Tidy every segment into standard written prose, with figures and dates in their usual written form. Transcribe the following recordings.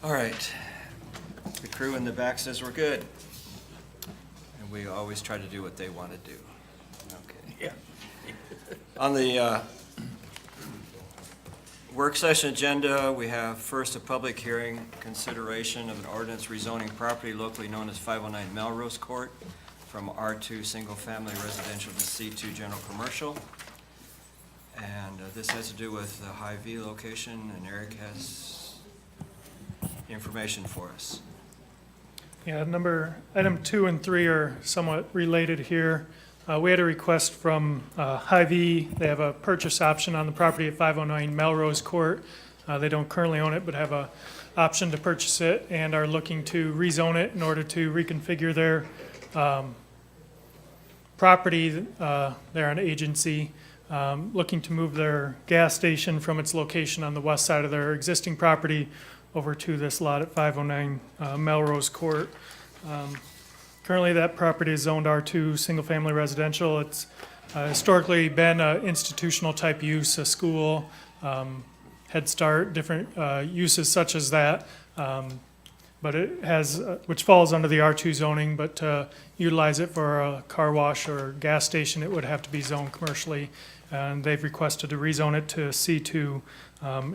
All right. The crew in the back says we're good. And we always try to do what they want to do. Okay. Yeah. On the work session agenda, we have first a public hearing, consideration of an ordinance rezoning property locally known as 509 Melrose Court from R2 Single Family Residential to C2 General Commercial. And this has to do with the Hy-Vee location, and Eric has information for us. Yeah, item 2 and 3 are somewhat related here. We had a request from Hy-Vee. They have a purchase option on the property at 509 Melrose Court. They don't currently own it, but have a option to purchase it and are looking to rezone it in order to reconfigure their property there on Agency, looking to move their gas station from its location on the west side of their existing property over to this lot at 509 Melrose Court. Currently, that property is zoned R2 Single Family Residential. It's historically been an institutional type use, a school, Head Start, different uses such as that. But it has, which falls under the R2 zoning, but to utilize it for a car wash or gas station, it would have to be zoned commercially. And they've requested to rezone it to C2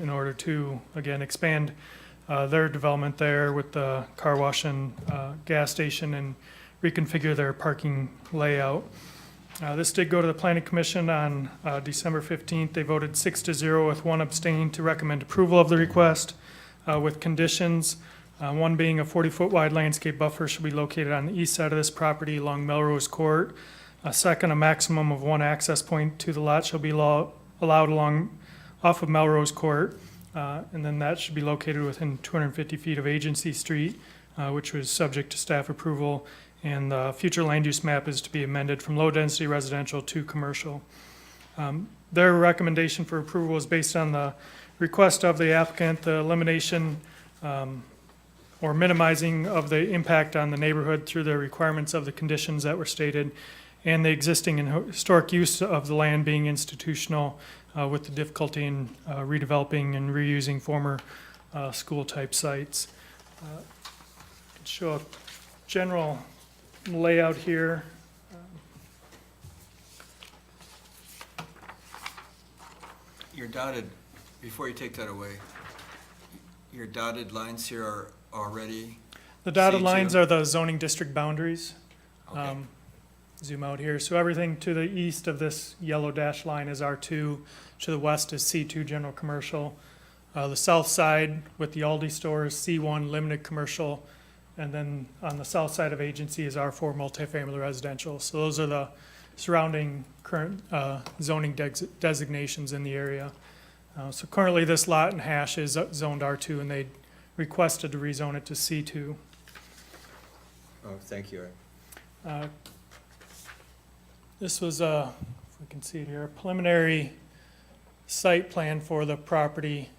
in order to, again, expand their development there with the car wash and gas station and reconfigure their parking layout. This did go to the Planning Commission on December 15th. They voted 6-0 with 1 abstain to recommend approval of the request with conditions. One being a 40-foot wide landscape buffer should be located on the east side of this property along Melrose Court. Second, a maximum of 1 access point to the lot shall be allowed along off of Melrose Court. And then that should be located within 250 feet of Agency Street, which was subject to staff approval. And the future land use map is to be amended from low-density residential to commercial. Their recommendation for approval is based on the request of the applicant, the elimination or minimizing of the impact on the neighborhood through the requirements of the conditions that were stated, and the existing and historic use of the land being institutional with the difficulty in redeveloping and reusing former school-type sites. Show a general layout here. Your dotted, before you take that away, your dotted lines here are already, The dotted C2. lines are the zoning district boundaries. okay, Zoom out here. So everything to the east of this yellow dash line is R2. To the west is C2 general commercial. The south side with the Aldi store is C1 limited commercial. And then on the south side of Agency is R4 multifamily residential. So those are the surrounding current zoning designations in the area. So currently this lot and hash is zoned R2, and they requested to rezone it to C2. oh, thank you, Eric. This was if we can see it here, a preliminary site plan for the property.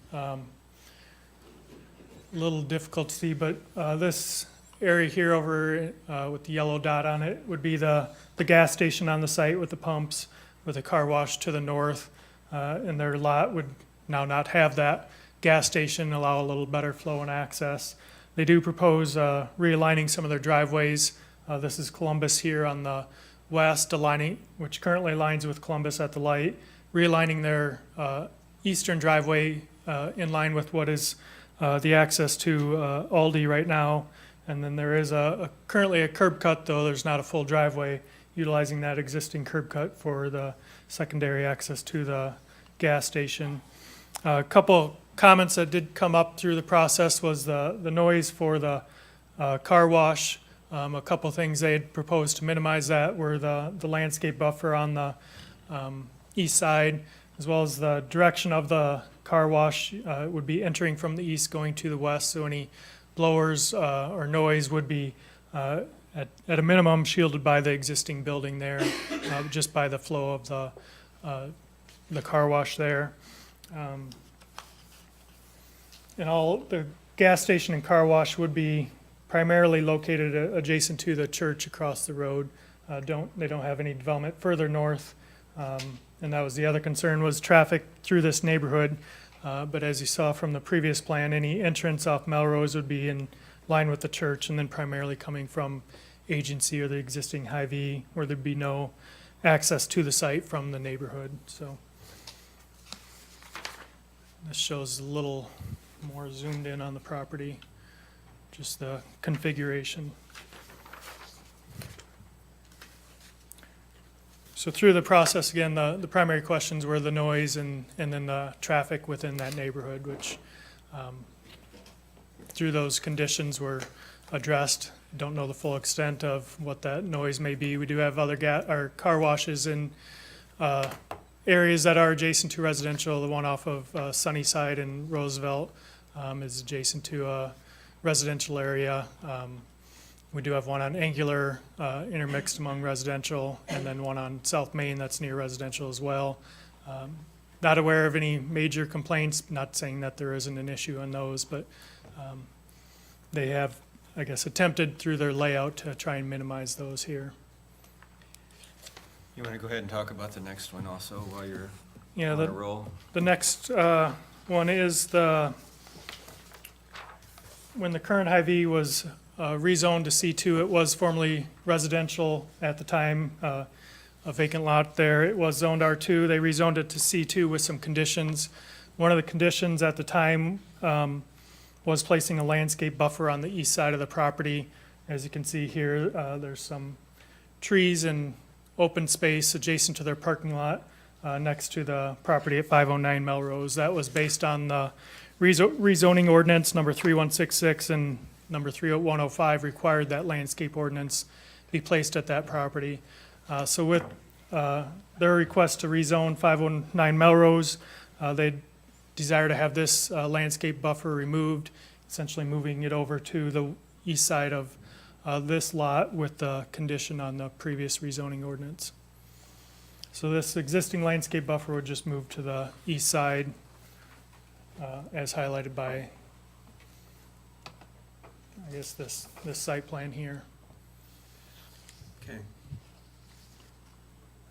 Little difficult to see, but this area here over with the yellow dot on it would be the gas station on the site with the pumps, with a car wash to the north. And their lot would now not have that gas station, allow a little better flow and access. They do propose realigning some of their driveways. This is Columbus here on the west, aligning, which currently aligns with Columbus at the light, realigning their eastern driveway in line with what is the access to Aldi right now. And then there is currently a curb cut, though there's not a full driveway, utilizing that existing curb cut for the secondary access to the gas station. A couple comments that did come up through the process was the noise for the car wash. A couple things they had proposed to minimize that were the landscape buffer on the east side, as well as the direction of the car wash would be entering from the east going to the west, so any blowers or noise would be at a minimum shielded by the existing building there, just by the flow of the car wash there. And all the gas station and car wash would be primarily located adjacent to the church across the road. They don't have any development further north. And that was the other concern, was traffic through this neighborhood. But as you saw from the previous plan, any entrance off Melrose would be in line with the church and then primarily coming from Agency or the existing Hy-Vee, where there'd be no access to the site from the neighborhood. So this shows a little more zoomed in on the property, just the configuration. So through the process, again, the primary questions were the noise and then the traffic within that neighborhood, which through those conditions were addressed. Don't know the full extent of what that noise may be. We do have other or car washes in areas that are adjacent to residential. The one off of Sunnyside and Roosevelt is adjacent to a residential area. We do have one on Angular, intermixed among residential, and then one on South Main that's near residential as well. Not aware of any major complaints, not saying that there isn't an issue on those, but they have, I guess, attempted through their layout to try and minimize those here. You want to go ahead and talk about the next one also while you're Yeah, on a roll? the next one is when the current Hy-Vee was rezoned to C2, it was formerly residential at the time, a vacant lot there. It was zoned R2. They rezoned it to C2 with some conditions. One of the conditions at the time was placing a landscape buffer on the east side of the property. As you can see here, there's some trees and open space adjacent to their parking lot next to the property at 509 Melrose. That was based on the rezoning ordinance number 3166 and number 30105 required that landscape ordinance be placed at that property. So with their request to rezone 509 Melrose, they desire to have this landscape buffer removed, essentially moving it over to the east side of this lot with the condition on the previous rezoning ordinance. So this existing landscape buffer would just move to the east side as highlighted by, I guess, this site plan here. Okay.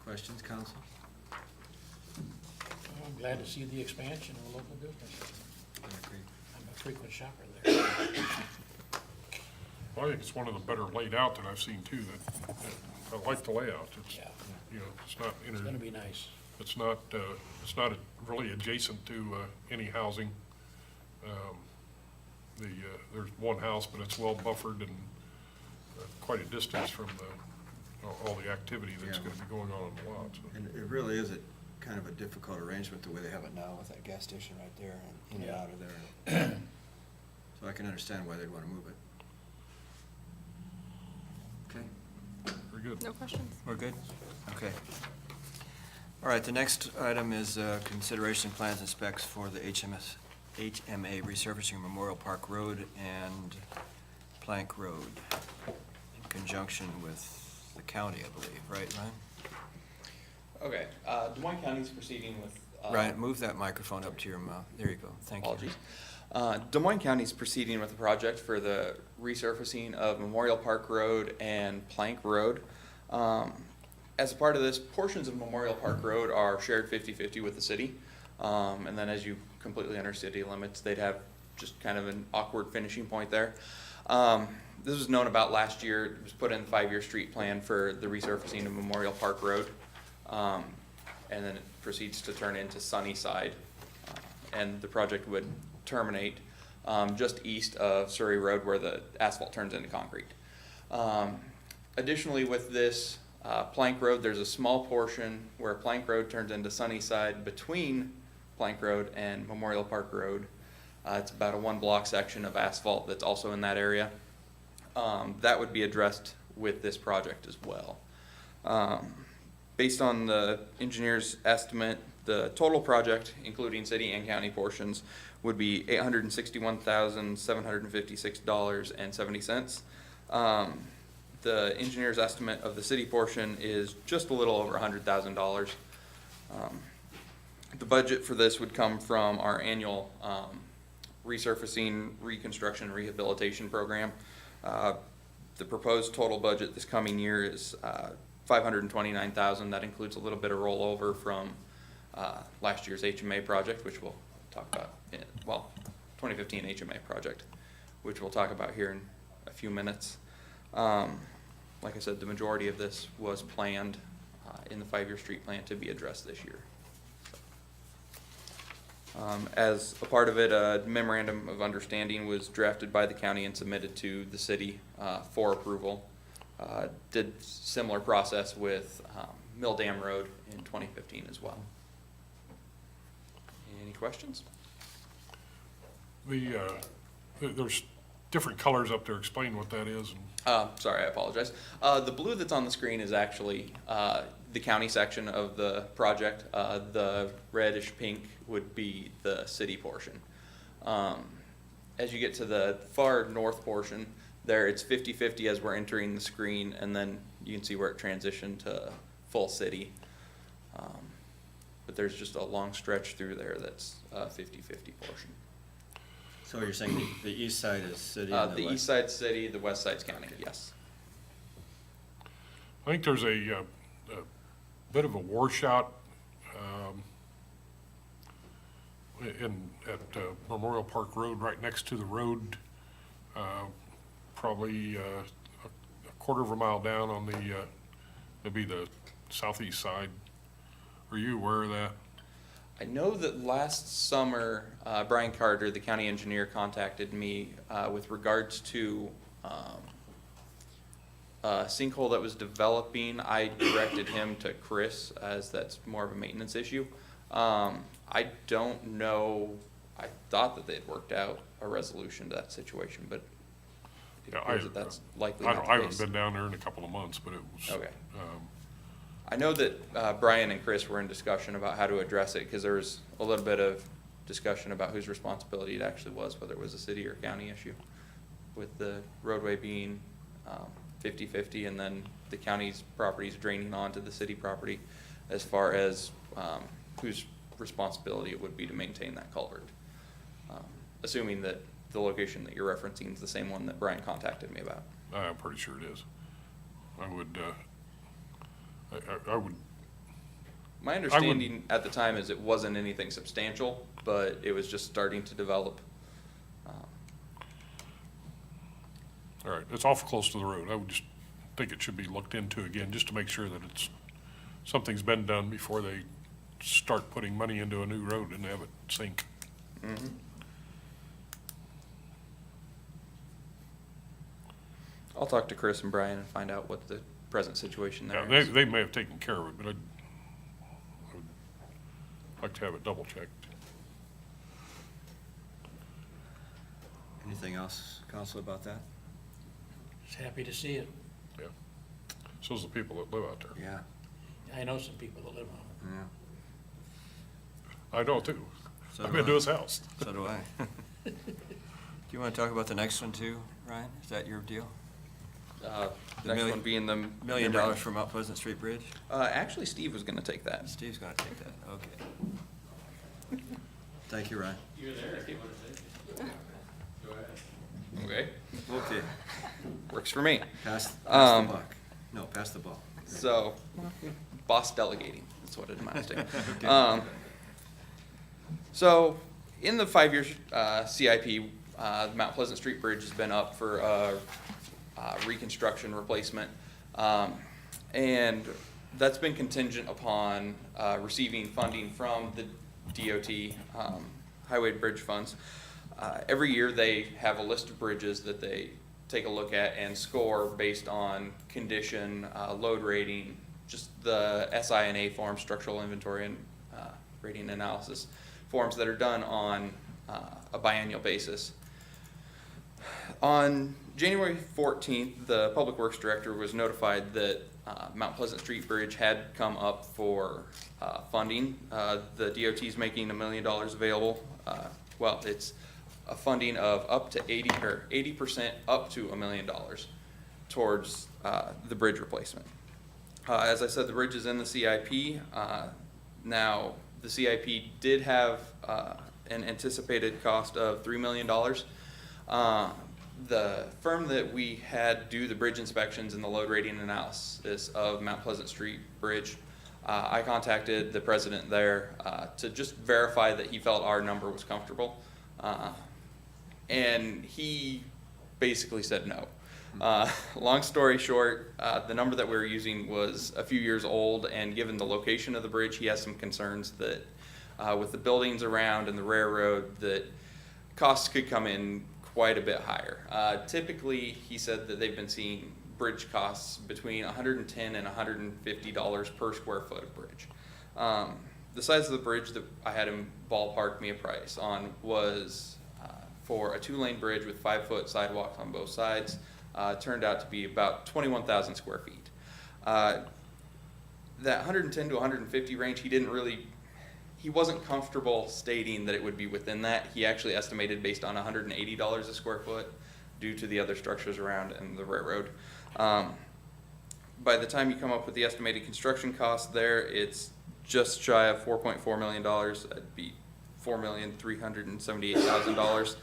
Questions, council? I'm glad to see the expansion of local business. I agree. I'm a frequent shopper there. Well, I think it's one of the better laid out that I've seen too, that I like the layout. It's, Yeah, you know, it's not, it's gonna be nice. it's not really adjacent to any housing. There's one house, but it's well buffered and quite a distance from all the activity that's Yeah. gonna be going on the lot, so. And it really is a kind of a difficult arrangement the way they have it now with that gas station right there and in and Yeah. out of there. So I can understand why they'd want to move it. Okay, Very good. No questions. we're good? Okay. All right, the next item is consideration plans and specs for the HMA resurfacing Memorial Park Road and Plank Road in conjunction with the county, I believe, right, Ryan? Okay, Des Moines County is proceeding with. Ryan, move that microphone up to your mouth. There you go. Thank you. Apologies. Des Moines County is proceeding with the project for the resurfacing of Memorial Park Road and Plank Road. As a part of this, portions of Memorial Park Road are shared 50-50 with the city. And then as you completely enter city limits, they'd have just kind of an awkward finishing point there. This was known about last year. It was put in the 5-year street plan for the resurfacing of Memorial Park Road. And then it proceeds to turn into Sunnyside. And the project would terminate just east of Surrey Road where the asphalt turns into concrete. Additionally, with this Plank Road, there's a small portion where Plank Road turns into Sunnyside between Plank Road and Memorial Park Road. It's about a 1-block section of asphalt that's also in that area. That would be addressed with this project as well. Based on the engineer's estimate, the total project, including city and county portions, would be $861,756.70. The engineer's estimate of the city portion is just a little over $100,000. The budget for this would come from our annual resurfacing, reconstruction, rehabilitation program. The proposed total budget this coming year is $529,000. That includes a little bit of rollover from last year's HMA project, which we'll talk about, 2015 HMA project, which we'll talk about here in a few minutes. Like I said, the majority of this was planned in the 5-year street plan to be addressed this year. As a part of it, a memorandum of understanding was drafted by the county and submitted to the city for approval. Did similar process with Mill Dam Road in 2015 as well. Any questions? There's different colors up there. Explain what that is. Sorry, I apologize. The blue that's on the screen is actually the county section of the project. The reddish pink would be the city portion. As you get to the far north portion, there it's 50-50 as we're entering the screen, and then you can see where it transitioned to full city. But there's just a long stretch through there that's a 50-50 portion. So you're saying the east side is city The and the east west? side's city, the west side's county, yes. I think there's a bit of a washout at Memorial Park Road, right next to the road, probably a quarter of a mile down on the, maybe the southeast side. Are you aware of that? I know that last summer, Brian Carter, the county engineer, contacted me with regards to a sinkhole that was developing. I directed him to Chris, as that's more of a maintenance issue. I don't know, I thought that they'd worked out a resolution to that situation, but it Yeah, appears that that's likely I not the haven't case. been down there in a couple of months, but it was. Okay. I know that Brian and Chris were in discussion about how to address it, because there was a little bit of discussion about whose responsibility it actually was, whether it was a city or county issue, with the roadway being 50-50, and then the county's properties draining onto the city property, as far as whose responsibility it would be to maintain that culvert. Assuming that the location that you're referencing is the same one that Brian contacted me about. I'm pretty sure it is. I would, I would, My understanding at the time is it wasn't anything substantial, but it was just starting to develop. all right, it's awful close to the road. I would just think it should be looked into again, just to make sure that something's been done before they start putting money into a new road and have it sink. Mhm. I'll talk to Chris and Brian and find out what the present situation Yeah, there is. they may have taken care of it, but I would like to have it double checked. Anything else, council, about that? Just happy to see it. Yeah. So's the people that live out there. Yeah, I know some people that live on yeah. I know too. So I've do been to I. his house. So do I. Do you want to talk about the next one too, Ryan? Is that your deal? The The next million- one being the. $1 million for Mount Pleasant Street Bridge? Actually, Steve was gonna take that. Steve's gonna take that, okay. Thank you, Ryan. Okay, Okay, works for me. pass the Um, buck. No, pass the ball. So, boss delegating, that's what it amounts to. Okay. So, in the 5-year CIP, Mount Pleasant Street Bridge has been up for reconstruction replacement. And that's been contingent upon receiving funding from the DOT, Highway Bridge Funds. Every year, they have a list of bridges that they take a look at and score based on condition, load rating, just the SI&A forms, structural inventory and rating analysis forms that are done on a biannual basis. On January 14th, the Public Works Director was notified that Mount Pleasant Street Bridge had come up for funding. The DOT is making $1 million available. Well, it's a funding of up to 80% up to $1 million towards the bridge replacement. As I said, the bridge is in the CIP. Now, the CIP did have an anticipated cost of $3 million. The firm that we had do the bridge inspections and the load rating analysis of Mount Pleasant Street Bridge I contacted the president there to just verify that he felt our number was comfortable. And he basically said no. Long story short, the number that we were using was a few years old, and given the location of the bridge, he has some concerns that with the buildings around and the railroad, that costs could come in quite a bit higher. Typically, he said that they've been seeing bridge costs between $110 and $150 per square foot of bridge. The size of the bridge that I had him ballpark me a price on was for a 2-lane bridge with 5-foot sidewalks on both sides. Turned out to be about 21,000 square feet. That 110 to 150 range, he wasn't comfortable stating that it would be within that. He actually estimated based on $180 a square foot due to the other structures around and the railroad. By the time you come up with the estimated construction cost there, it's just shy of $4.4 million. That'd be $4,378,000.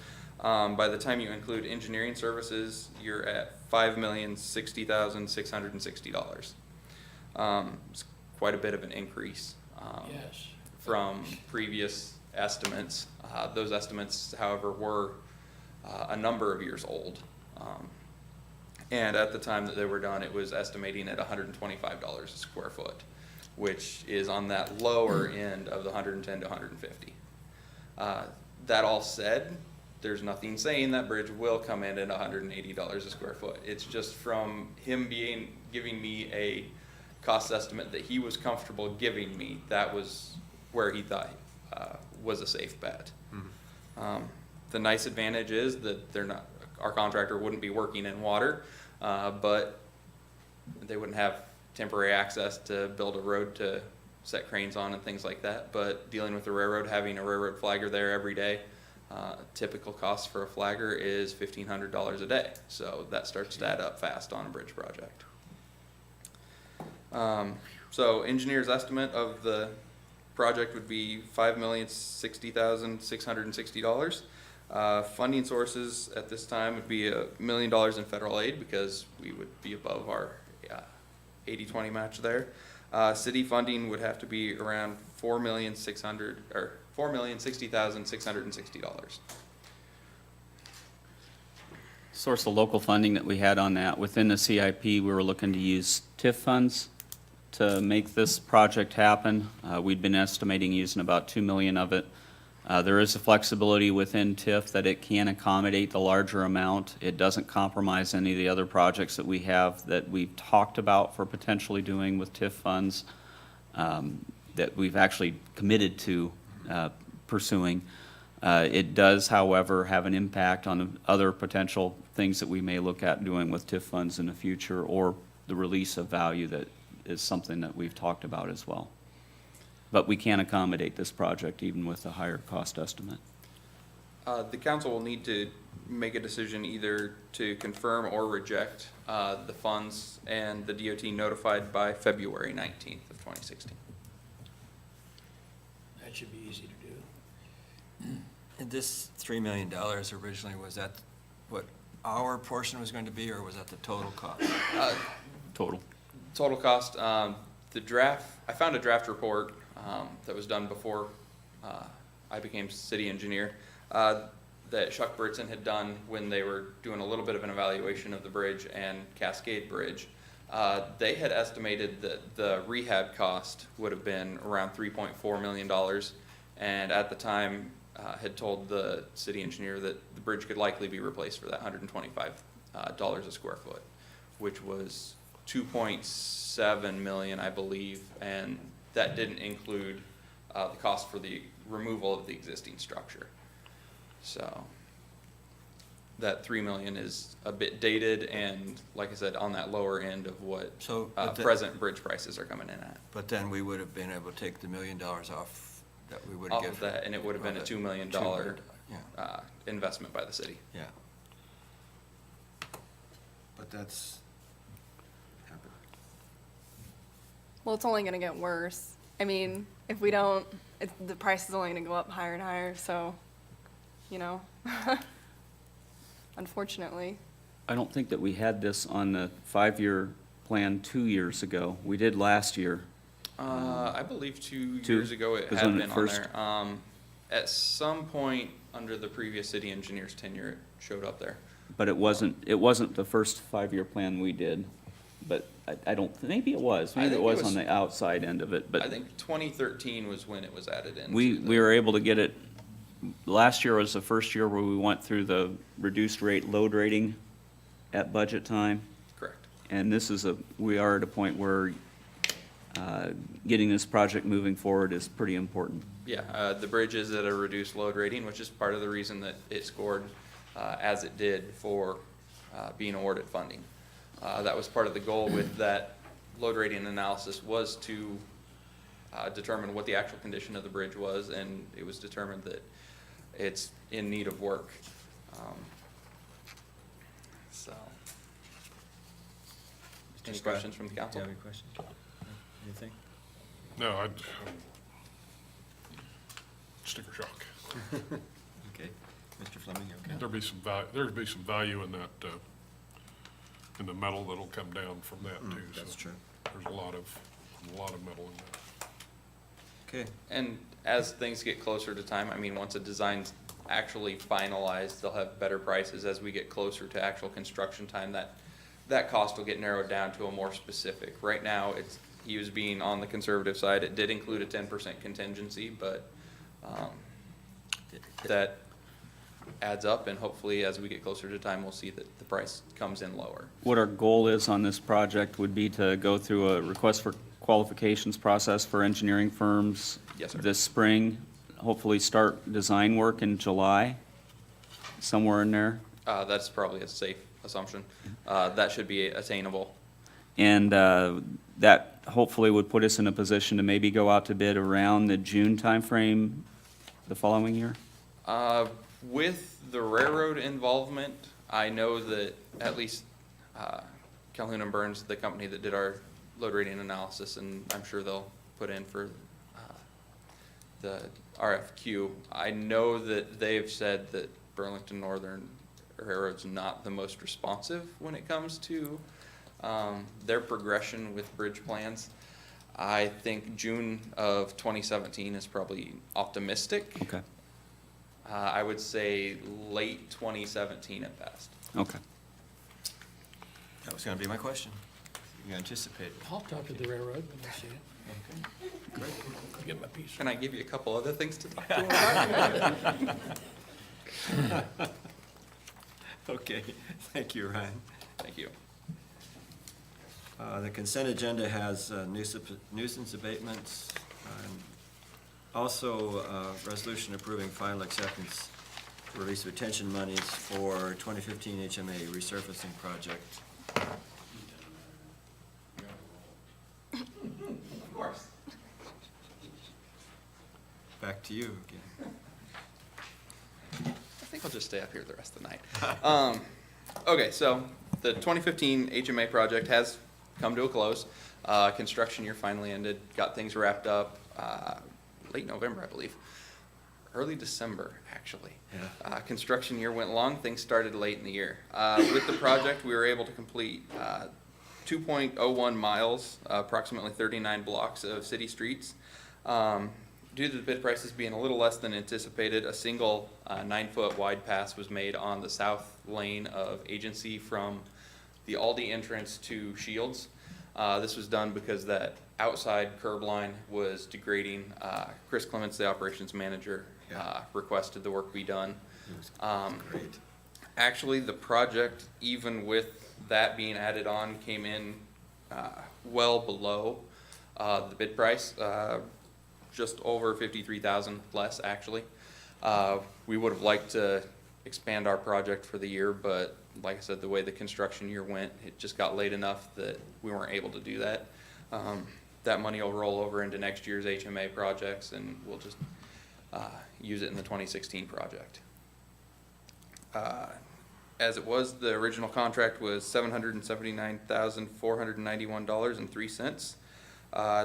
By the time you include engineering services, you're at $5,060,660. It's quite a bit of an increase Yes. from previous estimates. Those estimates, however, were a number of years old. And at the time that they were done, it was estimating at $125 a square foot, which is on that lower end of the 110 to 150. That all said, there's nothing saying that bridge will come in at $180 a square foot. It's just from him giving me a cost estimate that he was comfortable giving me. That was where he thought was a safe bet. The nice advantage is that our contractor wouldn't be working in water, but they wouldn't have temporary access to build a road to set cranes on and things like that. But dealing with the railroad, having a railroad flagger there every day, typical cost for a flagger is $1,500 a day. So that starts to add up fast on a bridge project. So engineer's estimate of the project would be $5,060,660. Funding sources at this time would be $1 million in federal aid because we would be above our 80-20 match there. City funding would have to be around $4,060,660. Source of local funding that we had on that, within the CIP, we were looking to use TIF funds to make this project happen. We'd been estimating using about $2 million of it. There is a flexibility within TIF that it can accommodate the larger amount. It doesn't compromise any of the other projects that we have that we've talked about for potentially doing with TIF funds that we've actually committed to pursuing. It does, however, have an impact on other potential things that we may look at doing with TIF funds in the future, or the release of value that is something that we've talked about as well. But we can accommodate this project even with a higher cost estimate. The council will need to make a decision either to confirm or reject the funds, and the DOT notified by February 19th of 2016. That should be easy to do. And this $3 million originally, was that what our portion was going to be, or was that the total cost? Total. Total cost, the draft, I found a draft report that was done before I became city engineer that Chuck Britson had done when they were doing a little bit of an evaluation of the bridge and Cascade Bridge. They had estimated that the rehab cost would have been around $3.4 million, and at the time had told the city engineer that the bridge could likely be replaced for that $125 a square foot, which was $2.7 million, I believe, and that didn't include the cost for the removal of the existing structure. So that $3 million is a bit dated, and like I said, on that lower end of what So, but present bridge prices are coming in at. But then we would have been able to take the $1 million off that we would Off give. of that, and it would have been a $2 million Yeah, investment by the city. yeah. But that's, Well, it's only gonna get worse. I mean, if we don't, the price is only gonna go up higher and higher, so, you know, unfortunately. I don't think that we had this on the 5-year plan 2 years ago. We did last year. I believe 2 Two? years ago it 'Cause had when it been on first- there. At some point under the previous city engineer's tenure, it showed up there. But it wasn't the first 5-year plan we did, but I don't, maybe it was, I maybe it think it was was- on the outside end of it, I but think 2013 was when it was added in. we were able to get it, last year was the first year where we went through the reduced rate load rating at budget time, Correct. and we are at a point where getting this project moving forward is pretty important. Yeah, the bridge is at a reduced load rating, which is part of the reason that it scored as it did for being awarded funding. That was part of the goal with that load rating analysis, was to determine what the actual condition of the bridge was, and it was determined that it's in need of work. So, Mr. any Scott, questions from the do you council? have any questions? Anything? No, sticker shock. Okay. Mr. Fleming, you okay? There'd be some value in that, in the metal that'll come down from that too. so That's true. There's a lot of metal in that. Okay. And as things get closer to time, I mean, once a design's actually finalized, they'll have better prices. As we get closer to actual construction time, that cost will get narrowed down to a more specific. Right now, he was being on the conservative side. It did include a 10% contingency, but that adds up, and hopefully, as we get closer to time, we'll see that the price comes in lower. What our goal is on this project would be to go through a request for qualifications process for engineering firms Yes, sir. this spring, hopefully start design work in July, somewhere in there. That's probably a safe assumption. That should be attainable. And that hopefully would put us in a position to maybe go out to bid around the June timeframe the following year? With the railroad involvement, I know that at least Calhoun and Burns, the company that did our load rating analysis, and I'm sure they'll put in for the RFQ. I know that they've said that Burlington Northern Railroad's not the most responsive when it comes to their progression with bridge plans. I think June of 2017 is probably optimistic. Okay, I would say late 2017 at best. okay. That was gonna be my question. You anticipated. I'll talk to the railroad when I see it. Great. Get my piece. Can I give you a couple other things to talk to about? Okay, thank you, Ryan. Thank you. The consent agenda has nuisance abatements. Also, resolution approving final acceptance for release of retention monies for 2015 HMA resurfacing project. Of course. Back to you again. I think I'll just stay up here the rest of the night. Okay, so the 2015 HMA project has come to a close. Construction year finally ended, got things wrapped up late November, I believe. Early December, actually. Yeah. Construction year went long, things started late in the year. With the project, we were able to complete 2.01 miles, approximately 39 blocks of city streets. Due to the bid prices being a little less than anticipated, a single 9-foot wide pass was made on the south lane of Agency from the Aldi entrance to Shields. This was done because that outside curb line was degrading. Chris Clements, the operations manager, requested the work be done. It was great. Actually, the project, even with that being added on, came in well below the bid price, just over 53,000 less, actually. We would have liked to expand our project for the year, but like I said, the way the construction year went, it just got late enough that we weren't able to do that. That money will roll over into next year's HMA projects, and we'll just use it in the 2016 project. As it was, the original contract was $779,491.03.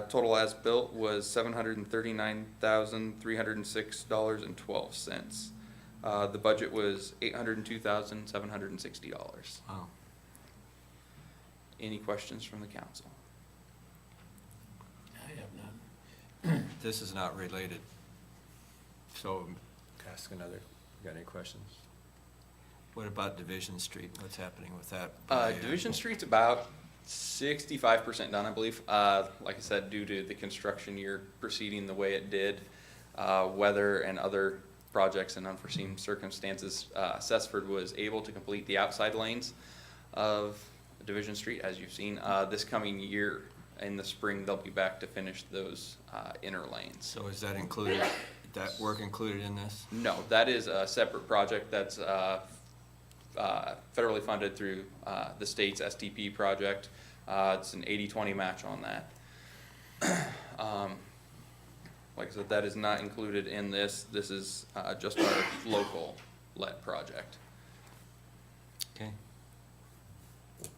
Total as-built was $739,306.12. The budget was $802,760. Wow. Any questions from the council? I have none. this is not related. So, ask another, got any questions? What about Division Street? What's happening with that? Division Street's about 65% done, I believe. Like I said, due to the construction year proceeding the way it did, weather and other projects and unforeseen circumstances, Cessford was able to complete the outside lanes of Division Street, as you've seen. This coming year, in the spring, they'll be back to finish those inner lanes. So is that included, that work included in this? No, that is a separate project that's federally funded through the state's STP project. It's an 80-20 match on that. Like I said, that is not included in this. This is just our local let project. Okay. Does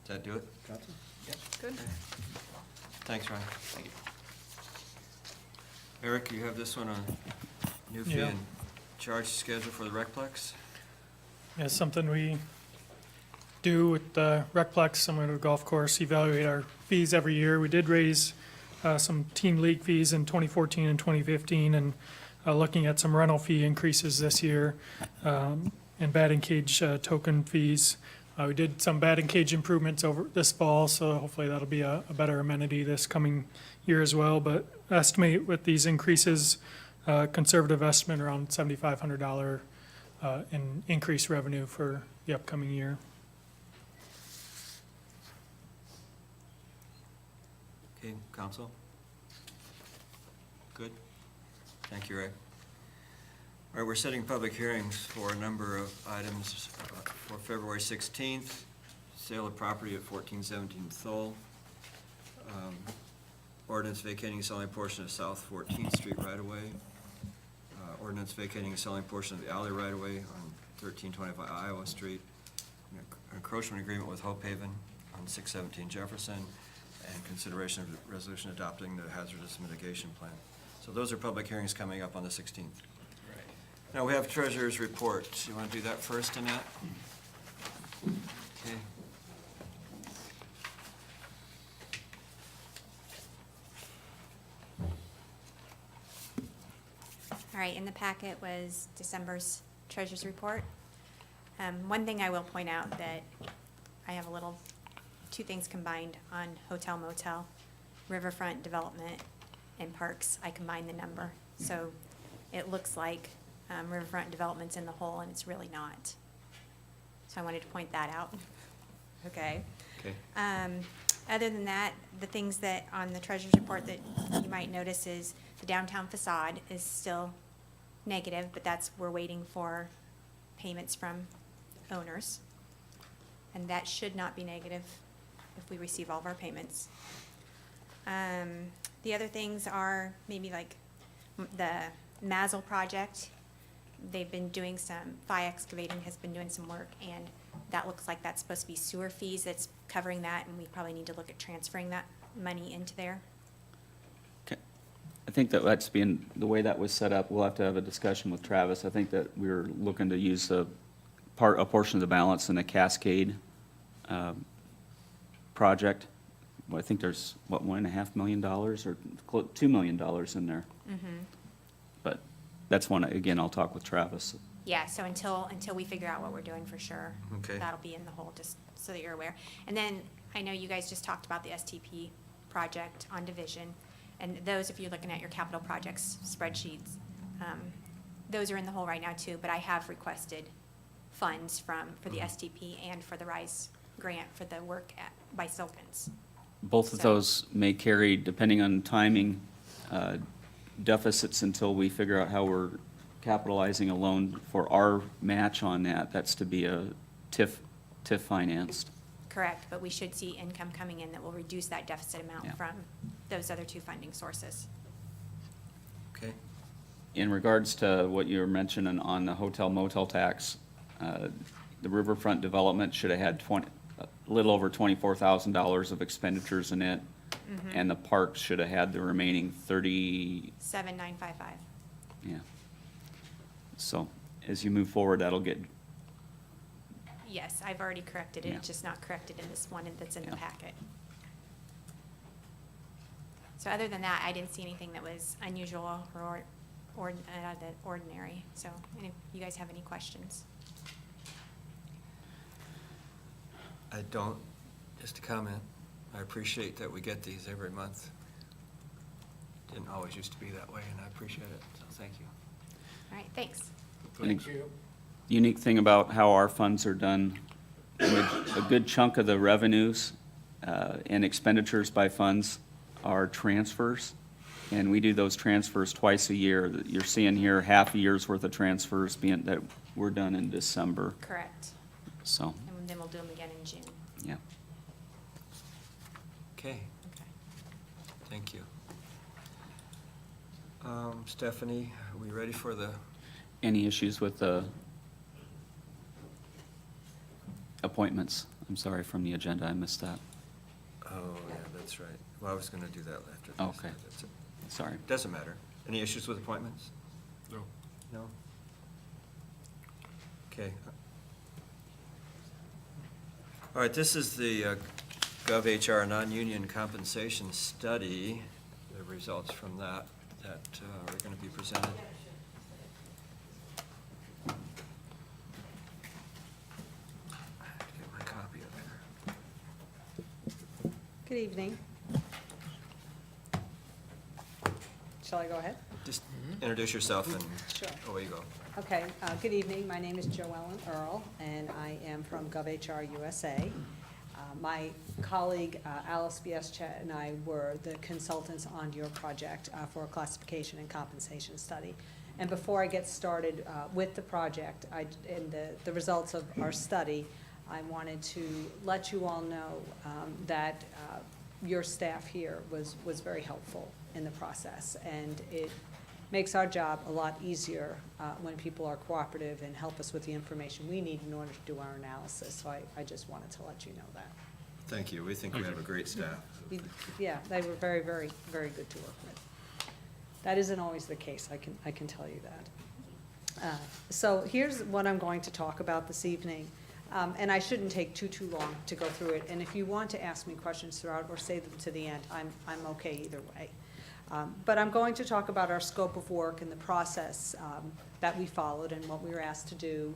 that do it? Good. Thanks, Ryan. Thank you. Eric, you have this one on new fee Yeah. and charge schedule for the Recplex? Yeah, something we do with the Recplex, similar to the golf course, evaluate our fees every year. We did raise some team league fees in 2014 and 2015, and looking at some rental fee increases this year, and batting cage token fees. We did some batting cage improvements over this fall, so hopefully that'll be a better amenity this coming year as well. But estimate with these increases, conservative estimate around $7,500 in increased revenue for the upcoming year. Okay, council? Good? Thank you, Ray. All right, we're setting public hearings for a number of items for February 16th, sale of property at 1417 Thole, ordinance vacating and selling portion of South 14th Street right-of-way, ordinance vacating and selling portion of the alley right-of-way on 1325 Iowa Street, encroachment agreement with Hope Haven on 617 Jefferson, and consideration of the resolution adopting the hazardous mitigation plan. So those are public hearings coming up on the 16th. Now, we have treasurer's report. You want to do that first, Annette? Okay. All right, in the packet was December's treasurer's report. One thing I will point out that I have two things combined on hotel motel, riverfront development, and parks. I combined the number. So it looks like riverfront development's in the hole, and it's really not. So I wanted to point that out. Okay. Okay. Other than that, the things that on the treasurer's report that you might notice is the downtown facade is still negative, but we're waiting for payments from owners. And that should not be negative if we receive all of our payments. The other things are maybe like the Mazel project. They've been doing Phi Excavating has been doing some work, and that looks like that's supposed to be sewer fees that's covering that, and we probably need to look at transferring that money into there. Okay. I think that that's being, the way that was set up, we'll have to have a discussion with Travis. I think that we were looking to use a portion of the balance in the Cascade project. Well, I think there's, $1.5 million or $2 million in there. But that's one, again, I'll talk with Travis. Yeah, so until we figure out what we're doing for sure. Okay. That'll be in the hole, just so that you're aware. And then, I know you guys just talked about the STP project on Division, and those, if you're looking at your capital projects spreadsheets, those are in the hole right now too, but I have requested funds for the STP and for the RISE grant for the work by Silkins. Both of So- those may carry, depending on timing, deficits until we figure out how we're capitalizing a loan for our match on that. That's to be a TIF financed. Correct, but we should see income coming in that will reduce that deficit Yeah. amount from those other two funding sources. Okay. In regards to what you were mentioning on the hotel motel tax, the riverfront development should have had a little over $24,000 of expenditures in it. And the park should have had the remaining 7955. yeah. So as you move forward, that'll get, Yes, I've already corrected it, Yeah. it's just not corrected in this one that's in the Yeah. packet. So other than that, I didn't see anything that was unusual or out of the ordinary. So, and if you guys have any questions. I don't, just a comment, I appreciate that we get these every month. Didn't always used to be that way, and I appreciate it, so thank you. All right, thanks. Thank you. Unique thing about how our funds are done, a good chunk of the revenues and expenditures by funds are transfers, and we do those transfers twice a year. You're seeing here half a year's worth of transfers being, that were done in December, Correct. so, And then we'll do them again in June. yeah. Okay, Okay. thank you. Stephanie, are we ready for the, Any issues with the appointments? I'm sorry, from the agenda, I missed that. oh, yeah, that's right. Well, I was gonna do that after this. Okay. That's it. Sorry. Doesn't matter. Any issues with appointments? No. No? Okay. All right, this is the GovHR non-union compensation study, the results from that are going to be presented. I have to get my copy up here. Good evening. Shall I go ahead? Just introduce yourself and Sure. away you go. Okay, good evening. My name is Joellen Earl, and I am from GovHR USA. My colleague Alice Biescha and I were the consultants on your project for a classification and compensation study. And before I get started with the project and the results of our study, I wanted to let you all know that your staff here was very helpful in the process, and it makes our job a lot easier when people are cooperative and help us with the information we need in order to do our analysis. So I just wanted to let you know that. Thank you. We think we have a great staff. Yeah, they were very, very, very good to work with. That isn't always the case, I can tell you that. So here's what I'm going to talk about this evening. And I shouldn't take too long to go through it. And if you want to ask me questions throughout or save them to the end, I'm okay either way. But I'm going to talk about our scope of work and the process that we followed and what we were asked to do.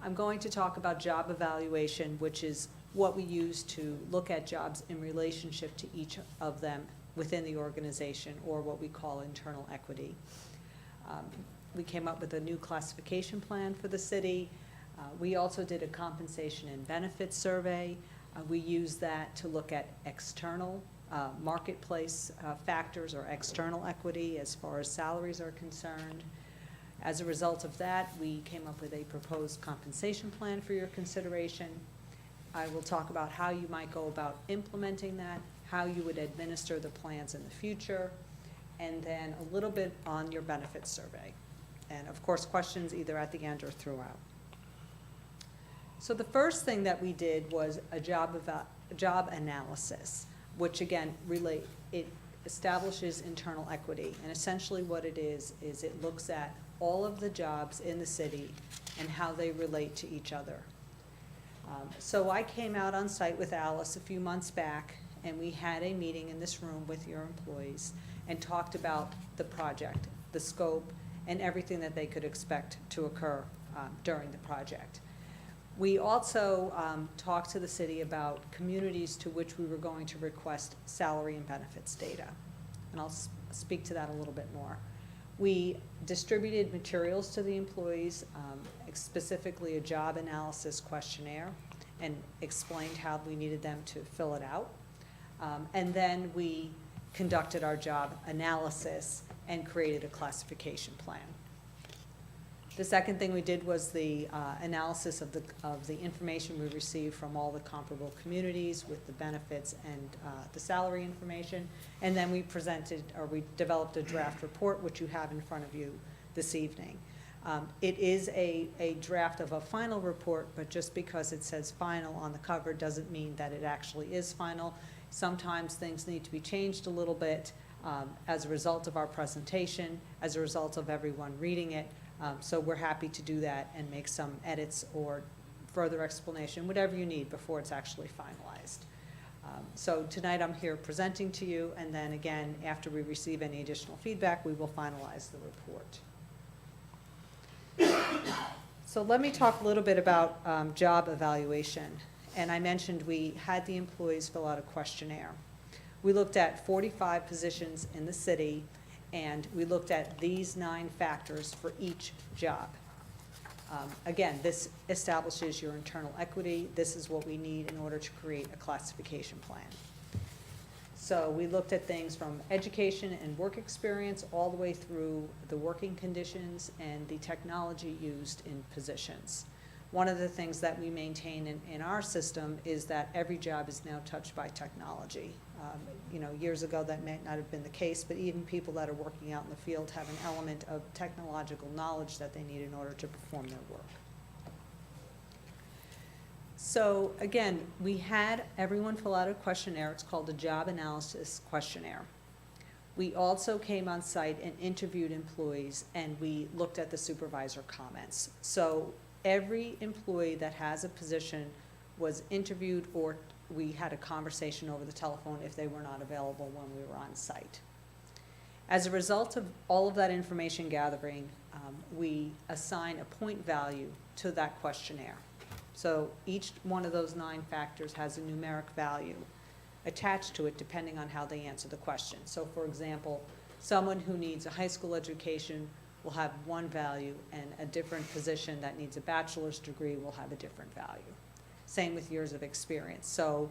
I'm going to talk about job evaluation, which is what we use to look at jobs in relationship to each of them within the organization, or what we call internal equity. We came up with a new classification plan for the city. We also did a compensation and benefits survey. We used that to look at external marketplace factors or external equity as far as salaries are concerned. As a result of that, we came up with a proposed compensation plan for your consideration. I will talk about how you might go about implementing that, how you would administer the plans in the future, and then a little bit on your benefits survey. And of course, questions either at the end or throughout. So the first thing that we did was a job analysis, which again, it establishes internal equity. And essentially what it is it looks at all of the jobs in the city and how they relate to each other. So I came out on site with Alice a few months back, and we had a meeting in this room with your employees and talked about the project, the scope, and everything that they could expect to occur during the project. We also talked to the city about communities to which we were going to request salary and benefits data. And I'll speak to that a little bit more. We distributed materials to the employees, specifically a job analysis questionnaire, and explained how we needed them to fill it out. And then we conducted our job analysis and created a classification plan. The second thing we did was the analysis of the information we received from all the comparable communities with the benefits and the salary information. And then we developed a draft report, which you have in front of you this evening. It is a draft of a final report, but just because it says final on the cover doesn't mean that it actually is final. Sometimes things need to be changed a little bit as a result of our presentation, as a result of everyone reading it. So we're happy to do that and make some edits or further explanation, whatever you need before it's actually finalized. So tonight I'm here presenting to you, and then again, after we receive any additional feedback, we will finalize the report. So let me talk a little bit about job evaluation. And I mentioned we had the employees fill out a questionnaire. We looked at 45 positions in the city, and we looked at these 9 factors for each job. Again, this establishes your internal equity. This is what we need in order to create a classification plan. So we looked at things from education and work experience all the way through the working conditions and the technology used in positions. One of the things that we maintain in our system is that every job is now touched by technology. Years ago that may not have been the case, but even people that are working out in the field have an element of technological knowledge that they need in order to perform their work. So again, we had everyone fill out a questionnaire. It's called a job analysis questionnaire. We also came on site and interviewed employees, and we looked at the supervisor comments. So every employee that has a position was interviewed, or we had a conversation over the telephone if they were not available when we were on site. As a result of all of that information gathering, we assign a point value to that questionnaire. So each one of those 9 factors has a numeric value attached to it depending on how they answer the question. So for example, someone who needs a high school education will have one value, and a different position that needs a bachelor's degree will have a different value. Same with years of experience. So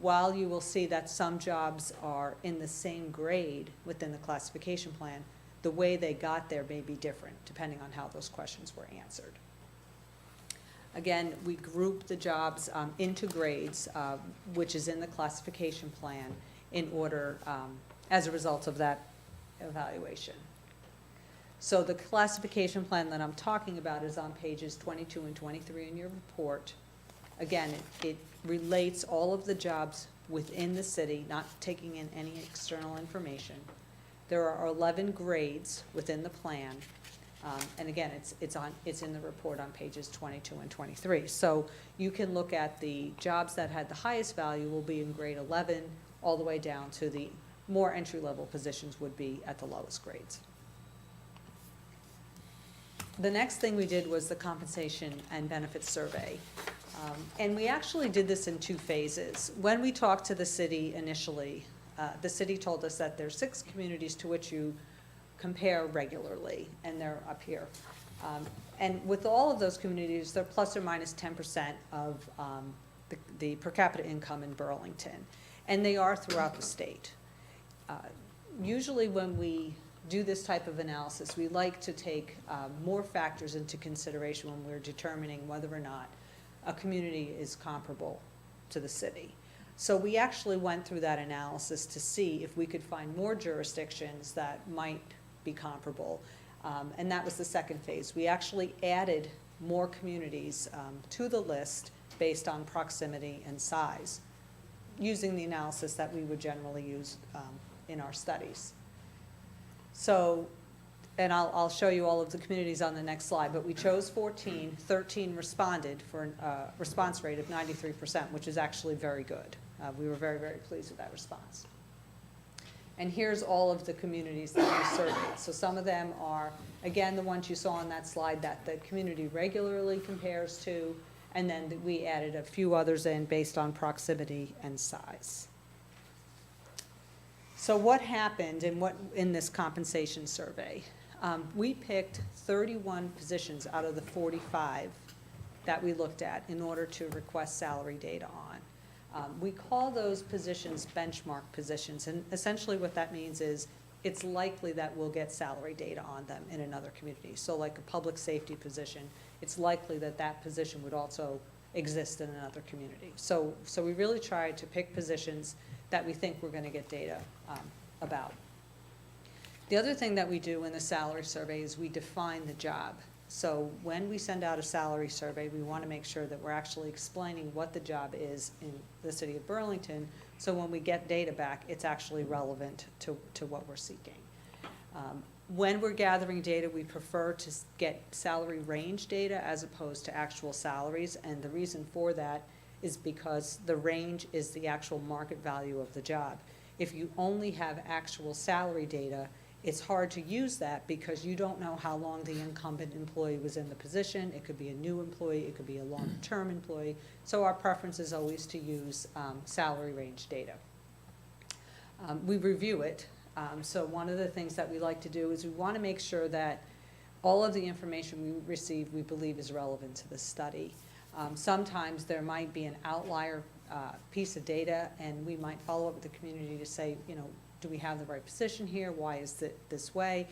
while you will see that some jobs are in the same grade within the classification plan, the way they got there may be different depending on how those questions were answered. Again, we group the jobs into grades, which is in the classification plan, in order, as a result of that evaluation. So the classification plan that I'm talking about is on pages 22 and 23 in your report. Again, it relates all of the jobs within the city, not taking in any external information. There are 11 grades within the plan. And again, it's in the report on pages 22 and 23. So you can look at the jobs that had the highest value will be in grade 11, all the way down to the more entry-level positions would be at the lowest grades. The next thing we did was the compensation and benefits survey. And we actually did this in 2 phases. When we talked to the city initially, the city told us that there's 6 communities to which you compare regularly, and they're up here. And with all of those communities, they're plus or minus 10% of the per capita income in Burlington. And they are throughout the state. Usually when we do this type of analysis, we like to take more factors into consideration when we're determining whether or not a community is comparable to the city. So we actually went through that analysis to see if we could find more jurisdictions that might be comparable. And that was the second phase. We actually added more communities to the list based on proximity and size, using the analysis that we would generally use in our studies. So, and I'll show you all of the communities on the next slide, but we chose 14, 13 responded for a response rate of 93%, which is actually very good. We were very, very pleased with that response. And here's all of the communities that we surveyed. So some of them are, again, the ones you saw on that slide that the community regularly compares to, and then we added a few others in based on proximity and size. So what happened in this compensation survey? We picked 31 positions out of the 45 that we looked at in order to request salary data on. We call those positions benchmark positions, and essentially what that means is it's likely that we'll get salary data on them in another community. So like a public safety position, it's likely that that position would also exist in another community. So we really tried to pick positions that we think we're going to get data about. The other thing that we do in the salary survey is we define the job. So when we send out a salary survey, we want to make sure that we're actually explaining what the job is in the city of Burlington, so when we get data back, it's actually relevant to what we're seeking. When we're gathering data, we prefer to get salary range data as opposed to actual salaries, and the reason for that is because the range is the actual market value of the job. If you only have actual salary data, it's hard to use that because you don't know how long the incumbent employee was in the position. It could be a new employee, it could be a long-term employee. So our preference is always to use salary range data. We review it. So one of the things that we like to do is we want to make sure that all of the information we receive, we believe is relevant to the study. Sometimes there might be an outlier piece of data, and we might follow up with the community to say, you know, do we have the right position here? Why is it this way?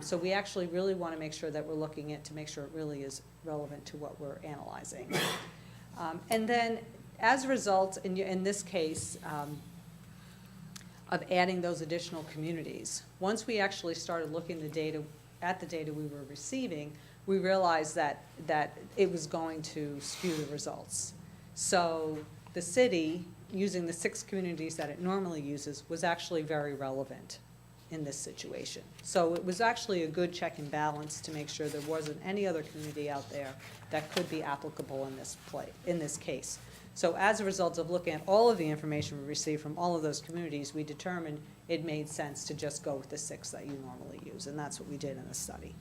So we actually really want to make sure that we're looking at to make sure it really is relevant to what we're analyzing. And then as a result, in this case, of adding those additional communities, once we actually started looking at the data we were receiving, we realized that it was going to skew the results. So the city, using the 6 communities that it normally uses, was actually very relevant in this situation. So it was actually a good check and balance to make sure there wasn't any other community out there that could be applicable in this case. So as a result of looking at all of the information we received from all of those communities, we determined it made sense to just go with the 6 that you normally use, and that's what we did in the study.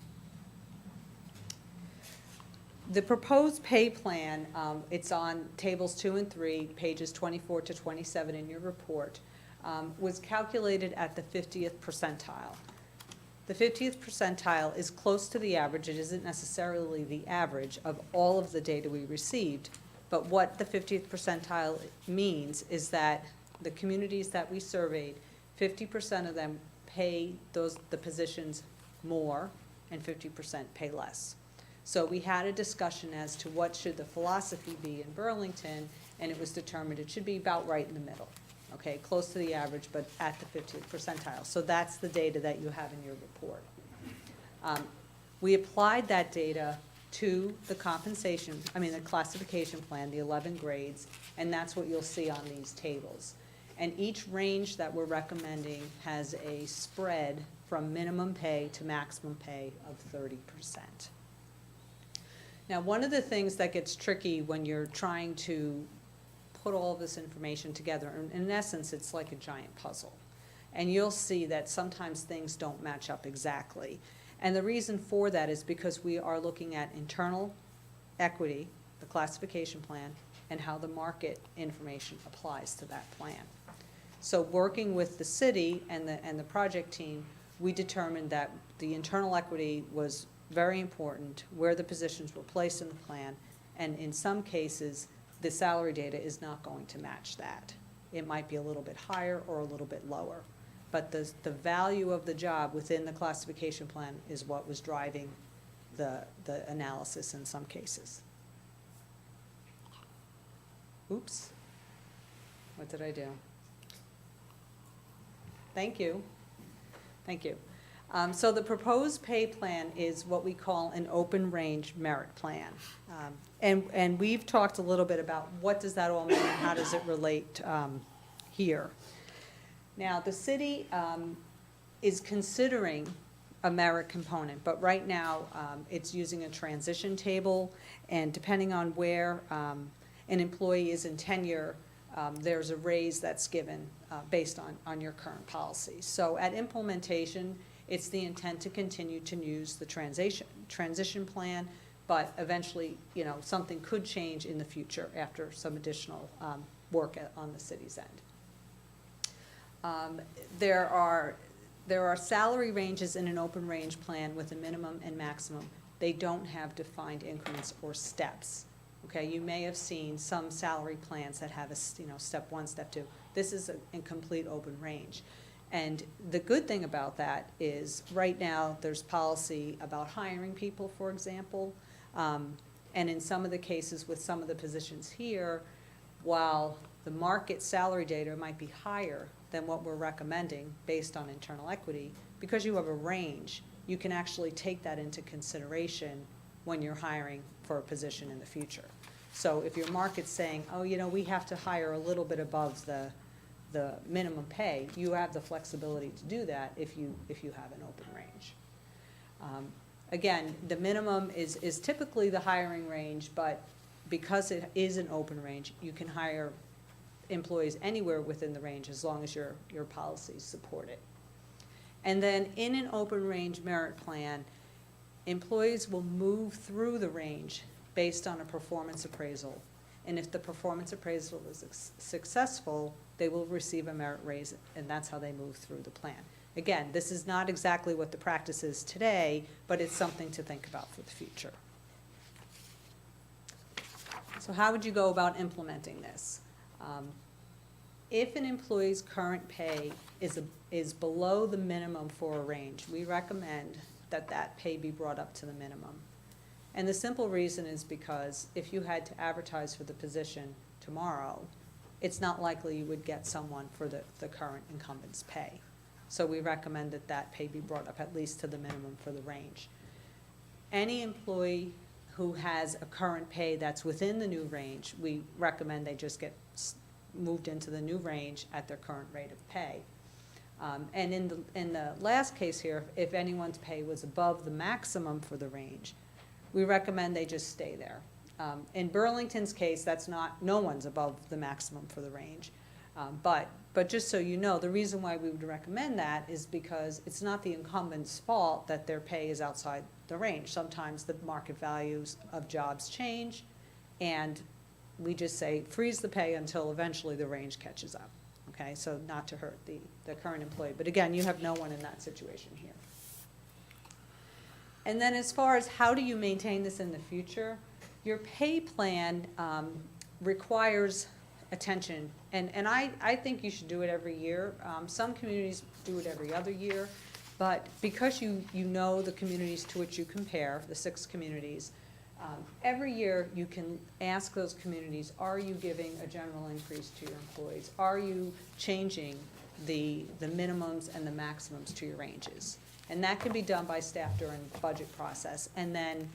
The proposed pay plan, it's on tables 2 and 3, pages 24 to 27 in your report, was calculated at the 50th percentile. The 50th percentile is close to the average. It isn't necessarily the average of all of the data we received, but what the 50th percentile means is that the communities that we surveyed, 50% of them pay the positions more and 50% pay less. So we had a discussion as to what should the philosophy be in Burlington, and it was determined it should be about right in the middle, okay, close to the average, but at the 50th percentile. So that's the data that you have in your report. We applied that data to the the classification plan, the 11 grades, and that's what you'll see on these tables. And each range that we're recommending has a spread from minimum pay to maximum pay of 30%. Now, one of the things that gets tricky when you're trying to put all of this information together, in essence, it's like a giant puzzle. And you'll see that sometimes things don't match up exactly. And the reason for that is because we are looking at internal equity, the classification plan, and how the market information applies to that plan. So working with the city and the project team, we determined that the internal equity was very important, where the positions were placed in the plan, and in some cases, the salary data is not going to match that. It might be a little bit higher or a little bit lower. But the value of the job within the classification plan is what was driving the analysis in some cases. Oops. What did I do? Thank you. Thank you. So the proposed pay plan is what we call an open range merit plan. And we've talked a little bit about what does that all mean and how does it relate here. Now, the city is considering a merit component, but right now it's using a transition table, and depending on where an employee is in tenure, there's a raise that's given based on your current policies. So at implementation, it's the intent to continue to use the transition plan, but eventually, you know, something could change in the future after some additional work on the city's end. There are salary ranges in an open range plan with a minimum and maximum. They don't have defined increments or steps. Okay, you may have seen some salary plans that have step 1, step 2. This is a complete open range. And the good thing about that is right now there's policy about hiring people, for example. And in some of the cases with some of the positions here, while the market salary data might be higher than what we're recommending based on internal equity, because you have a range, you can actually take that into consideration when you're hiring for a position in the future. So if your market's saying, oh, you know, we have to hire a little bit above the minimum pay, you have the flexibility to do that if you have an open range. Again, the minimum is typically the hiring range, but because it is an open range, you can hire employees anywhere within the range as long as your policies support it. And then in an open range merit plan, employees will move through the range based on a performance appraisal. And if the performance appraisal is successful, they will receive a merit raise, and that's how they move through the plan. Again, this is not exactly what the practice is today, but it's something to think about for the future. So how would you go about implementing this? If an employee's current pay is below the minimum for a range, we recommend that that pay be brought up to the minimum. And the simple reason is because if you had to advertise for the position tomorrow, it's not likely you would get someone for the current incumbent's pay. So we recommend that that pay be brought up at least to the minimum for the range. Any employee who has a current pay that's within the new range, we recommend they just get moved into the new range at their current rate of pay. And in the last case here, if anyone's pay was above the maximum for the range, we recommend they just stay there. In Burlington's case, that's not, no one's above the maximum for the range. But just so you know, the reason why we would recommend that is because it's not the incumbent's fault that their pay is outside the range. Sometimes the market values of jobs change, and we just say freeze the pay until eventually the range catches up. Okay, so not to hurt the current employee. But again, you have no one in that situation here. And then as far as how do you maintain this in the future, your pay plan requires attention. And I think you should do it every year. Some communities do it every other year. But because you know the communities to which you compare, the 6 communities, every year you can ask those communities, are you giving a general increase to your employees? Are you changing the minimums and the maximums to your ranges? And that can be done by staff during the budget process. And then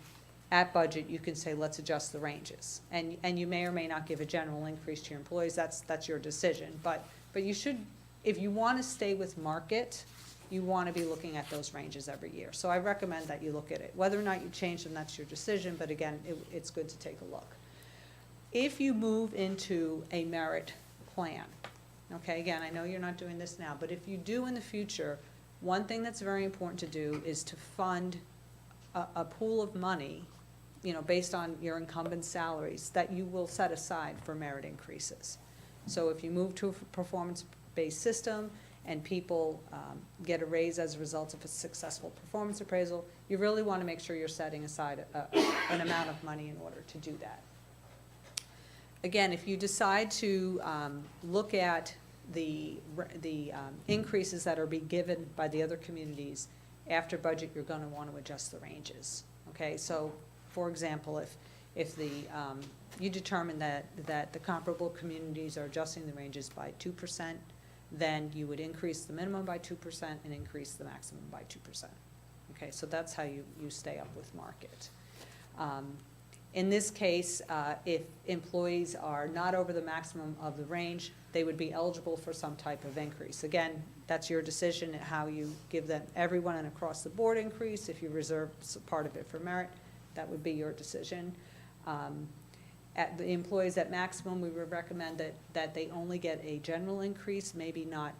at budget, you can say, let's adjust the ranges. And you may or may not give a general increase to your employees. That's your decision. But you should, if you want to stay with market, you want to be looking at those ranges every year. So I recommend that you look at it. Whether or not you change them, that's your decision. But again, it's good to take a look. If you move into a merit plan, okay, again, I know you're not doing this now, but if you do in the future, one thing that's very important to do is to fund a pool of money, based on your incumbent salaries, that you will set aside for merit increases. So if you move to a performance-based system and people get a raise as a result of a successful performance appraisal, you really want to make sure you're setting aside an amount of money in order to do that. Again, if you decide to look at the increases that are being given by the other communities after budget, you're going to want to adjust the ranges. Okay, so for example, if you determine that the comparable communities are adjusting the ranges by 2%, then you would increase the minimum by 2% and increase the maximum by 2%. Okay, so that's how you stay up with market. In this case, if employees are not over the maximum of the range, they would be eligible for some type of increase. Again, that's your decision how you give them everyone an across-the-board increase. If you reserve part of it for merit, that would be your decision. At the employees at maximum, we would recommend that they only get a general increase, maybe not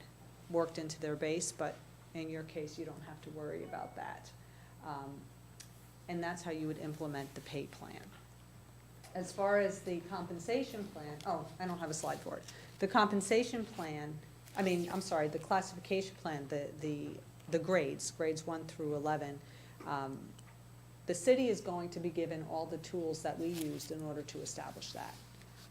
worked into their base, but in your case, you don't have to worry about that. And that's how you would implement the pay plan. As far as the compensation plan, I don't have a slide for it. The compensation plan, the classification plan, the grades 1 through 11, the city is going to be given all the tools that we used in order to establish that.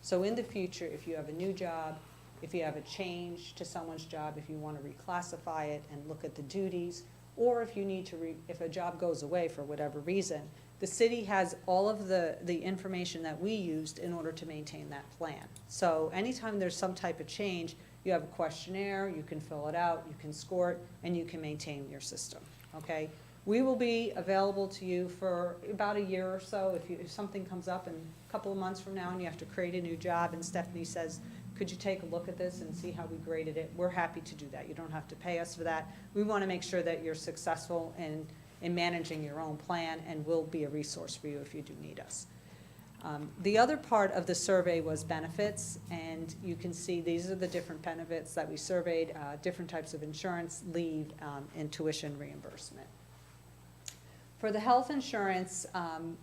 So in the future, if you have a new job, if you have a change to someone's job, if you want to reclassify it and look at the duties, or if you need to, if a job goes away for whatever reason, the city has all of the information that we used in order to maintain that plan. So anytime there's some type of change, you have a questionnaire, you can fill it out, you can score it, and you can maintain your system, okay? We will be available to you for about a year or so. If something comes up in a couple of months from now and you have to create a new job and Stephanie says, could you take a look at this and see how we graded it? We're happy to do that. You don't have to pay us for that. We want to make sure that you're successful in managing your own plan, and we'll be a resource for you if you do need us. The other part of the survey was benefits, and you can see these are the different benefits that we surveyed, different types of insurance, leave, and tuition reimbursement. For the health insurance,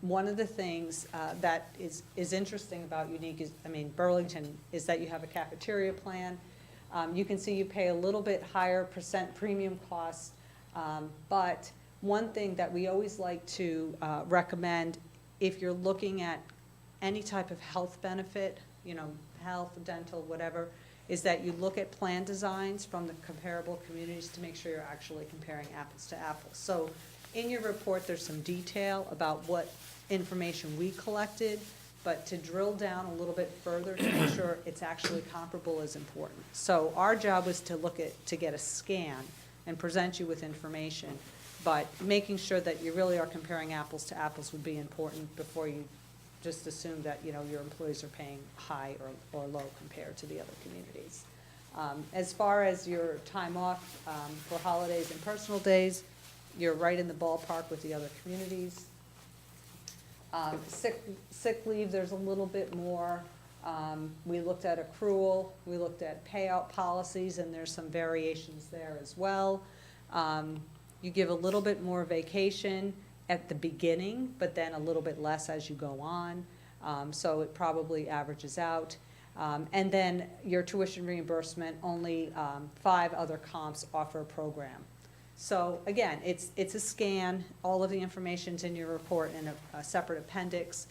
one of the things that is interesting about Unique is, Burlington, is that you have a cafeteria plan. You can see you pay a little bit higher percent premium cost, but one thing that we always like to recommend, if you're looking at any type of health benefit, health, dental, whatever, is that you look at plan designs from the comparable communities to make sure you're actually comparing apples to apples. So in your report, there's some detail about what information we collected, but to drill down a little bit further to make sure it's actually comparable is important. So our job was to get a scan and present you with information, but making sure that you really are comparing apples to apples would be important before you just assume that, your employees are paying high or low compared to the other communities. As far as your time off for holidays and personal days, you're right in the ballpark with the other communities. Sick leave, there's a little bit more. We looked at accrual, we looked at payout policies, and there's some variations there as well. You give a little bit more vacation at the beginning, but then a little bit less as you go on. So it probably averages out. And then your tuition reimbursement, only 5 other comps offer a program. So again, it's a scan. All of the information's in your report in a separate appendix,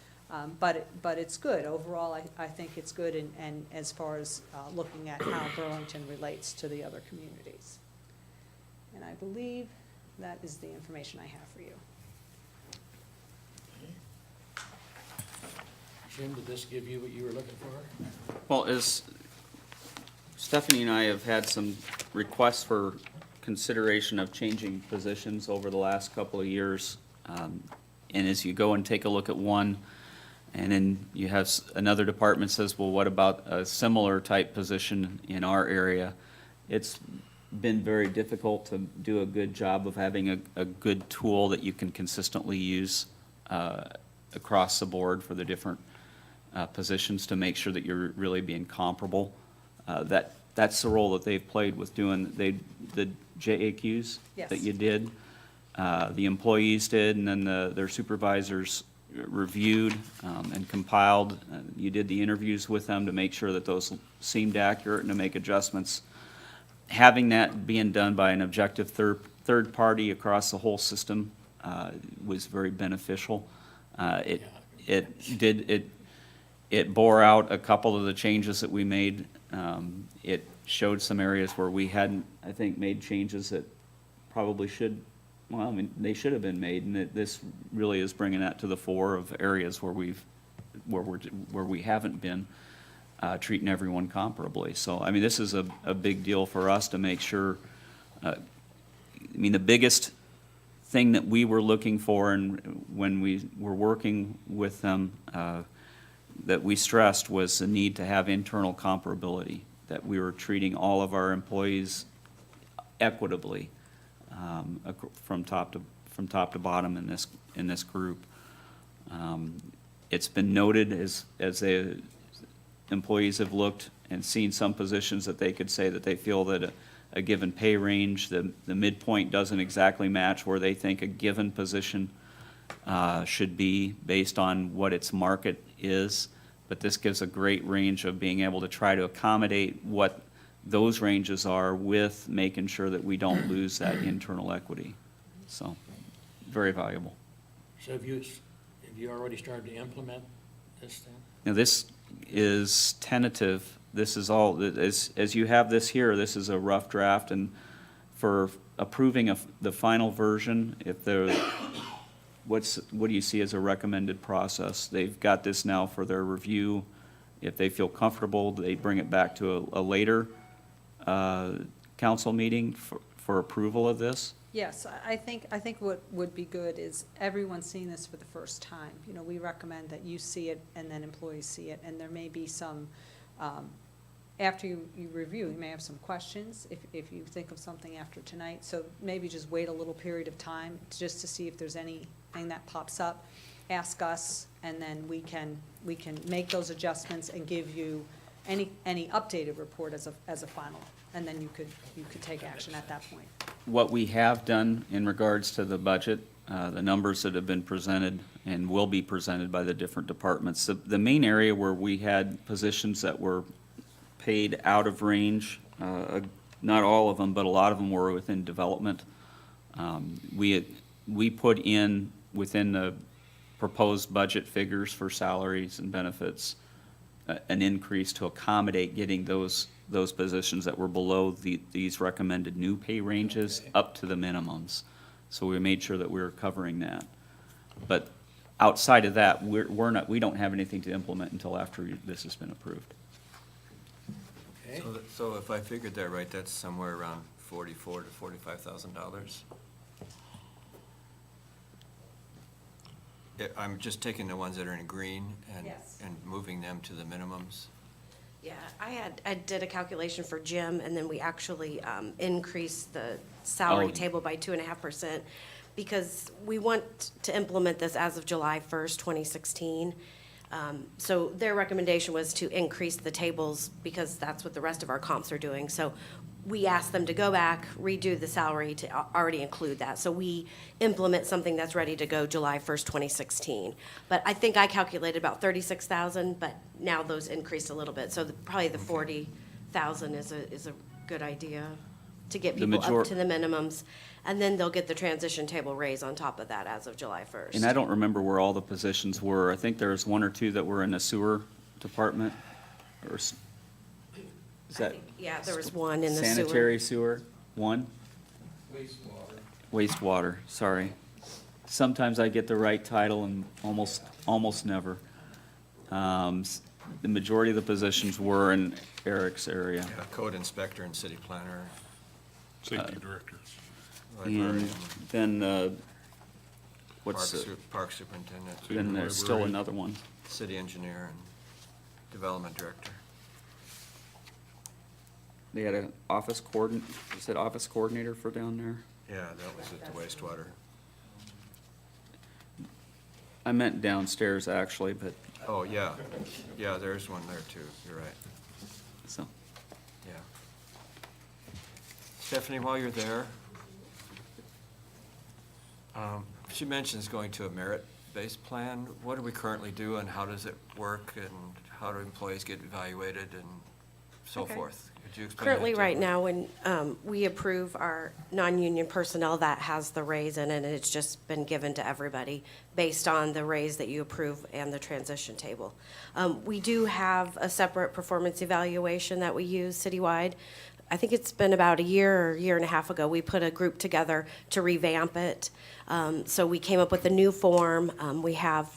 but it's good. Overall, I think it's good, and as far as looking at how Burlington relates to the other communities. And I believe that is the information I have for you. Jim, did this give you what you were looking for? Well, as Stephanie and I have had some requests for consideration of changing positions over the last couple of years. And as you go and take a look at one, and then you have another department says, well, what about a similar type position in our area? It's been very difficult to do a good job of having a good tool that you can consistently use across the board for the different positions to make sure that you're really being comparable. That's the role that they've played with doing the JAQs Yes. that you did. The employees did, and then their supervisors reviewed and compiled. You did the interviews with them to make sure that those seemed accurate and to make adjustments. Having that being done by an objective third party across the whole system was very beneficial. It bore out a couple of the changes that we made. It showed some areas where we hadn't, I think, made changes that probably they should have been made, and this really is bringing that to the fore of areas where we haven't been treating everyone comparably. So, this is a big deal for us to make sure. The biggest thing that we were looking for, and when we were working with them, that we stressed was the need to have internal comparability, that we were treating all of our employees equitably from top to bottom in this group. It's been noted as the employees have looked and seen some positions that they could say that they feel that a given pay range, the midpoint doesn't exactly match where they think a given position should be based on what its market is. But this gives a great range of being able to try to accommodate what those ranges are with making sure that we don't lose that internal equity. So, very valuable. So have you already started to implement this then? Now, this is tentative. This is all, as you have this here, this is a rough draft, and for approving the final version, what do you see as a recommended process? They've got this now for their review. If they feel comfortable, they bring it back to a later council meeting for approval of this? Yes, I think what would be good is everyone seeing this for the first time. We recommend that you see it and then employees see it, and there may be some, after you review, you may have some questions if you think of something after tonight. So maybe just wait a little period of time just to see if there's anything that pops up. ask us, and then we can make those adjustments and give you any updated report as a final, and then you could take action at that point. What we have done in regards to the budget, the numbers that have been presented and will be presented by the different departments, the main area where we had positions that were paid out of range, not all of them, but a lot of them were within development. We put in, within the proposed budget figures for salaries and benefits, an increase to accommodate getting those positions that were below these recommended new pay ranges up to the minimums. So we made sure that we were covering that. But outside of that, we don't have anything to implement until after this has been approved. Okay, So if I figured that right, that's somewhere around $44,000 to $45,000. I'm just taking the ones that are in green Yes. and moving them to the minimums. Yeah, I did a calculation for Jim, and then we actually increased the salary Oh. table by 2.5%, because we want to implement this as of July 1st, 2016. So their recommendation was to increase the tables, because that's what the rest of our comps are doing. So we asked them to go back, redo the salary to already include that. So we implement something that's ready to go July 1st, 2016. But I think I calculated about 36,000, but now those increased a little bit. So probably the 40,000 is a good idea to get The people major- up to the minimums. And then they'll get the transition table raise on top of that as of July 1st. And I don't remember where all the positions were. I think there was one or two that were in the sewer department, or is that Yeah, there was one in the sewer. sanitary sewer? One? Wastewater, sorry. Sometimes I get the right title and almost never. The majority of the positions were in Eric's area. Yeah, code inspector and city planner, Safety director. librarian, And then, what's, park superintendent, then there's still another one. city engineer, and development director. They had an office office coordinator for down there? Yeah, that was at the wastewater. I meant downstairs, actually, but, Oh, yeah, yeah, there's one there too, you're right, so. yeah. Stephanie, while you're there, she mentions going to a merit-based plan. What do we currently do, and how does it work, and how do employees get evaluated, and so Okay. forth? Could you explain that Currently, to right her? now, when we approve our non-union personnel, that has the raise in it, and it's just been given to everybody based on the raise that you approve and the transition table. We do have a separate performance evaluation that we use citywide. I think it's been about a year and a half ago, we put a group together to revamp it. So we came up with a new form. We have,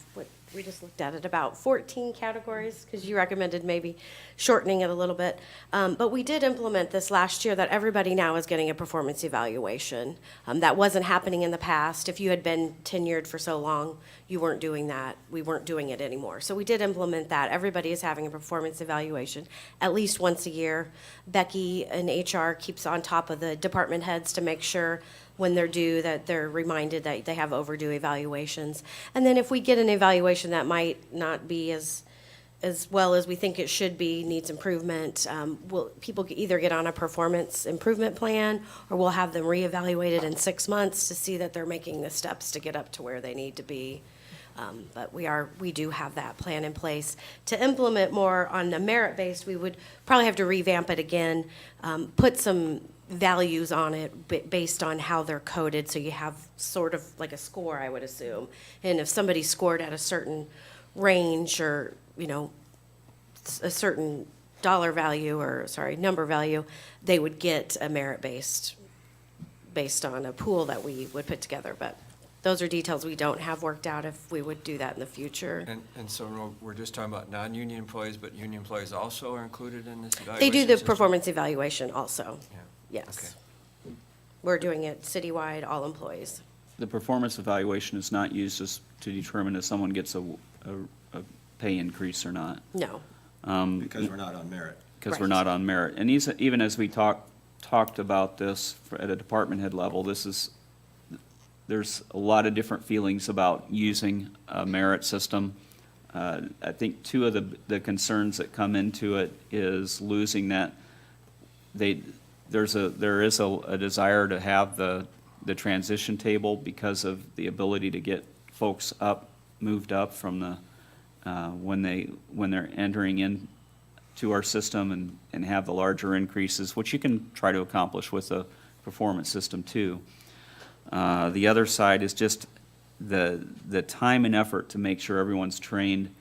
we just looked at it, about 14 categories, because you recommended maybe shortening it a little bit. But we did implement this last year, that everybody now is getting a performance evaluation. That wasn't happening in the past. If you had been tenured for so long, you weren't doing that. We weren't doing it anymore. So we did implement that. Everybody is having a performance evaluation at least once a year. Becky in HR keeps on top of the department heads to make sure when they're due, that they're reminded that they have overdue evaluations. And then if we get an evaluation that might not be as well as we think it should be, needs improvement, people either get on a performance improvement plan, or we'll have them reevaluated in 6 months to see that they're making the steps to get up to where they need to be. But we do have that plan in place. To implement more on the merit-based, we would probably have to revamp it again, put some values on it based on how they're coded, so you have sort of like a score, I would assume. And if somebody scored at a certain range, or, a certain number value, they would get a merit-based, based on a pool that we would put together. But those are details we don't have worked out if we would do that in the future. And so we're just talking about non-union employees, but union employees also are included in this evaluation They do the system? performance evaluation also, Yeah. yes. We're doing it citywide, all employees. The performance evaluation is not used to determine if someone gets a pay increase or not. No. Because we're not on merit. Because we're Right. not on merit. And even as we talked about this at a department head level, this there's a lot of different feelings about using a merit system. I think two of the concerns that come into it is losing that, there is a desire to have the transition table because of the ability to get folks moved up from the, when they're entering in to our system and have the larger increases, which you can try to accomplish with a performance system too. The other side is just the time and effort to make sure everyone's trained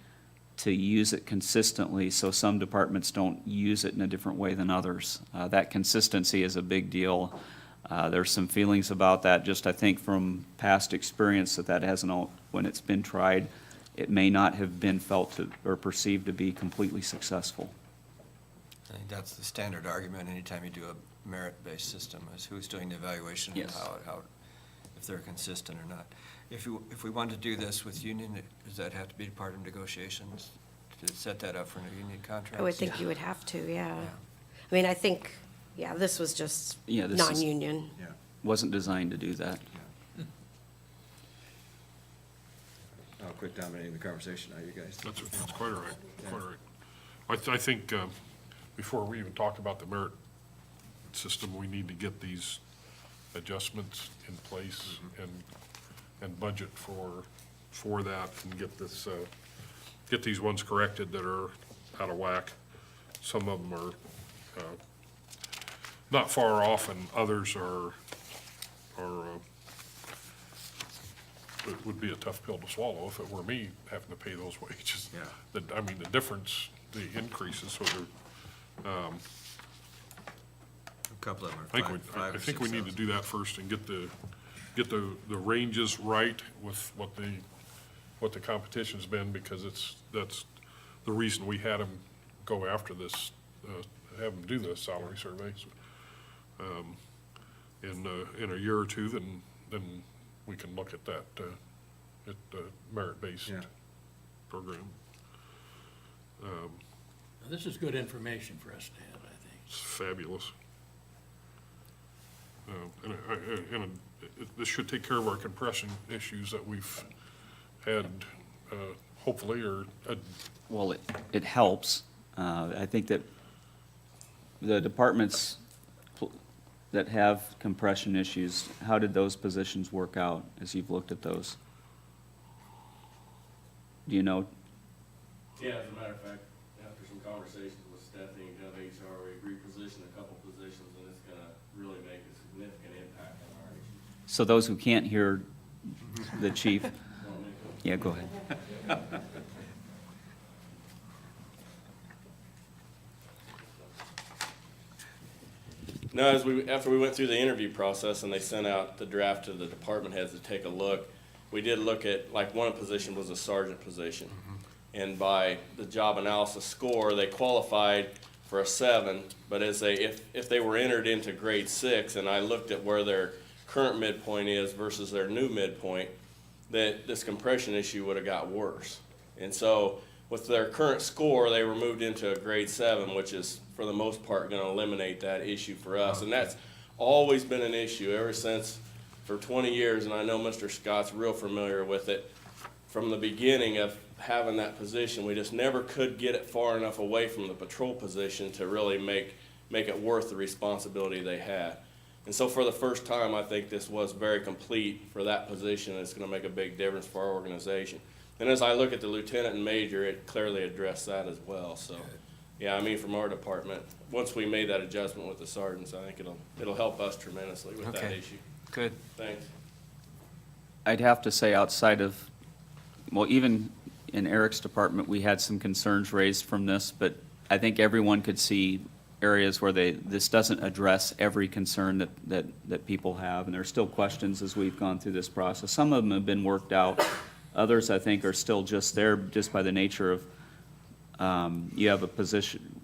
to use it consistently, so some departments don't use it in a different way than others. That consistency is a big deal. There's some feelings about that, just I think from past experience that hasn't all, when it's been tried, it may not have been felt to, or perceived to be completely successful. I think that's the standard argument anytime you do a merit-based system, is who's doing the evaluation and Yes. how, if they're consistent or not. If we want to do this with union, does that have to be part of negotiations to set that up for a union contract? I would think you would have to, yeah. I mean, I think, yeah, this was just Yeah, this is- non-union. Yeah. Wasn't designed to do that. I'll quit dominating the conversation now, you guys. That's quite all right, quite all right. I think, before we even talk about the merit system, we need to get these adjustments in place and budget for that and get this, get these ones corrected that are out of whack. Some of them are, not far off and others are, it would be a tough pill to swallow if it were me having to pay those wages. Yeah. I mean, the difference, the increases, so they're, A couple of them I are think five I or think we need to 6,000. do that first and get the ranges right with what the competition's been, because that's the reason we had them go after this, have them do the salary surveys. In a year or two, then we can look at that, at the merit-based Yeah. program. Now, this is good information for us to have, I think. It's fabulous. This should take care of our compression issues that we've had, hopefully, or, Well, it helps. I think that the departments that have compression issues, how did those positions work out as you've looked at those? Do you know? Yeah, as a matter of fact, after some conversations with Stephanie and GovHR, we repositioned a couple positions, and it's gonna really make a significant impact on our issues. So those who can't hear the chief, Want me to- yeah, go ahead. No, after we went through the interview process and they sent out the draft to the department heads to take a look, we did look at, like, one position was a sergeant position. And by the job analysis score, they qualified for a 7, but if they were entered into grade 6, and I looked at where their current midpoint is versus their new midpoint, that this compression issue would have got worse. And so with their current score, they were moved into a grade 7, which is for the most part gonna eliminate that issue for us. And that's always been an issue ever since, for 20 years, and I know Mr. Scott's real familiar with it. From the beginning of having that position, we just never could get it far enough away from the patrol position to really make it worth the responsibility they had. And so for the first time, I think this was very complete for that position. It's gonna make a big difference for our organization. And as I look at the lieutenant and major, it clearly addressed that as well, so. Yeah, I mean, from our department, once we made that adjustment with the sergeants, I think it'll help us tremendously with that Okay. issue. Good. Thanks. I'd have to say outside of, well, even in Eric's department, we had some concerns raised from this, but I think everyone could see areas where this doesn't address every concern that people have, and there's still questions as we've gone through this process. Some of them have been worked out. Others, I think, are still just there just by the nature of, you have a position,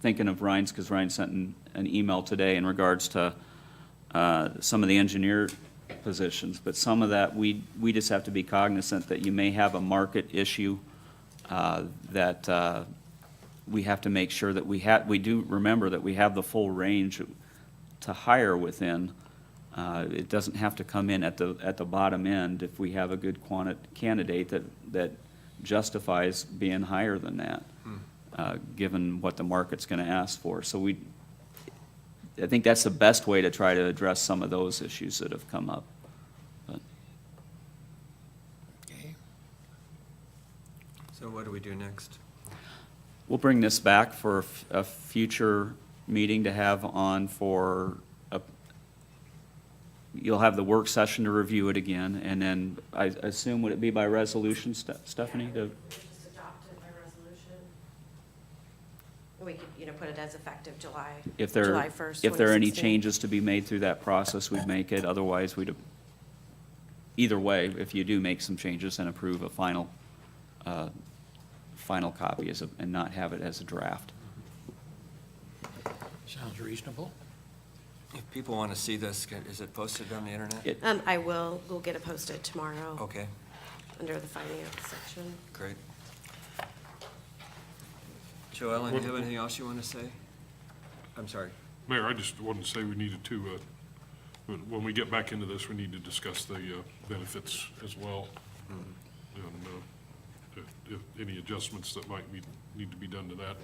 thinking of Ryan's, because Ryan sent an email today in regards to some of the engineer positions, but some of that, we just have to be cognizant that you may have a market issue that we have to make sure that we do remember that we have the full range to hire within, It doesn't have to come in at the bottom end if we have a good candidate that justifies being higher than that, given what the market's gonna ask for. So I think that's the best way to try to address some of those issues that have come up. But Okay. So what do we do next? we'll bring this back for a future meeting to have on you'll have the work session to review it again, and then I assume, would it be by resolution, Stephanie? Just adopt it by resolution. We could, put it as effective July If 1st, if there are any 2016. changes to be made through that process, we'd make it. Otherwise, either way, if you do make some changes, then approve a final copy and not have it as a draft. Sounds reasonable. If people want to see this, is it posted on the internet? We'll get it posted tomorrow Okay, under the finance section. great. Joellen, do you have anything else you want to say? I'm sorry. Mayor, I just wanted to say we needed to, when we get back into this, we need to discuss the benefits as well. And if any adjustments that might need to be done to that.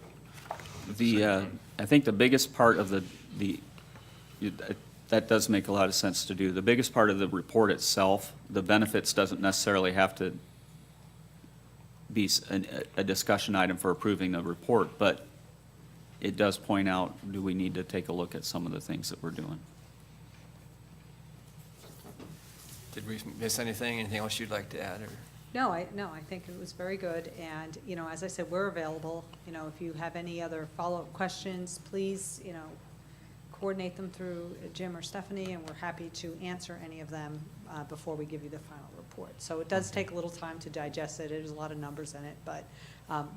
at the same time. I think the biggest part of that does make a lot of sense to do. The biggest part of the report itself, the benefits doesn't necessarily have to be a discussion item for approving the report, but it does point out, do we need to take a look at some of the things that we're doing? Did we miss anything? Anything else you'd like to add, or? No, I think it was very good, and, as I said, we're available. If you have any other follow-up questions, please, coordinate them through Jim or Stephanie, and we're happy to answer any of them before we give you the final report. So it does take a little time to digest it. There's a lot of numbers in it, but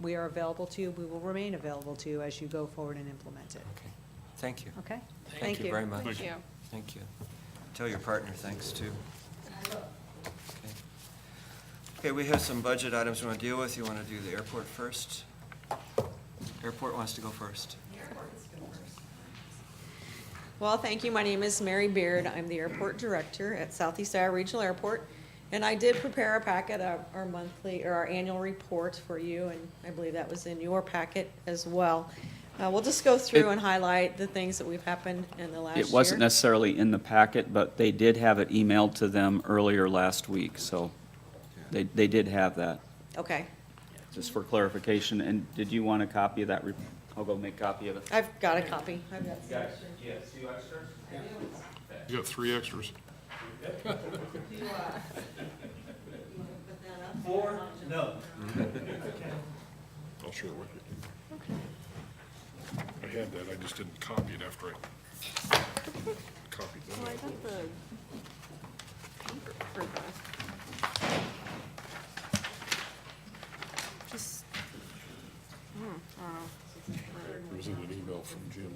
we are available to you. We will remain available to you as you go forward and implement it. Okay, thank you. Okay? Thank you very much. Thank you. Thank you. Tell your partner thanks, too. Okay. Okay, we have some budget items we want to deal with. You want to do the airport first? Airport wants to go first. Well, thank you. My name is Mary Beard. I'm the airport director at Southeast Iowa Regional Airport. And I did prepare a packet of our annual report for you, and I believe that was in your packet as well. We'll just go through and highlight the things that we've happened in the last year. It wasn't necessarily in the packet, but they did have it emailed to them earlier last week, so they did have that, Okay. just for clarification. And did you want a copy of that? I'll go make a copy of it. I've got a copy. I've got some. You got 3 extras? I'll share it with you. I had that, I just didn't copy it after I copied Well, I that. got the paper for just, I don't know. It was in an email from Jim.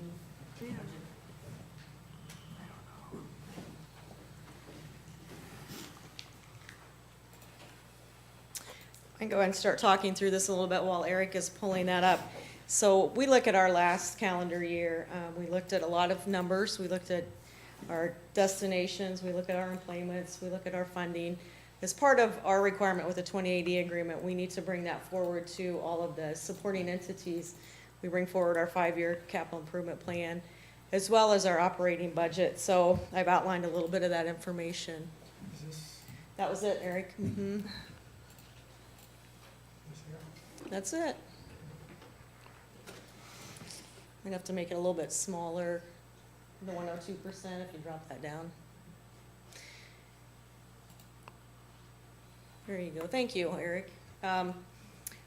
I can go ahead and start talking through this a little bit while Eric is pulling that up. So we look at our last calendar year. We looked at a lot of numbers. We looked at our destinations. We look at our employments. We look at our funding. As part of our requirement with the 2080 agreement, we need to bring that forward to all of the supporting entities. We bring forward our 5-year capital improvement plan, as well as our operating budget. So I've outlined a little bit of that information. That was it, Eric. Mhm. That's it. I'm gonna have to make it a little bit smaller, the 102% if you drop that down. There you go. Thank you, Eric.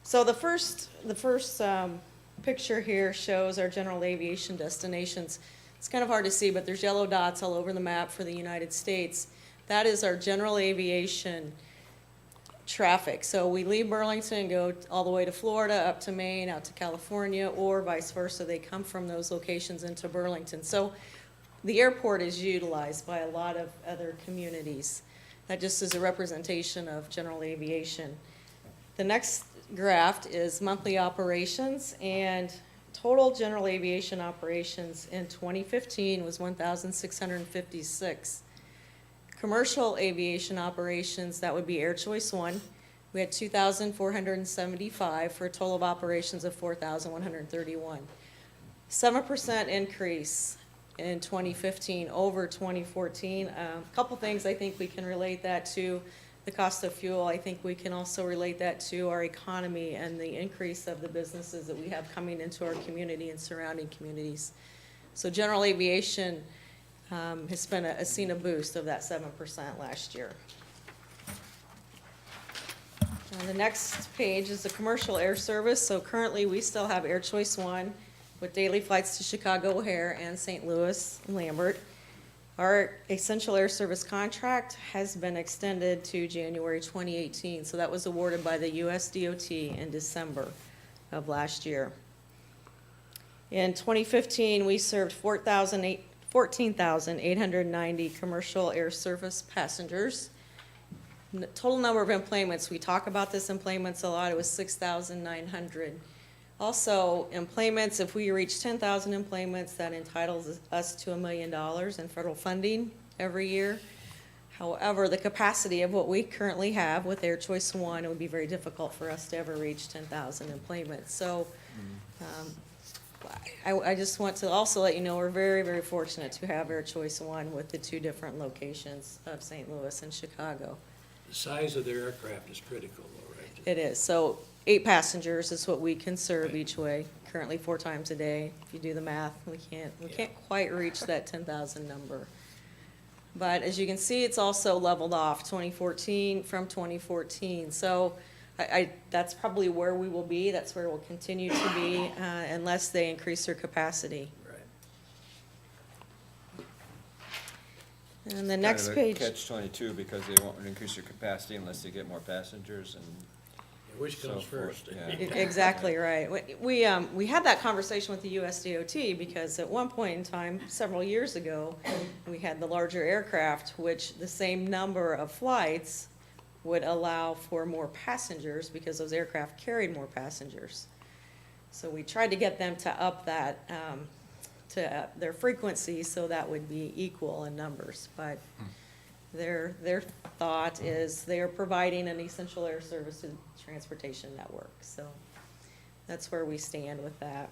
So the first picture here shows our general aviation destinations. It's kind of hard to see, but there's yellow dots all over the map for the United States. That is our general aviation traffic. So we leave Burlington and go all the way to Florida, up to Maine, out to California, or vice versa. They come from those locations into Burlington. So the airport is utilized by a lot of other communities. That just is a representation of general aviation. The next graph is monthly operations, and total general aviation operations in 2015 was 1,656. Commercial aviation operations, that would be Air Choice One. We had 2,475 for a total of operations of 4,131. 7% increase in 2015 over 2014. A couple things I think we can relate that to. The cost of fuel, I think we can also relate that to our economy and the increase of the businesses that we have coming into our community and surrounding communities. So general aviation has seen a boost of that 7% last year. The next page is the commercial air service. So currently, we still have Air Choice One with daily flights to Chicago O'Hare and St. Louis Lambert. Our essential air service contract has been extended to January 2018. So that was awarded by the US DOT in December of last year. In 2015, we served 14,890 commercial air service passengers. Total number of employments, we talk about this employments a lot, it was 6,900. Also, employments, if we reach 10,000 employments, that entitles us to $1 million in federal funding every year. However, the capacity of what we currently have with Air Choice One, it would be very difficult for us to ever reach 10,000 employments. So, I just want to also let you know we're very, very fortunate to have Air Choice One with the 2 different locations of St. Louis and Chicago. The size of their aircraft is critical, though, right? It is. So 8 passengers is what we can serve each way, currently 4 times a day. If you do the math, we can't quite reach that 10,000 number. But as you can see, it's also leveled off 2014 from 2014. So that's probably where we will be. That's where we'll continue to be unless they increase their capacity. Right. And the next page. Catch-22, because they won't increase their capacity unless they get more passengers and Which comes so forth, first? yeah. Exactly right. We had that conversation with the US DOT because at one point in time, several years ago, we had the larger aircraft, which the same number of flights would allow for more passengers because those aircraft carried more passengers. So we tried to get them to up that, to their frequency so that would be equal in numbers. But their thought is they are providing an essential air service to the transportation network. So that's where we stand with that.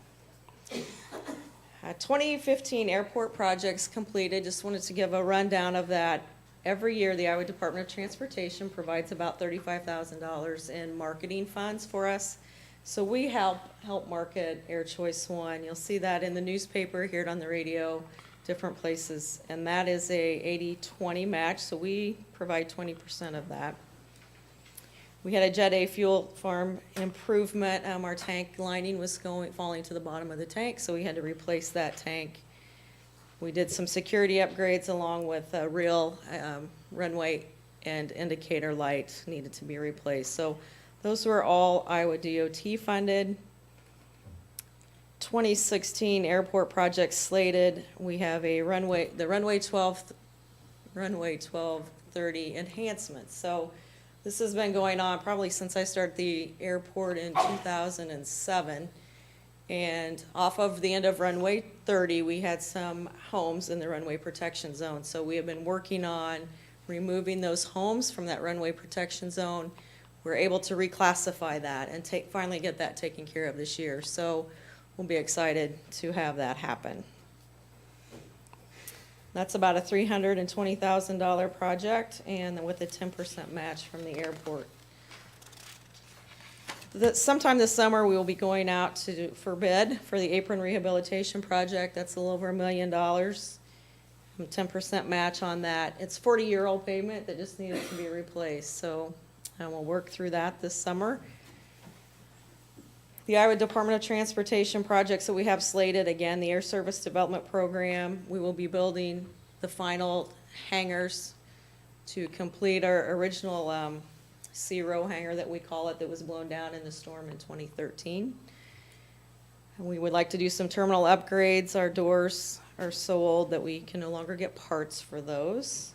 2015 airport projects completed. Just wanted to give a rundown of that. Every year, the Iowa Department of Transportation provides about $35,000 in marketing funds for us. So we help market Air Choice One. You'll see that in the newspaper, hear it on the radio, different places. And that is a 80-20 match, so we provide 20% of that. We had a Jet A fuel farm improvement. Our tank lining was falling to the bottom of the tank, so we had to replace that tank. We did some security upgrades along with a real runway and indicator light needed to be replaced. So those were all Iowa DOT funded. 2016 airport projects slated. We have the runway 1230 enhancements. So this has been going on probably since I started the airport in 2007. And off of the end of runway 30, we had some homes in the runway protection zone. So we have been working on removing those homes from that runway protection zone. We're able to reclassify that and finally get that taken care of this year. So we'll be excited to have that happen. That's about a $320,000 project and with a 10% match from the airport. Sometime this summer, we will be going out for bid for the apron rehabilitation project. That's a little over $1 million. 10% match on that. It's 40-year-old pavement that just needed to be replaced. So we'll work through that this summer. The Iowa Department of Transportation projects that we have slated, again, the Air Service Development Program. We will be building the final hangars to complete our original C-row hangar that we call it that was blown down in the storm in 2013. And we would like to do some terminal upgrades. Our doors are so old that we can no longer get parts for those.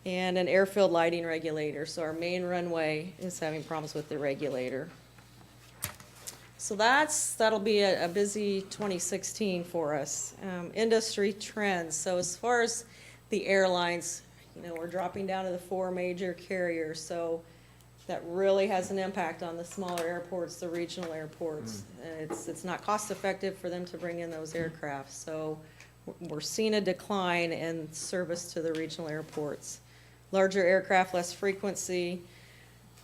And an airfield lighting regulator. So our main runway is having problems with the regulator. So that'll be a busy 2016 for us. Industry trends. So as far as the airlines, You know, we're dropping down to the 4 major carriers, so that really has an impact on the smaller airports, the regional airports. It's not cost effective for them to bring in those aircraft, so we're seeing a decline in service to the regional airports. Larger aircraft, less frequency.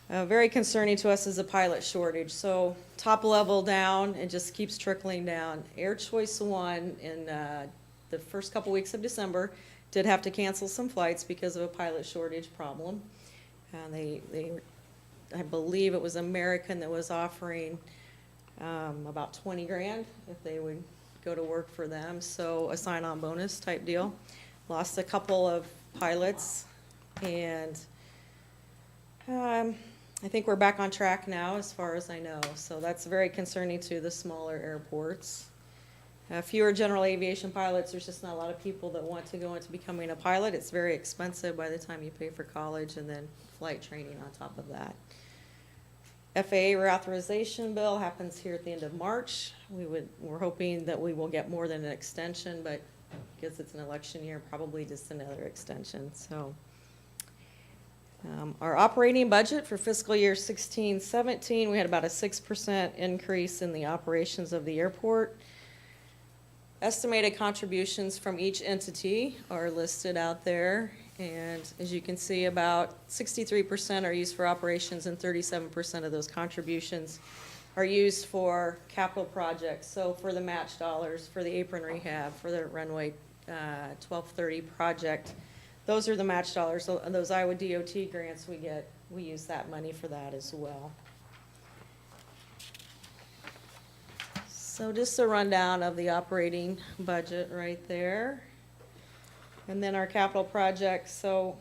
Very concerning to us is a pilot shortage. So top level down, it just keeps trickling down. Air Choice One in the first couple weeks of December did have to cancel some flights because of a pilot shortage problem. I believe it was American that was offering about 20 grand if they would go to work for them. So a sign-on bonus type deal. Lost a couple of pilots, and I think we're back on track now as far as I know. So that's very concerning to the smaller airports. Fewer general aviation pilots. There's just not a lot of people that want to go into becoming a pilot. It's very expensive by the time you pay for college and then flight training on top of that. FAA reauthorization bill happens here at the end of March. We're hoping that we will get more than an extension, but because it's an election year, probably just another extension. So our operating budget for fiscal year 16-17, we had about a 6% increase in the operations of the airport. Estimated contributions from each entity are listed out there, and as you can see, about 63% are used for operations and 37% of those contributions are used for capital projects. So for the match dollars, for the apron rehab, for the runway 1230 project, those are the match dollars. So those Iowa DOT grants we get, we use that money for that as well. So just a rundown of the operating budget right there. And then our capital projects, so,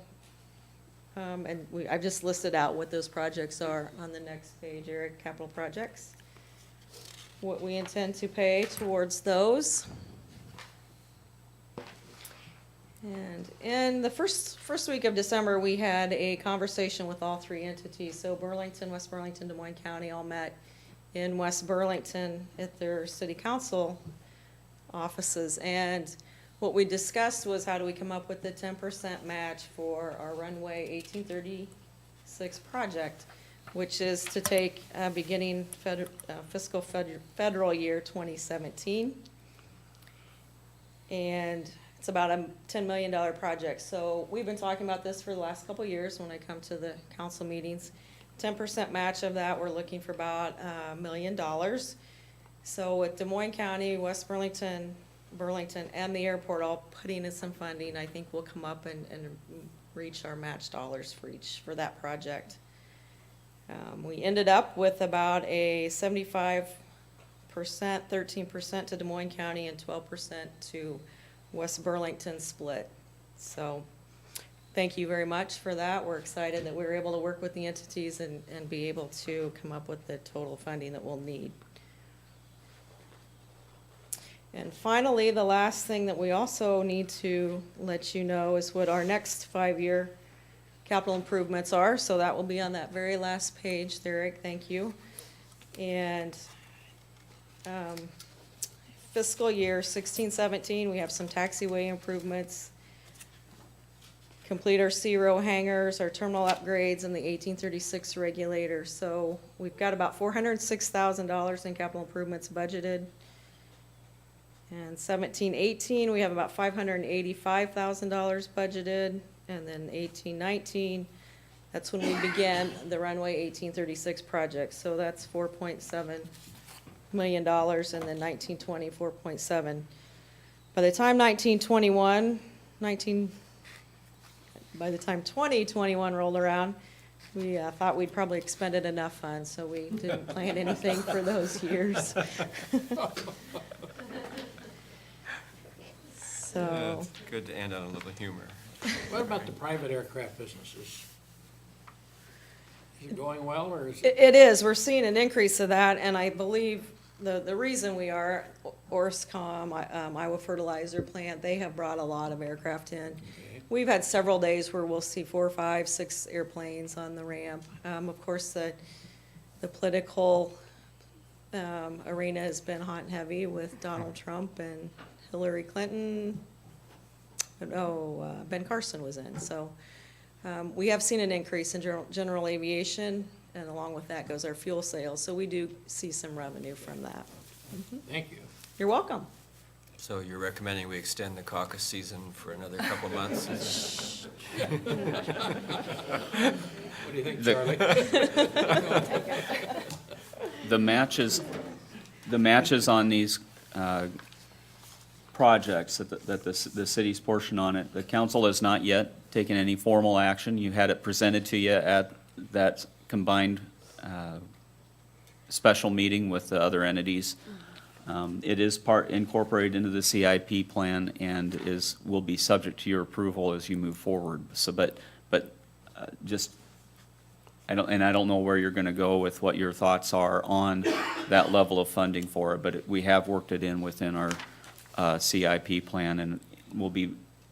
I've just listed out what those projects are on the next page, Eric, capital projects. What we intend to pay towards those. And in the first week of December, we had a conversation with all 3 entities. So Burlington, West Burlington, Des Moines County all met in West Burlington at their city council offices. And what we discussed was how do we come up with the 10% match for our runway 1836 project, which is to take beginning fiscal federal year 2017. And it's about a $10 million project. So we've been talking about this for the last couple of years when I come to the council meetings. 10% match of that, we're looking for about $1 million. So with Des Moines County, West Burlington, and the airport all putting in some funding, I think we'll come up and reach our match dollars for that project. We ended up with about a 75%, 13% to Des Moines County, and 12% to West Burlington split. So thank you very much for that. We're excited that we were able to work with the entities and be able to come up with the total funding that we'll need. And finally, the last thing that we also need to let you know is what our next 5-year capital improvements are. So that will be on that very last page there, Eric. Thank you. And fiscal year 16-17, we have some taxiway improvements. Complete our C-row hangars, our terminal upgrades, and the 1836 regulator. So we've got about $406,000 in capital improvements budgeted. And 17-18, we have about $585,000 budgeted. And then 18-19, that's when we began the runway 1836 project. So that's $4.7 million, and then 19-20, 4.7. By the time 2021 rolled around, we thought we'd probably expended enough funds, so we didn't plan anything for those years. So, It's good to end on a little humor. What about the private aircraft businesses? Is it going well, or is it? it is, we're seeing an increase of that, and I believe the reason we are, Orscom, Iowa Fertilizer Plant, they have brought a lot of aircraft in. Okay. We've had several days where we'll see 4, 5, 6 airplanes on the ramp. Of course, the political arena has been hot and heavy with Donald Trump and Hillary Clinton. Ben Carson was in. So we have seen an increase in general aviation, and along with that goes our fuel sales. So we do see some revenue from that. Thank you. You're welcome. So you're recommending we extend the caucus season for another couple months? What do you think, The- Charlie? The matches on these projects, that the city's portion on it, the council has not yet taken any formal action. You had it presented to you at that combined special meeting with the other entities. It is incorporated into the CIP plan and will be subject to your approval as you move forward. So, but just, I don't know where you're gonna go with what your thoughts are on that level of funding for it, but we have worked it in within our CIP plan, and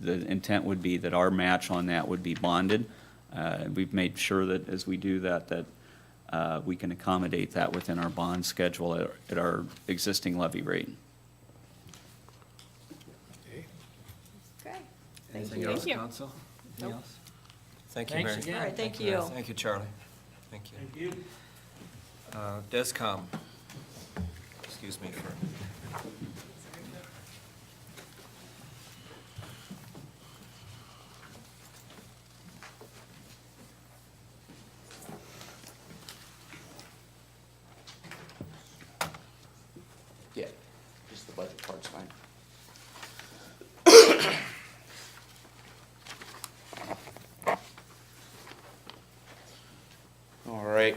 the intent would be that our match on that would be bonded. We've made sure that as we do that we can accommodate that within our bond schedule at our existing levy rate. Okay. Okay. Anything you. else, Thank you. council? Anything else? Thank you, Thanks Mary. again. All right, thank you. Thank you, Charlie. Thank you. Thank you. DESCOM. Excuse me for. Yeah, just the budget part's fine. All right,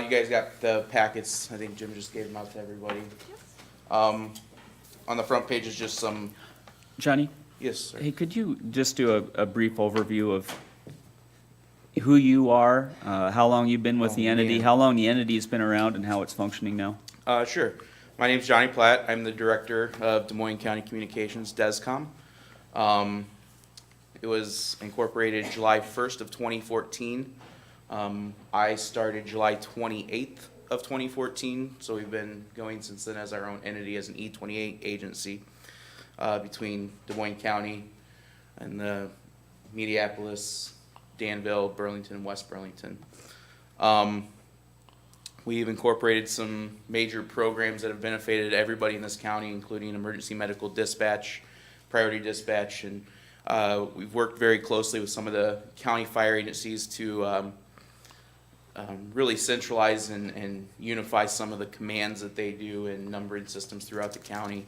you guys got the packets, I think Jim just gave them out to everybody. On the front page is just some, Johnny, yes, sir. hey, could you just do a brief overview of who you are, how long you've been with the Oh, entity, man. how long the entity's been around, and how it's functioning now? Sure. My name's Johnny Platt. I'm the Director of Des Moines County Communications, DESCOM. It was incorporated July 1st of 2014. I started July 28th of 2014, so we've been going since then as our own entity, as an E28 agency between Des Moines County and the Mediapolis, Danville, Burlington, and West Burlington. We've incorporated some major programs that have benefited everybody in this county, including emergency medical dispatch, priority dispatch, and we've worked very closely with some of the county fire agencies to really centralize and unify some of the commands that they do in numbering systems throughout the county.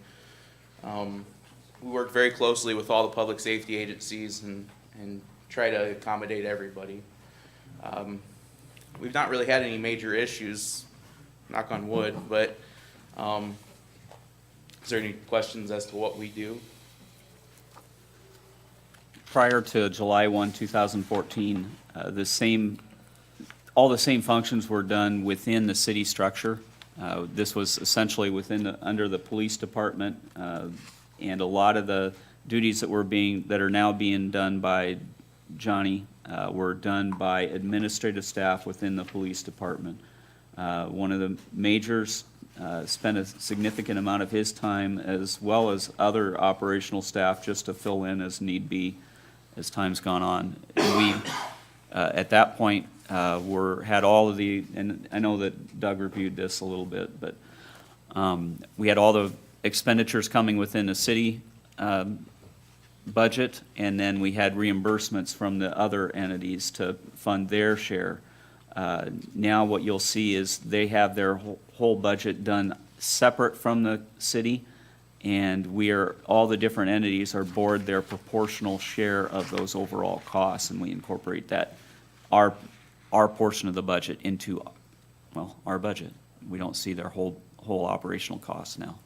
We work very closely with all the public safety agencies and try to accommodate everybody. We've not really had any major issues, knock on wood, but is there any questions as to what we do? Prior to July 1, 2014, all the same functions were done within the city structure. This was essentially under the police department, and a lot of the duties that are now being done by Johnny were done by administrative staff within the police department. One of the majors spent a significant amount of his time, as well as other operational staff, just to fill in as need be as time's gone on. And we, at that point, had all of and I know that Doug reviewed this a little bit, but we had all the expenditures coming within the city budget, and then we had reimbursements from the other entities to fund their share. Now what you'll see is they have their whole budget done separate from the city, and all the different entities are board their proportional share of those overall costs, and we incorporate that, our portion of the budget into, well, our budget. We don't see their whole operational costs now.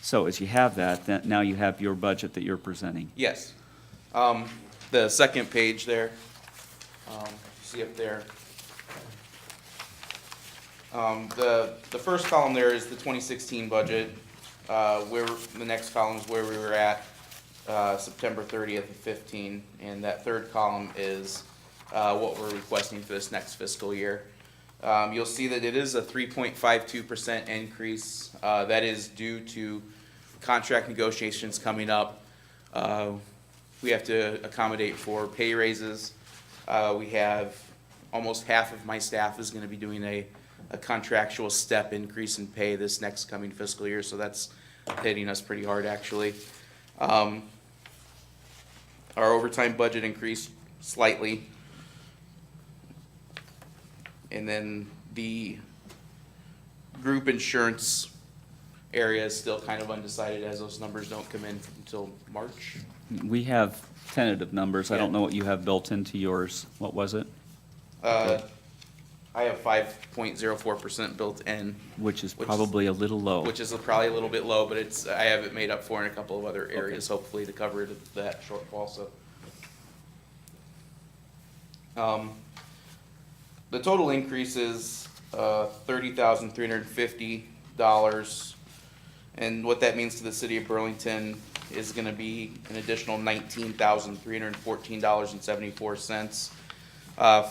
So as you have that, now you have your budget that you're presenting. Yes. The second page there, see up there. The first column there is the 2016 budget. The next column is where we were at September 30th of 15, and that third column is what we're requesting for this next fiscal year. You'll see that it is a 3.52% increase. That is due to contract negotiations coming up. We have to accommodate for pay raises. We have, almost half of my staff is gonna be doing a contractual step increase in pay this next coming fiscal year, so that's hitting us pretty hard, actually. Our overtime budget increased slightly. And then the group insurance area is still kind of undecided, as those numbers don't come in until March. We have tentative numbers. I don't Yeah. know what you have built into yours. What was it? I have 5.04% built in, Which is Which is- probably a little low. which is probably a little bit low, but I have it made up for in a couple of other areas, hopefully, to cover that shortfall, so. The total increase is $30,350, and what that means to the city of Burlington is gonna be an additional $19,314.74.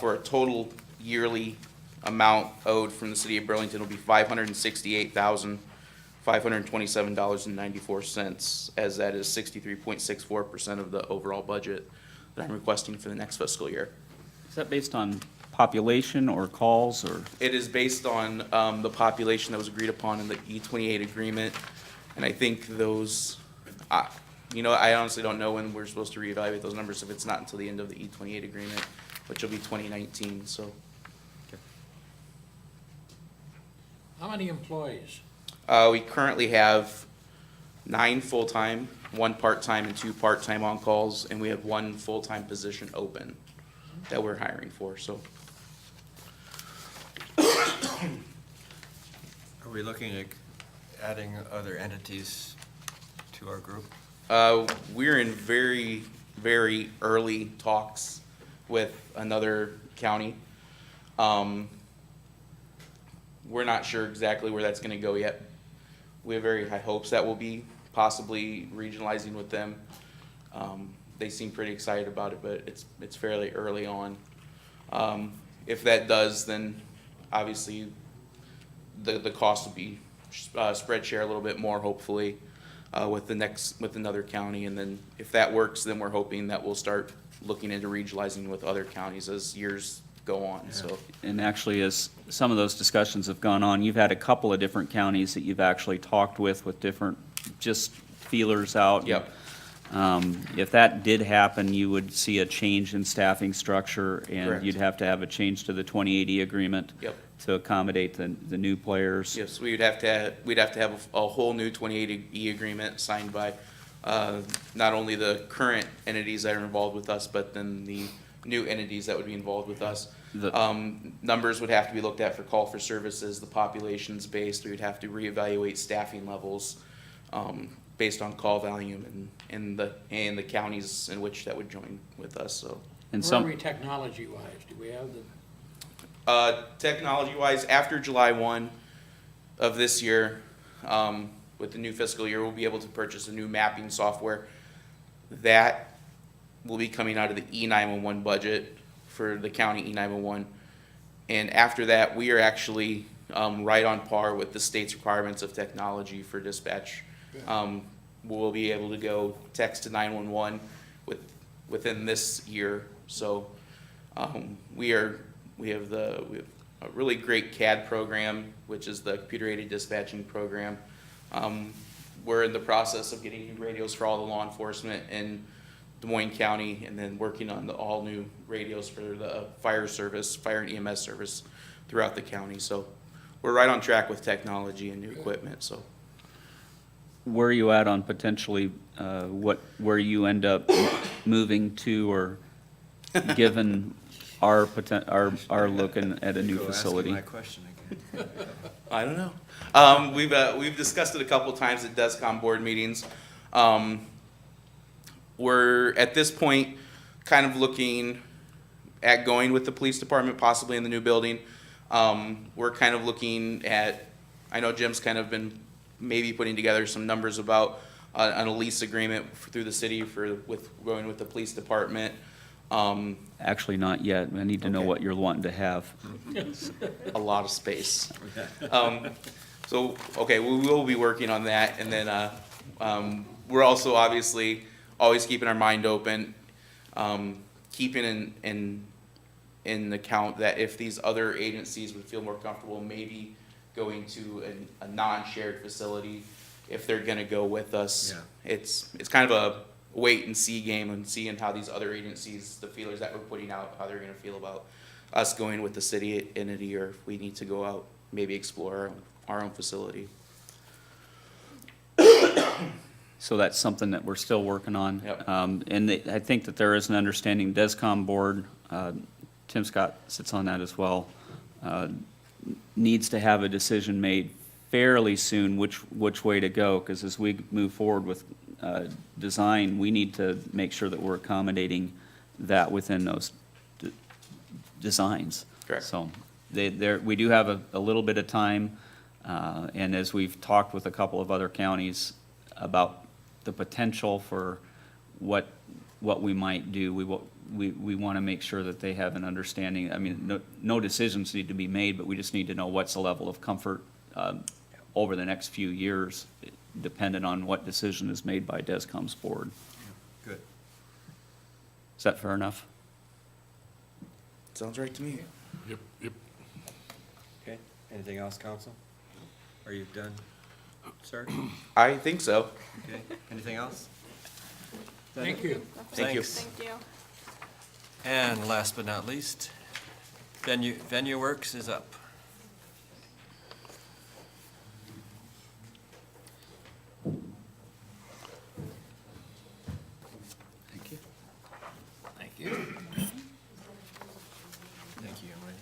For a total yearly amount owed from the city of Burlington will be $568,527.94, as that is 63.64% of the overall budget that I'm requesting for the next fiscal year. Is that based on population or calls or? It is based on the population that was agreed upon in the E28 agreement, and I think those, I honestly don't know when we're supposed to reevaluate those numbers, if it's not until the end of the E28 agreement, which will be 2019, so. How many employees? We currently have 9 full-time, 1 part-time, and 2 part-time on-calls, and we have 1 full-time position open that we're hiring for, so. Are we looking at adding other entities to our group? We're in very, very early talks with another county. We're not sure exactly where that's gonna go yet. We have very high hopes that we'll be possibly regionalizing with them. They seem pretty excited about it, but it's fairly early on. If that does, then obviously the cost will be spread share a little bit more, hopefully, with another county. And then if that works, then we're hoping that we'll start looking into regionalizing with other counties as years go on, so. And actually, as some of those discussions have gone on, you've had a couple of different counties that you've actually talked with different, just feelers out. Yep. If that did happen, you would see a change in staffing structure, and Correct. you'd have to have a change to the 2080 agreement. Yep. To accommodate the new players. Yes, we'd have to have a whole new 28E agreement signed by not only the current entities that are involved with us, but then the new entities that would be involved with us. Numbers would have to be looked at for call for services, the population's based, we would have to reevaluate staffing levels based on call volume and the counties in which that would join with us, so. And Where are some, we technology-wise? Do we have the, Technology-wise, after July 1 of this year, with the new fiscal year, we'll be able to purchase a new mapping software. That will be coming out of the E911 budget for the county E911. And after that, we are actually right on par with the state's requirements of technology for dispatch. We'll be able to go text to 911 within this year. So we have a really great CAD program, which is the computer-aided dispatching program. We're in the process of getting new radios for all the law enforcement in Des Moines County, and then working on the all-new radios for the fire and EMS service throughout the county. So we're right on track with technology and new equipment, so. where are you at on potentially, where you end up moving to, or given our looking at a new facility? Go asking my question again. I don't know. We've discussed it a couple of times at DESCOM board meetings. We're at this point kind of looking at going with the police department, possibly in the new building. We're kind of looking at, I know Jim's kind of been maybe putting together some numbers about on a lease agreement through the city with going with the police department. Actually, not yet. I need to know Okay. what you're wanting to have. A lot of space. So, okay, we will be working on that, and then we're also obviously always keeping our mind open, keeping in account that if these other agencies would feel more comfortable, maybe going to a non-shared facility, if they're gonna go with us. Yeah. It's kind of a wait and see game and seeing how these other agencies, the feelers that we're putting out, how they're gonna feel about us going with the city entity, or if we need to go out, maybe explore our own facility. So that's something that we're still working on. Yep. I think that there is an understanding, DESCOM board, Tim Scott sits on that as well, needs to have a decision made fairly soon which way to go, because as we move forward with design, we need to make sure that we're accommodating that within those designs. Correct. So we do have a little bit of time, and as we've talked with a couple of other counties about the potential for what we might do, we want to make sure that they have an understanding. I mean, no decisions need to be made, but we just need to know what's the level of comfort over the next few years, dependent on what decision is made by DESCOM's board. Good. Is that fair enough? Sounds right to me. Yep, yep. Okay, anything else, council? Are you done, sir? I think so. Okay, anything else? Thank you. Thank you. Thanks. Thank you. And last but not least, Venue Works is up. Thank you. Thank you. Thank you, Emily.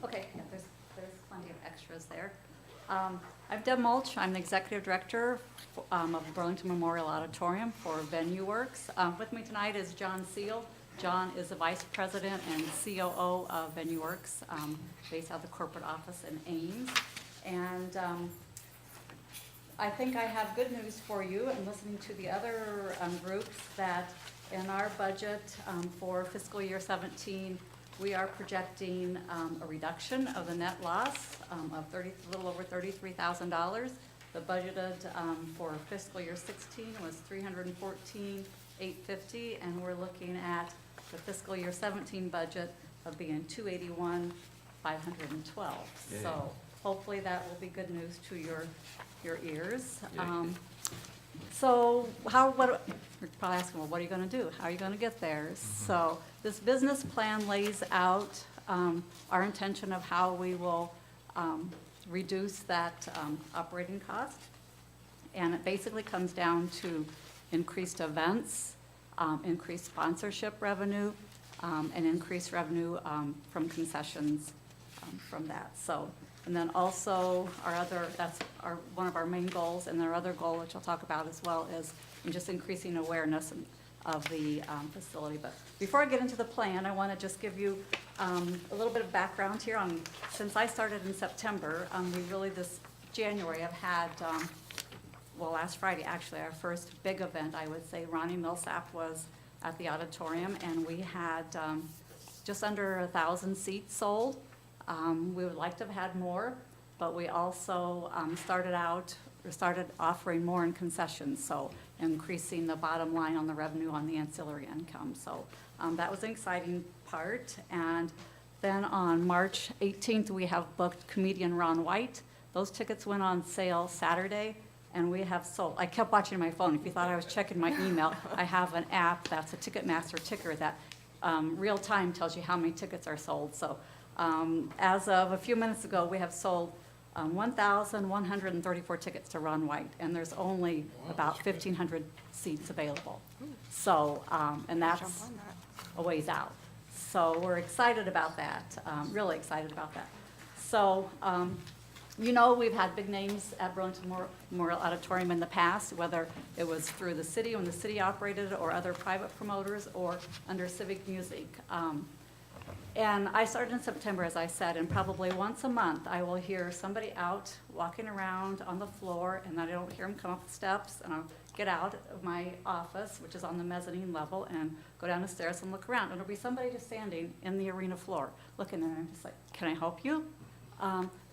Okay, yeah, there's plenty of extras there. I'm Deb Mulch, I'm the Executive Director of Burlington Memorial Auditorium for Venue Works. With me tonight is John Seal. John is the Vice President and COO of Venue Works, based out of the corporate office in Ames. And I think I have good news for you, and listening to the other groups, that in our budget for fiscal year 17, we are projecting a reduction of the net loss of a little over $33,000. The budgeted for fiscal year 16 was $314,850, and we're looking at the fiscal year 17 budget of being $281,512. Yay. So hopefully that will be good news to your ears. Yay. So you're probably asking, well, what are you gonna do? How are you gonna get there? So this business plan lays out our intention of how we will reduce that operating cost. And it basically comes down to increased events, increased sponsorship revenue, and increased revenue from concessions from that. So, and then also that's one of our main goals, and our other goal, which I'll talk about as well, is just increasing awareness of the facility. But before I get into the plan, I want to just give you a little bit of background here on, since I started in September, we really this January have had, well, last Friday, actually, our first big event, I would say. Ronnie Millsap was at the auditorium, and we had just under 1,000 seats sold. We would like to have had more, but we also started offering more in concessions, so increasing the bottom line on the revenue on the ancillary income. So that was an exciting part. And then on March 18th, we have booked comedian Ron White. Those tickets went on sale Saturday, and we have sold. I kept watching my phone. If you thought I was checking my email, I have an app that's a Ticketmaster ticker that real time tells you how many tickets are sold. So as of a few minutes ago, we have sold 1,134 tickets to Ron White, and there's only about 1,500 seats available. So, and that's a ways out. So we're excited about that, really excited about that. So, you know, we've had big names at Burlington Memorial Auditorium in the past, whether it was through the city, when the city operated, or other private promoters, or under Civic Music. And I started in September, as I said, and probably once a month, I will hear somebody out walking around on the floor, and I don't hear them come up the steps, and I'll get out of my office, which is on the mezzanine level, and go down the stairs and look around. And there'll be somebody just standing in the arena floor, looking, and I'm just like, can I help you?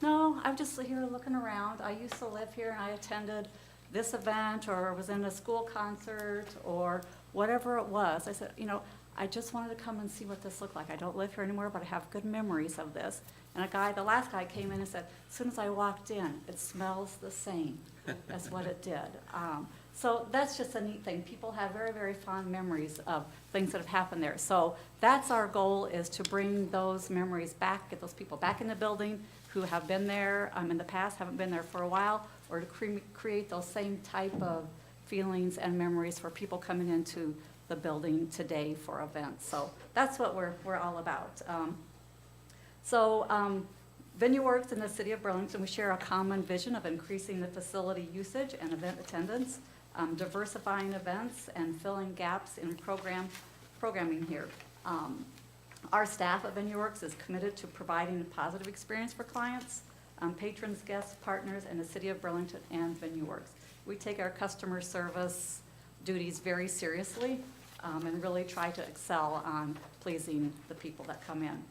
No, I'm just here looking around. I used to live here, and I attended this event, or was in a school concert, or whatever it was. I said, you know, I just wanted to come and see what this looked like. I don't live here anymore, but I have good memories of this. And the last guy came in and said, as soon as I walked in, it smells the same as what it did. So that's just a neat thing. People have very, very fond memories of things that have happened there. So that's our goal, is to bring those memories back, get those people back in the building who have been there in the past, haven't been there for a while, or to create those same type of feelings and memories for people coming into the building today for events. So that's what we're all about. VenueWorks in the city of Burlington, we share a common vision of increasing the facility usage and event attendance, diversifying events, and filling gaps in programming here. Our staff at VenueWorks is committed to providing a positive experience for clients, patrons, guests, partners, and the city of Burlington and VenueWorks. We take our customer service duties very seriously, and really try to excel on pleasing the people that come in.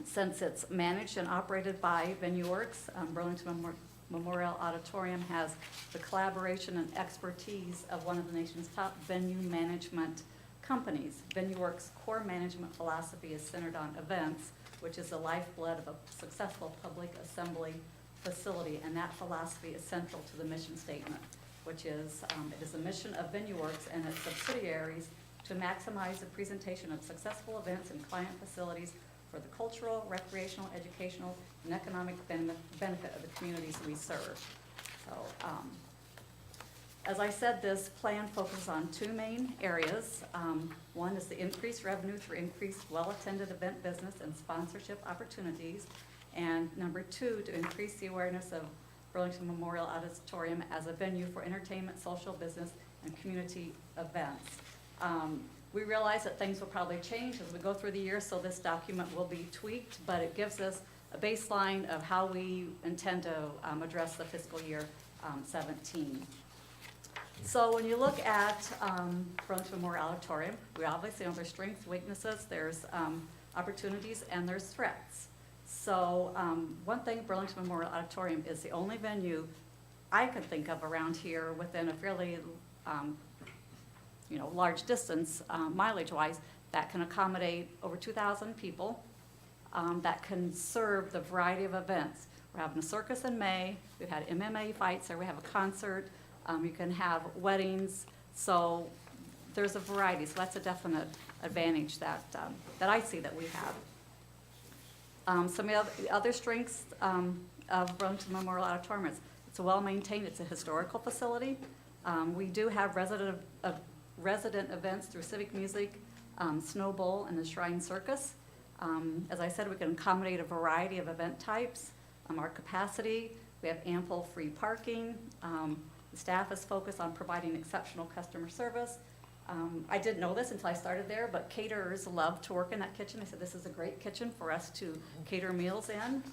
Since it's managed and operated by VenueWorks, Burlington Memorial Auditorium has the collaboration and expertise of one of the nation's top venue management companies. VenueWorks' core management philosophy is centered on events, which is the lifeblood of a successful public assembly facility, and that philosophy is central to the mission statement, which is, it is the mission of VenueWorks and its subsidiaries to maximize the presentation of successful events and client facilities for the cultural, recreational, educational, and economic benefit of the communities we serve. So, as I said, this plan focuses on two main areas. One is the increased revenue through increased well-attended event business and sponsorship opportunities. And number two, to increase the awareness of Burlington Memorial Auditorium as a venue for entertainment, social, business, and community events. We realize that things will probably change as we go through the year, so this document will be tweaked, but it gives us a baseline of how we intend to address the fiscal year 17. So when you look at Burlington Memorial Auditorium, we obviously know there's strengths, weaknesses, there's opportunities, and there's threats. So one thing, Burlington Memorial Auditorium is the only venue I can think of around here within a fairly large distance, mileage-wise, that can accommodate over 2,000 people, that can serve the variety of events. We're having a circus in May, we've had MMA fights there, we have a concert, you can have weddings, so there's a variety, so that's a definite advantage that I see that we have. Some of the other strengths of Burlington Memorial Auditorium is it's well-maintained, it's a historical facility. We do have resident events through civic music, Snow Bowl, and the Shrine Circus. As I said, we can accommodate a variety of event types. Our capacity, we have ample free parking. The staff is focused on providing exceptional customer service. I didn't know this until I started there, but caterers love to work in that kitchen. They said this is a great kitchen for us to cater meals in.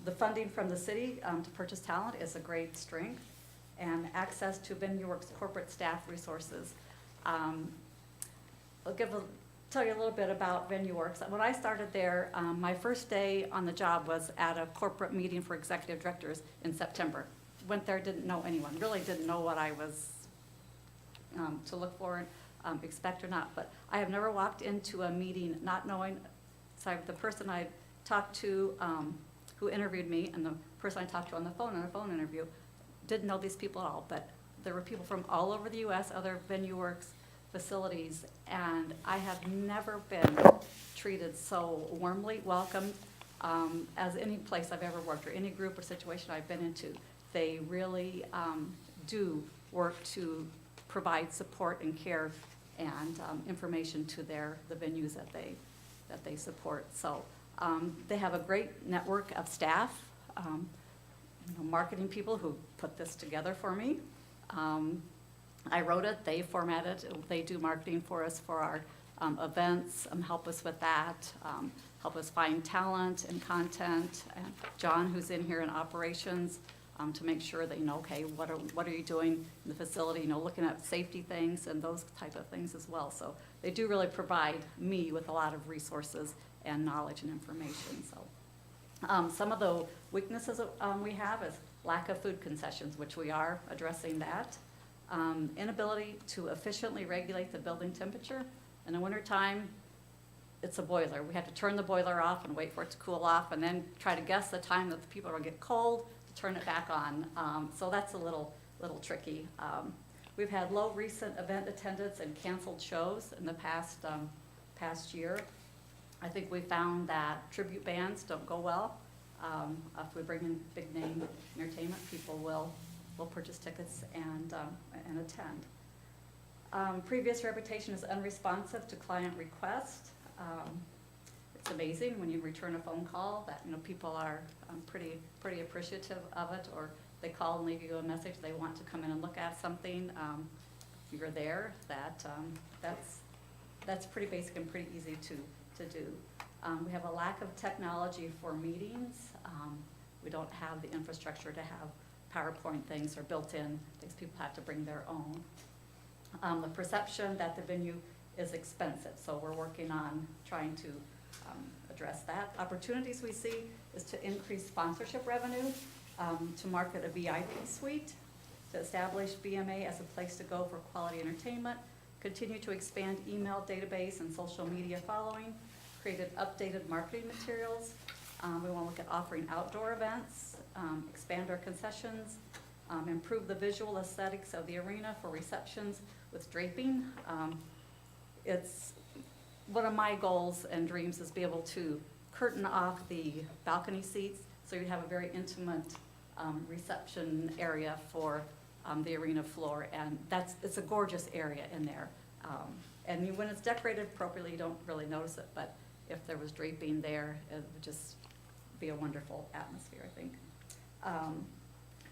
The funding from the city to purchase talent is a great strength, and access to VenueWorks corporate staff resources. I'll tell you a little bit about VenueWorks. When I started there, my first day on the job was at a corporate meeting for executive directors in September. Went there, didn't know anyone, really didn't know what I was to look for, expect or not. But I have never walked into a meeting not knowing, so the person I talked to who interviewed me and the person I talked to on the phone in a phone interview didn't know these people at all, but there were people from all over the U.S., other VenueWorks facilities, and I have never been treated so warmly welcomed as any place I've ever worked or any group or situation I've been into. They really do work to provide support and care and information to the venues that they support. So they have a great network of staff, marketing people who put this together for me. I wrote it, they formatted it, they do marketing for us for our events, help us with that, help us find talent and content. And John, who's in here in operations, to make sure that, okay, what are you doing in the facility, looking at safety things and those type of things as well. So they do really provide me with a lot of resources and knowledge and information, so. Some of the weaknesses we have is lack of food concessions, which we are addressing that. Inability to efficiently regulate the building temperature. In the wintertime, it's a boiler. We have to turn the boiler off and wait for it to cool off, and then try to guess the time that the people are gonna get cold to turn it back on. So that's a little tricky. We've had low recent event attendance and canceled shows in the past year. I think we found that tribute bands don't go well. If we bring in big name entertainment, people will purchase tickets and attend. Previous reputation is unresponsive to client requests. It's amazing when you return a phone call that, people are pretty appreciative of it, or they call and leave you a message, they want to come in and look at something. If you're there, that's pretty basic and pretty easy to do. We have a lack of technology for meetings. We don't have the infrastructure to have PowerPoint things or built-in things. People have to bring their own. The perception that the venue is expensive, so we're working on trying to address that. Opportunities we see is to increase sponsorship revenue, to market a VIP suite, to establish BMA as a place to go for quality entertainment, continue to expand email database and social media following, created updated marketing materials. We want to look at offering outdoor events, expand our concessions, improve the visual aesthetics of the arena for receptions with draping. It's one of my goals and dreams is be able to curtain off the balcony seats so you have a very intimate reception area for the arena floor, and it's a gorgeous area in there. And when it's decorated appropriately, you don't really notice it, but if there was draping there, it would just be a wonderful atmosphere, I think.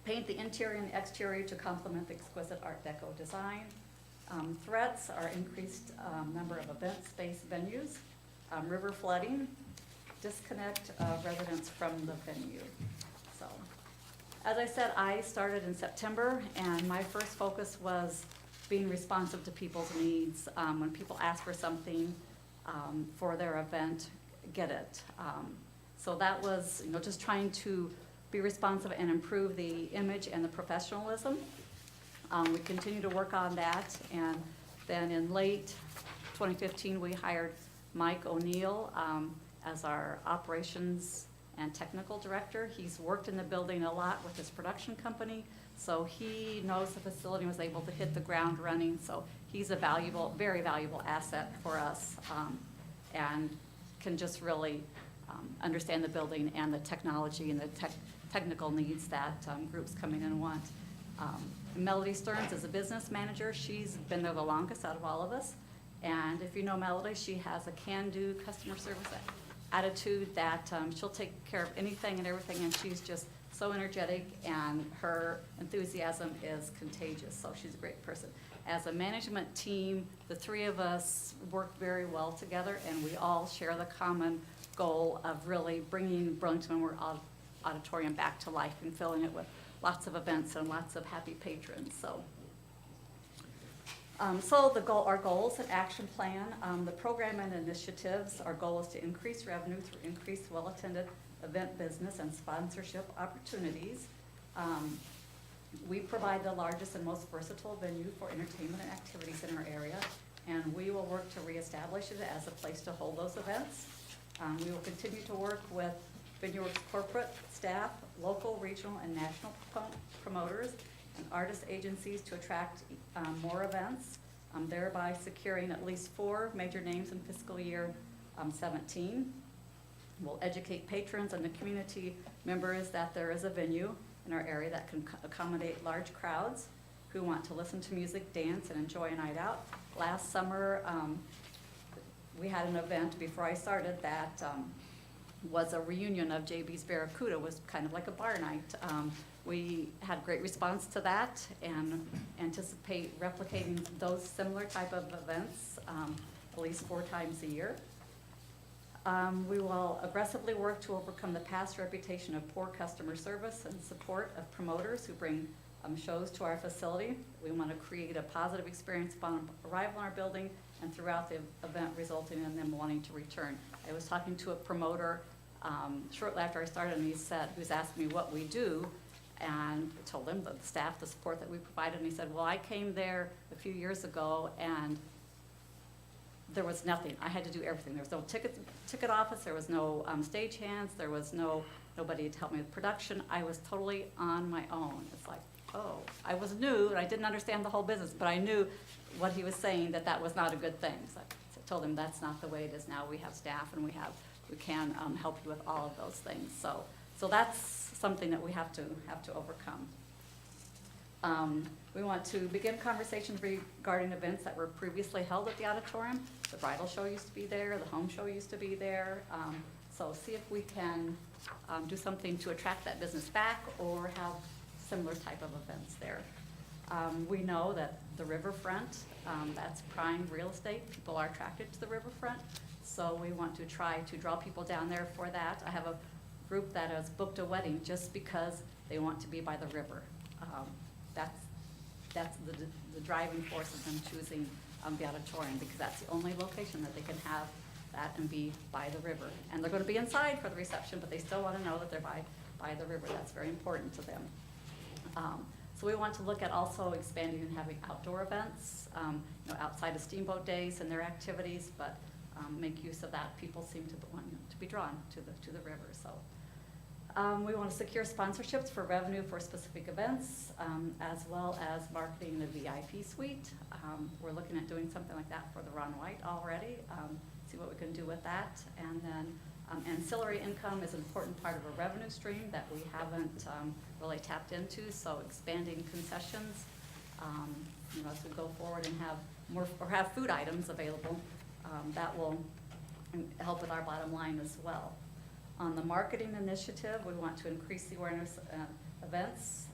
Paint the interior and exterior to complement the exquisite Art Deco design. Threats are increased number of event space venues, river flooding, disconnect residents from the venue. So, as I said, I started in September, and my first focus was being responsive to people's needs. When people ask for something for their event, get it. So that was, just trying to be responsive and improve the image and the professionalism. We continue to work on that, and then in late 2015, we hired Mike O'Neill as our operations and technical director. He's worked in the building a lot with his production company, so he knows the facility and was able to hit the ground running. So he's a valuable, very valuable asset for us, and can just really understand the building and the technology and the technical needs that groups coming in want. Melody Stearns is a business manager. She's been there the longest out of all of us. And if you know Melody, she has a can-do customer service attitude that she'll take care of anything and everything, and she's just so energetic, and her enthusiasm is contagious, so she's a great person. As a management team, the three of us work very well together, and we all share the common goal of really bringing Burlington Memorial Auditorium back to life and filling it with lots of events and lots of happy patrons. So our goals and action plan, the program and initiatives, our goal is to increase revenue through increased well-attended event business and sponsorship opportunities. We provide the largest and most versatile venue for entertainment and activities in our area, and we will work to reestablish it as a place to hold those events. We will continue to work with VenueWorks corporate staff, local, regional, and national promoters, and artist agencies to attract more events, thereby securing at least 4 major names in fiscal year 17. We'll educate patrons and the community members that there is a venue in our area that can accommodate large crowds who want to listen to music, dance, and enjoy a night out. Last summer, we had an event before I started that was a reunion of JB's Barracuda. It was kind of like a bar night. We had great response to that and anticipate replicating those similar type of events at least 4 times a year. We will aggressively work to overcome the past reputation of poor customer service and support of promoters who bring shows to our facility. We want to create a positive experience upon arrival in our building and throughout the event, resulting in them wanting to return. I was talking to a promoter shortly after I started, and he was asking me what we do, and I told him the staff, the support that we provided, and he said, well, I came there a few years ago, and there was nothing. I had to do everything. There was no ticket office, there was no stagehands, there was nobody to help me with production. I was totally on my own. It's like, oh, I was new, and I didn't understand the whole business, but I knew what he was saying, that was not a good thing. So I told him that's not the way it is now. We have staff, and we can help you with all of those things. So that's something that we have to overcome. We want to begin conversations regarding events that were previously held at the auditorium. The bridal show used to be there, the home show used to be there. So see if we can do something to attract that business back or have similar type of events there. We know that the riverfront, that's prime real estate. People are attracted to the riverfront. So we want to try to draw people down there for that. I have a group that has booked a wedding just because they want to be by the river. That's the driving force of them choosing the auditorium, because that's the only location that they can have that and be by the river. And they're going to be inside for the reception, but they still want to know that they're by the river. That's very important to them. So we want to look at also expanding and having outdoor events, outside of Steamboat Days and their activities, but make use of that. People seem to want to be drawn to the river. So we want to secure sponsorships for revenue for specific events, as well as marketing the VIP suite. We're looking at doing something like that for the Ron White already. See what we can do with that. And then ancillary income is an important part of a revenue stream that we haven't really tapped into. So expanding concessions, as we go forward and have more or have food items available, that will help with our bottom line as well. On the marketing initiative, we want to increase the awareness events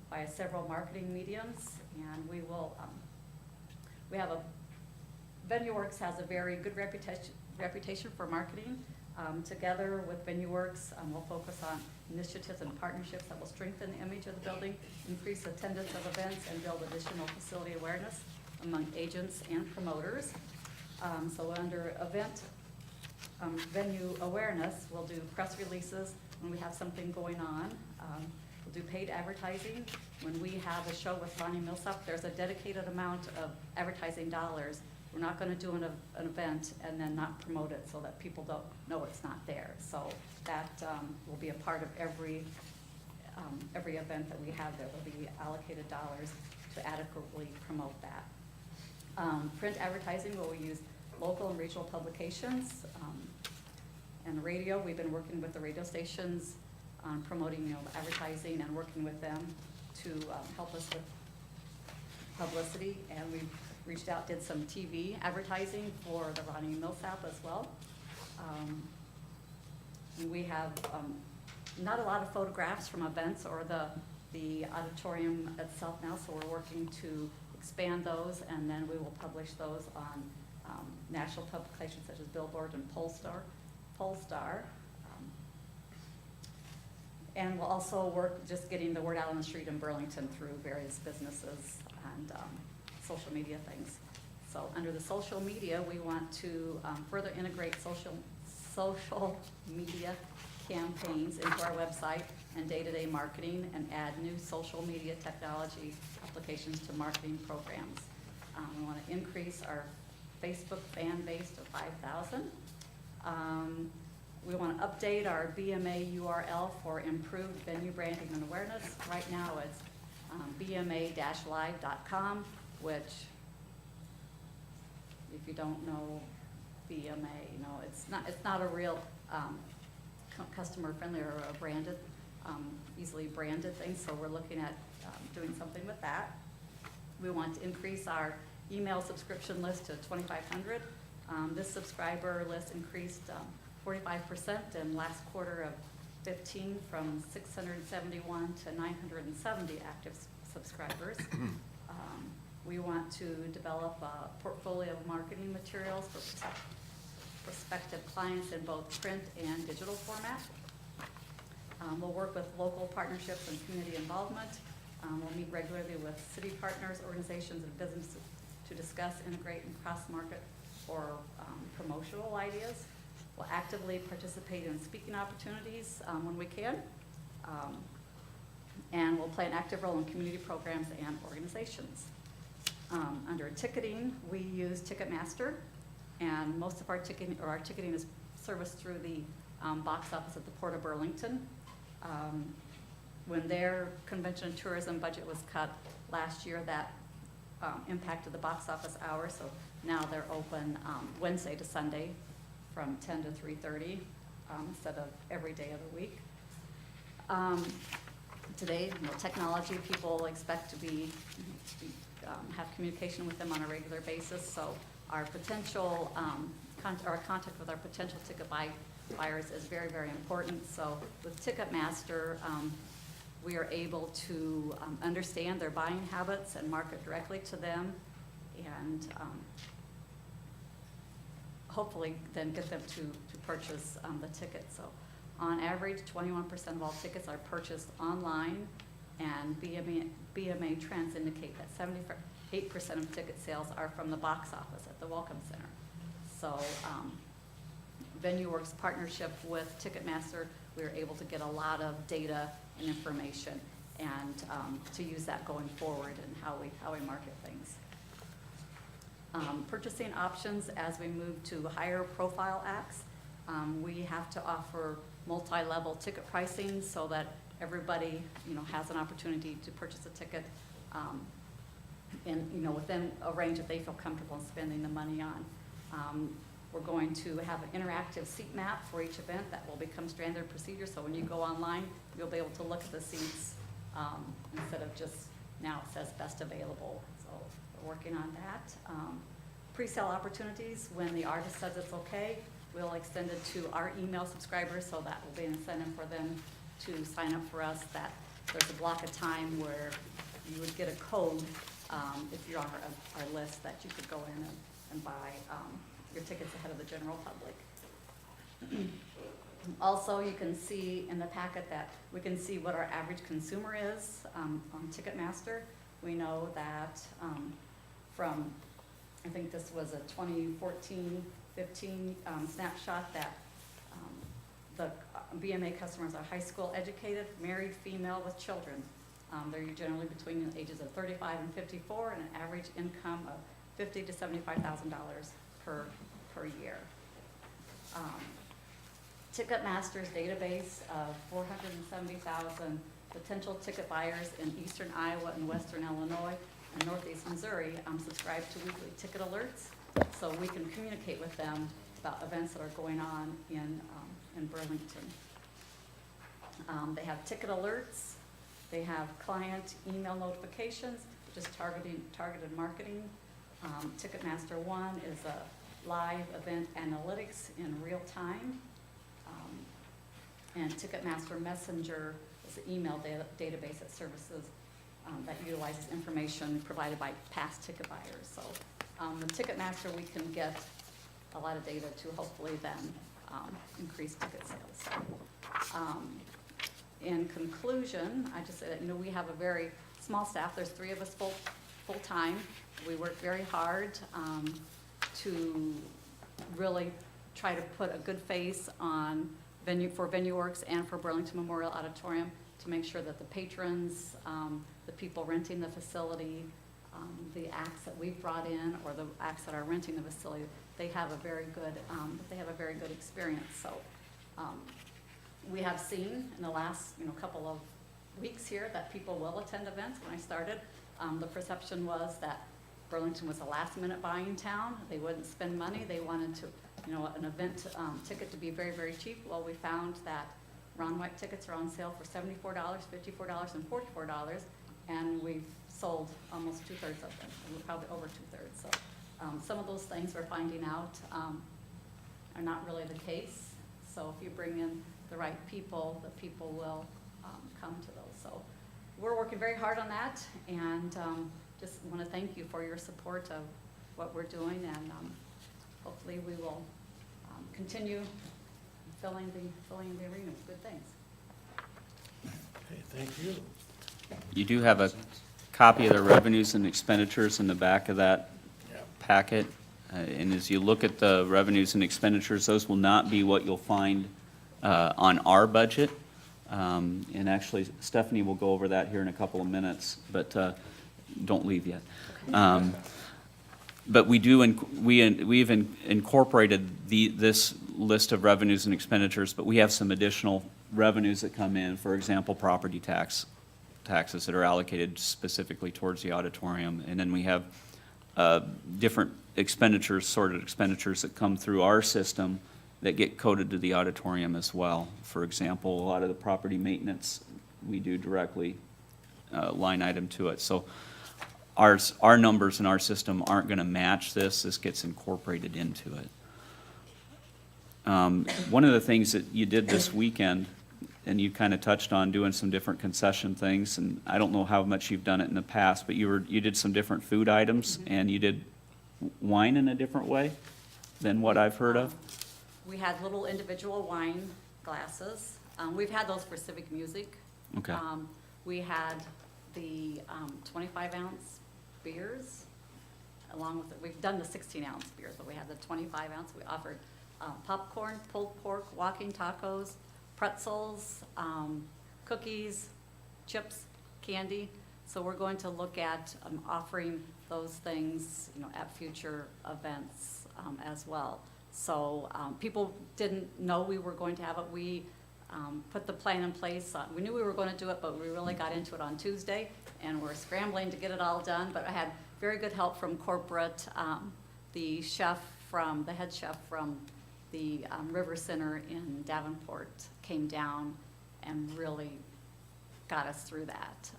by several marketing mediums, and we will. We have VenueWorks has a very good reputation for marketing. Together with VenueWorks, we'll focus on initiatives and partnerships that will strengthen the image of the building, increase attendance of events, and build additional facility awareness among agents and promoters. So under event venue awareness, we'll do press releases when we have something going on. We'll do paid advertising. When we have a show with Ronnie Millsap, there's a dedicated amount of advertising dollars. We're not going to do an event and then not promote it so that people don't know it's not there. So that will be a part of every event that we have. There will be allocated dollars to adequately promote that. Print advertising, where we use local and regional publications. And radio, we've been working with the radio stations on promoting, advertising and working with them to help us with publicity. And we've reached out, did some TV advertising for the Ronnie Millsap as well. And we have not a lot of photographs from events or the auditorium itself now, so we're working to expand those, and then we will publish those on national publications such as Billboard and Polestar. And we'll also work just getting the word out on the street in Burlington through various businesses and social media things. So under the social media, we want to further integrate social media campaigns into our website and day-to-day marketing, and add new social media technology applications to marketing programs. We want to increase our Facebook fan base to 5,000. We want to update our BMA URL for improved venue branding and awareness. Right now it's bma-live.com, which, if you don't know BMA, it's not a real customer friendly or a branded, easily branded thing. So we're looking at doing something with that. We want to increase our email subscription list to 2,500. This subscriber list increased 45% in last quarter of 15, from 671 to 970 active subscribers. We want to develop a portfolio of marketing materials for prospective clients in both print and digital format. We'll work with local partnerships and community involvement. We'll meet regularly with city partners, organizations, and businesses to discuss, integrate, and cross-market or promotional ideas. We'll actively participate in speaking opportunities when we can. And we'll play an active role in community programs and organizations. Under ticketing, we use Ticketmaster, and most of our ticketing is serviced through the box office at the Port of Burlington. When their convention and tourism budget was cut last year, that impacted the box office hours, so now they're open Wednesday to Sunday from 10 to 3:30 instead of every day of the week. Today, technology, people expect to have communication with them on a regular basis, so our potential, our contact with our potential ticket buyers is very, very important. So with Ticketmaster, we are able to understand their buying habits and market directly to them, and hopefully then get them to purchase the ticket. So on average, 21% of all tickets are purchased online, and BMA trends indicate that 78% of ticket sales are from the box office at the Welcome Center. So VenueWorks partnership with Ticketmaster, we were able to get a lot of data and information, and to use that going forward and how we market things. Purchasing options as we move to higher profile acts. We have to offer multi-level ticket pricing so that everybody, has an opportunity to purchase a ticket, and, within a range that they feel comfortable in spending the money on. We're going to have an interactive seat map for each event that will become standard procedure, so when you go online, you'll be able to look at the seats instead of just, now it says best available. So we're working on that. Pre-sale opportunities, when the artist says it's okay, we'll extend it to our email subscribers, so that will be an incentive for them to sign up for us, that there's a block of time where you would get a code if you're on our list, that you could go in and buy your tickets ahead of the general public. Also, you can see in the packet that we can see what our average consumer is on Ticketmaster. We know that from, I think this was a 2014-15 snapshot, that the BMA customers are high school educated, married, female with children. They're generally between the ages of 35 and 54, and an average income of $50,000 to $75,000 per year. Ticketmaster's database of 470,000 potential ticket buyers in eastern Iowa and western Illinois and northeast Missouri subscribe to weekly ticket alerts, so we can communicate with them about events that are going on in Burlington. They have ticket alerts. They have client email notifications, which is targeted marketing. Ticketmaster One is a live event analytics in real time. And Ticketmaster Messenger is an email database that services, that utilizes information provided by past ticket buyers. So with Ticketmaster, we can get a lot of data to hopefully then increase ticket sales. In conclusion, I just say that, we have a very small staff. There's 3 of us full-time. We work very hard to really try to put a good face on for VenueWorks and for Burlington Memorial Auditorium, to make sure that the patrons, the people renting the facility, the acts that we've brought in, or the acts that are renting the facility, they have a very good experience. So we have seen in the last couple of weeks here that people will attend events. When I started, the perception was that Burlington was a last-minute buying town. They wouldn't spend money. They wanted to, an event ticket to be very, very cheap. Well, we found that Ron White tickets are on sale for $74, $54, and $44, and we've sold almost 2/3 of them, probably over 2/3. So some of those things we're finding out are not really the case. So if you bring in the right people, the people will come to those. So we're working very hard on that, and just want to thank you for your support of what we're doing, and hopefully we will continue filling the arena with good things. Okay, thank you. You do have a copy of the revenues and expenditures in the back of that Yep. packet. And as you look at the revenues and expenditures, those will not be what you'll find on our budget. And actually, Stephanie will go over that here in a couple of minutes, but don't leave yet. But we do, we've incorporated this list of revenues and expenditures, but we have some additional revenues that come in, for example, property taxes that are allocated specifically towards the auditorium. And then we have different expenditures, sorted expenditures that come through our system that get coded to the auditorium as well. For example, a lot of the property maintenance, we do directly line item to it. So our numbers in our system aren't going to match this. This gets incorporated into it. One of the things that you did this weekend, and you kind of touched on doing some different concession things, and I don't know how much you've done it in the past, but you did some different food items, and you did wine in a different way than what I've heard of. We had little individual wine glasses. We've had those for civic music. Okay. We had the 25-ounce beers, along with, we've done the 16-ounce beers, but we had the 25-ounce. We offered popcorn, pulled pork, walking tacos, pretzels, cookies, chips, candy. So we're going to look at offering those things, at future events as well. So people didn't know we were going to have it. We put the plan in place. We knew we were going to do it, but we really got into it on Tuesday, and we're scrambling to get it all done. But I had very good help from corporate. The head chef from the River Center in Davenport came down and really got us through that,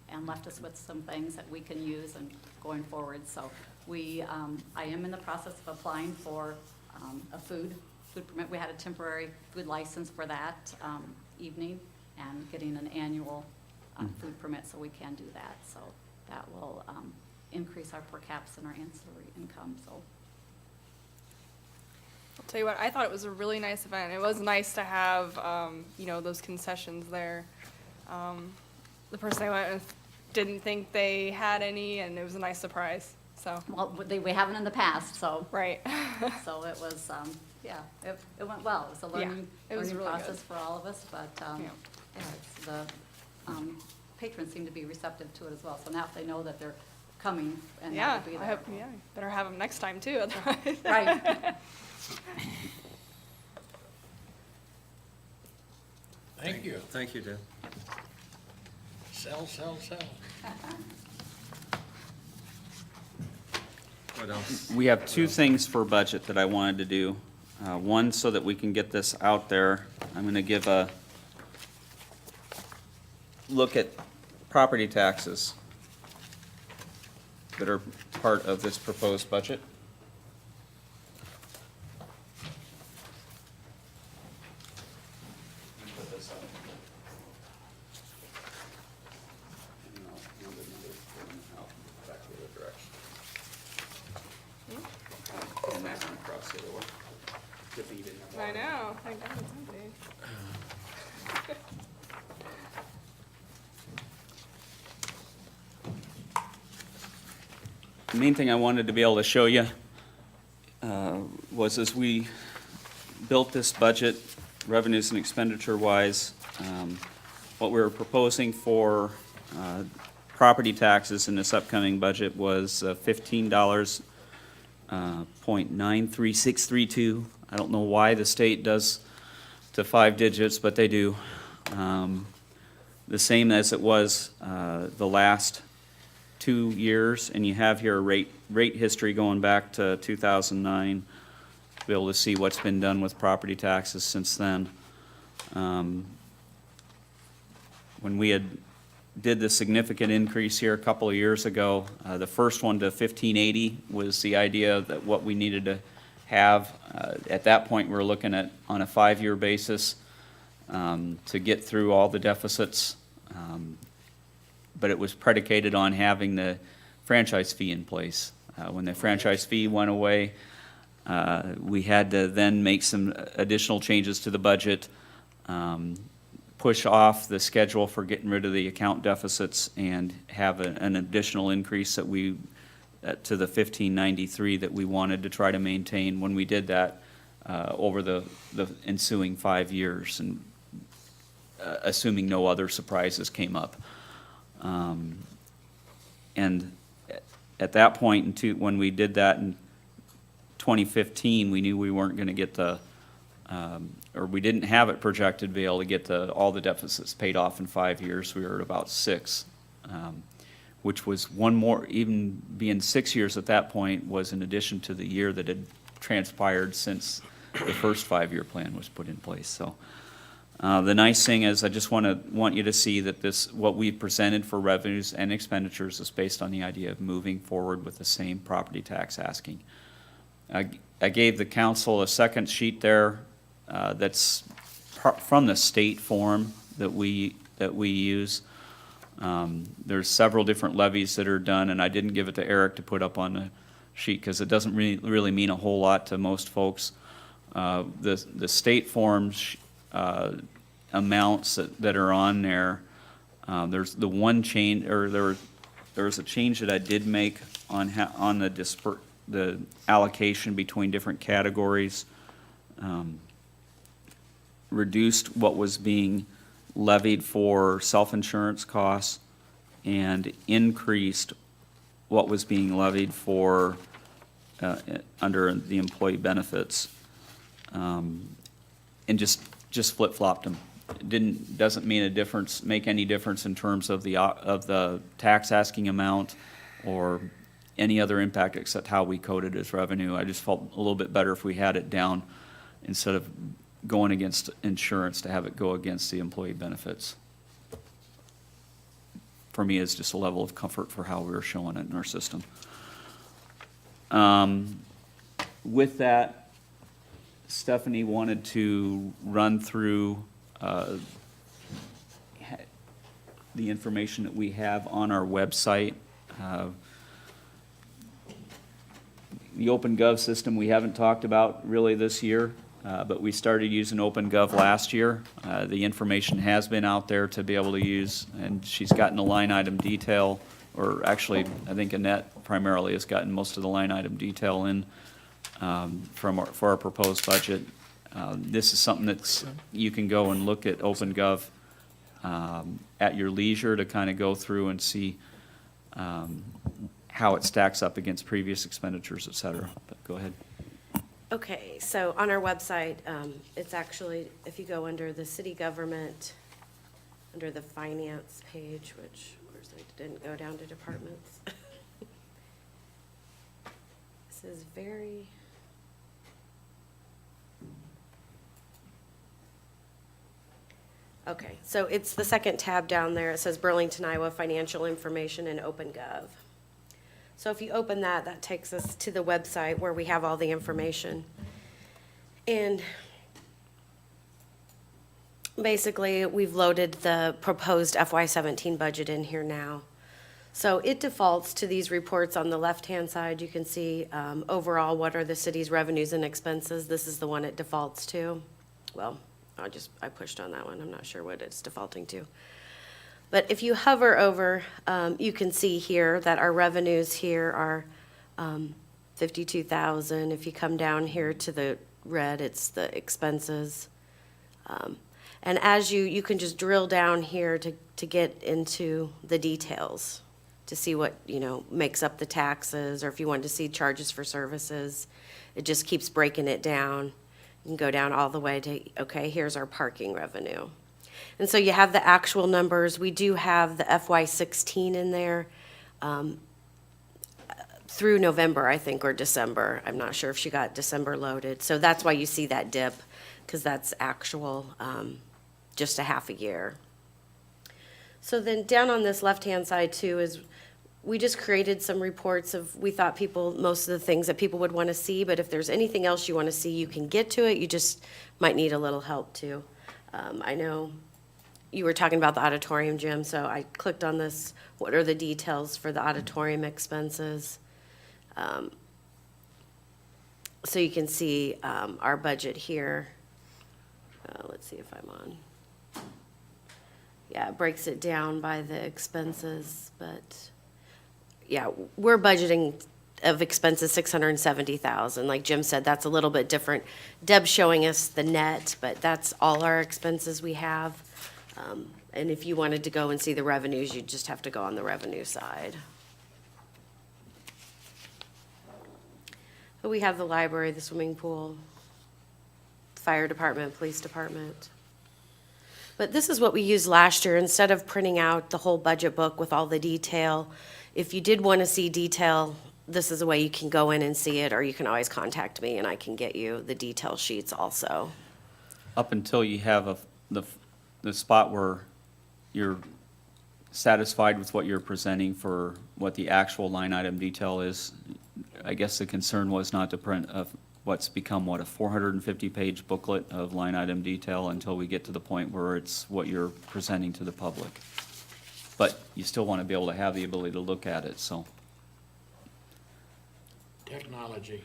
and left us with some things that we can use and going forward. So I am in the process of applying for a food permit. We had a temporary food license for that evening, and getting an annual food permit, so we can do that. So that will increase our per caps and our ancillary income, so. I'll tell you what, I thought it was a really nice event. It was nice to have, those concessions there. The person I went with didn't think they had any, and it was a nice surprise, so. Well, we haven't in the past, so. Right. So it was, it went well. It was a learning really process good. for all of us, but, the patrons seem to be receptive to it as well. So now if they know that they're coming and Yeah, that will be I there. hope, better have them next time too, otherwise. Right. Thank you. Thank you, Deb. Sell. What else? We have two things for budget that I wanted to do. One, so that we can get this out there, I'm going to give a look at property taxes that are part of this proposed budget. I know, thank God it's empty. The main thing I wanted to be able to show you was as we built this budget, revenues and expenditure-wise, what we were proposing for property taxes in this upcoming budget was $15.93632. I don't know why the state does to 5 digits, but they do. The same as it was the last 2 years, and you have here a rate history going back to 2009, to be able to see what's been done with property taxes since then. When we did the significant increase here a couple of years ago, the first one to 1580 was the idea that what we needed to have. At that point, we were looking at, on a 5-year basis, to get through all the deficits. But it was predicated on having the franchise fee in place. When the franchise fee went away, we had to then make some additional changes to the budget, push off the schedule for getting rid of the account deficits, and have an additional increase that to the 1593 that we wanted to try to maintain when we did that over the ensuing 5 years, and assuming no other surprises came up. And at that point, when we did that in 2015, we knew we weren't going to get or we didn't have it projected to be able to get all the deficits paid off in 5 years. We were at about 6, which was one more, even being 6 years at that point, was in addition to the year that had transpired since the first 5-year plan was put in place. So the nice thing is, I just want you to see that what we presented for revenues and expenditures is based on the idea of moving forward with the same property tax asking. I gave the council a second sheet there that's from the state form that we use. There's several different levies that are done, and I didn't give it to Eric to put up on the sheet because it doesn't really mean a whole lot to most folks. The state forms amounts that are on there. There's the one change, or there was a change that I did make on the allocation between different categories. Reduced what was being levied for self-insurance costs and increased what was being levied for under the employee benefits, and just flip-flopped them. It doesn't make any difference in terms of the tax asking amount or any other impact except how we coded as revenue. I just felt a little bit better if we had it down instead of going against insurance, to have it go against the employee benefits. For me, it's just a level of comfort for how we were showing it in our system. With that, Stephanie wanted to run through the information that we have on our website. The OpenGov system we haven't talked about really this year, but we started using OpenGov last year. The information has been out there to be able to use, and she's gotten a line item detail, or actually, I think Annette primarily has gotten most of the line item detail in for our proposed budget. This is something that you can go and look at OpenGov at your leisure to kind of go through and see how it stacks up against previous expenditures, et cetera. But go ahead. Okay, so on our website, it's actually, if you go under the city government, under the finance page, which, of course, I didn't go down to departments. This is very... Okay, so it's the second tab down there. It says Burlington, Iowa Financial Information in OpenGov. So if you open that, that takes us to the website where we have all the information. And basically, we've loaded the proposed FY17 budget in here now. So it defaults to these reports on the left-hand side. You can see overall what are the city's revenues and expenses. This is the one it defaults to. Well, I pushed on that one. I'm not sure what it's defaulting to. But if you hover over, you can see here that our revenues here are $52,000. If you come down here to the red, it's the expenses. And as you can just drill down here to get into the details to see what, makes up the taxes, or if you want to see charges for services, it just keeps breaking it down. You can go down all the way to, okay, here's our parking revenue. And so you have the actual numbers. We do have the FY16 in there through November, I think, or December. I'm not sure if she got December loaded. So that's why you see that dip, because that's actual, just a half a year. So then down on this left-hand side too is we just created some reports we thought most of the things that people would want to see, but if there's anything else you want to see, you can get to it. You just might need a little help too. I know you were talking about the auditorium, Jim, so I clicked on this, what are the details for the auditorium expenses? So you can see our budget here. Let's see if I'm on. Yeah, it breaks it down by the expenses, but, yeah, we're budgeting of expenses 670,000. Like Jim said, that's a little bit different. Deb's showing us the net, but that's all our expenses we have. And if you wanted to go and see the revenues, you'd just have to go on the revenue side. But we have the library, the swimming pool, fire department, police department. But this is what we used last year. Instead of printing out the whole budget book with all the detail, if you did want to see detail, this is a way you can go in and see it, or you can always contact me and I can get you the detail sheets also. Up until you have the spot where you're satisfied with what you're presenting for what the actual line item detail is, I guess the concern was not to print what's become, a 450-page booklet of line item detail until we get to the point where it's what you're presenting to the public. But you still want to be able to have the ability to look at it, so. Technology.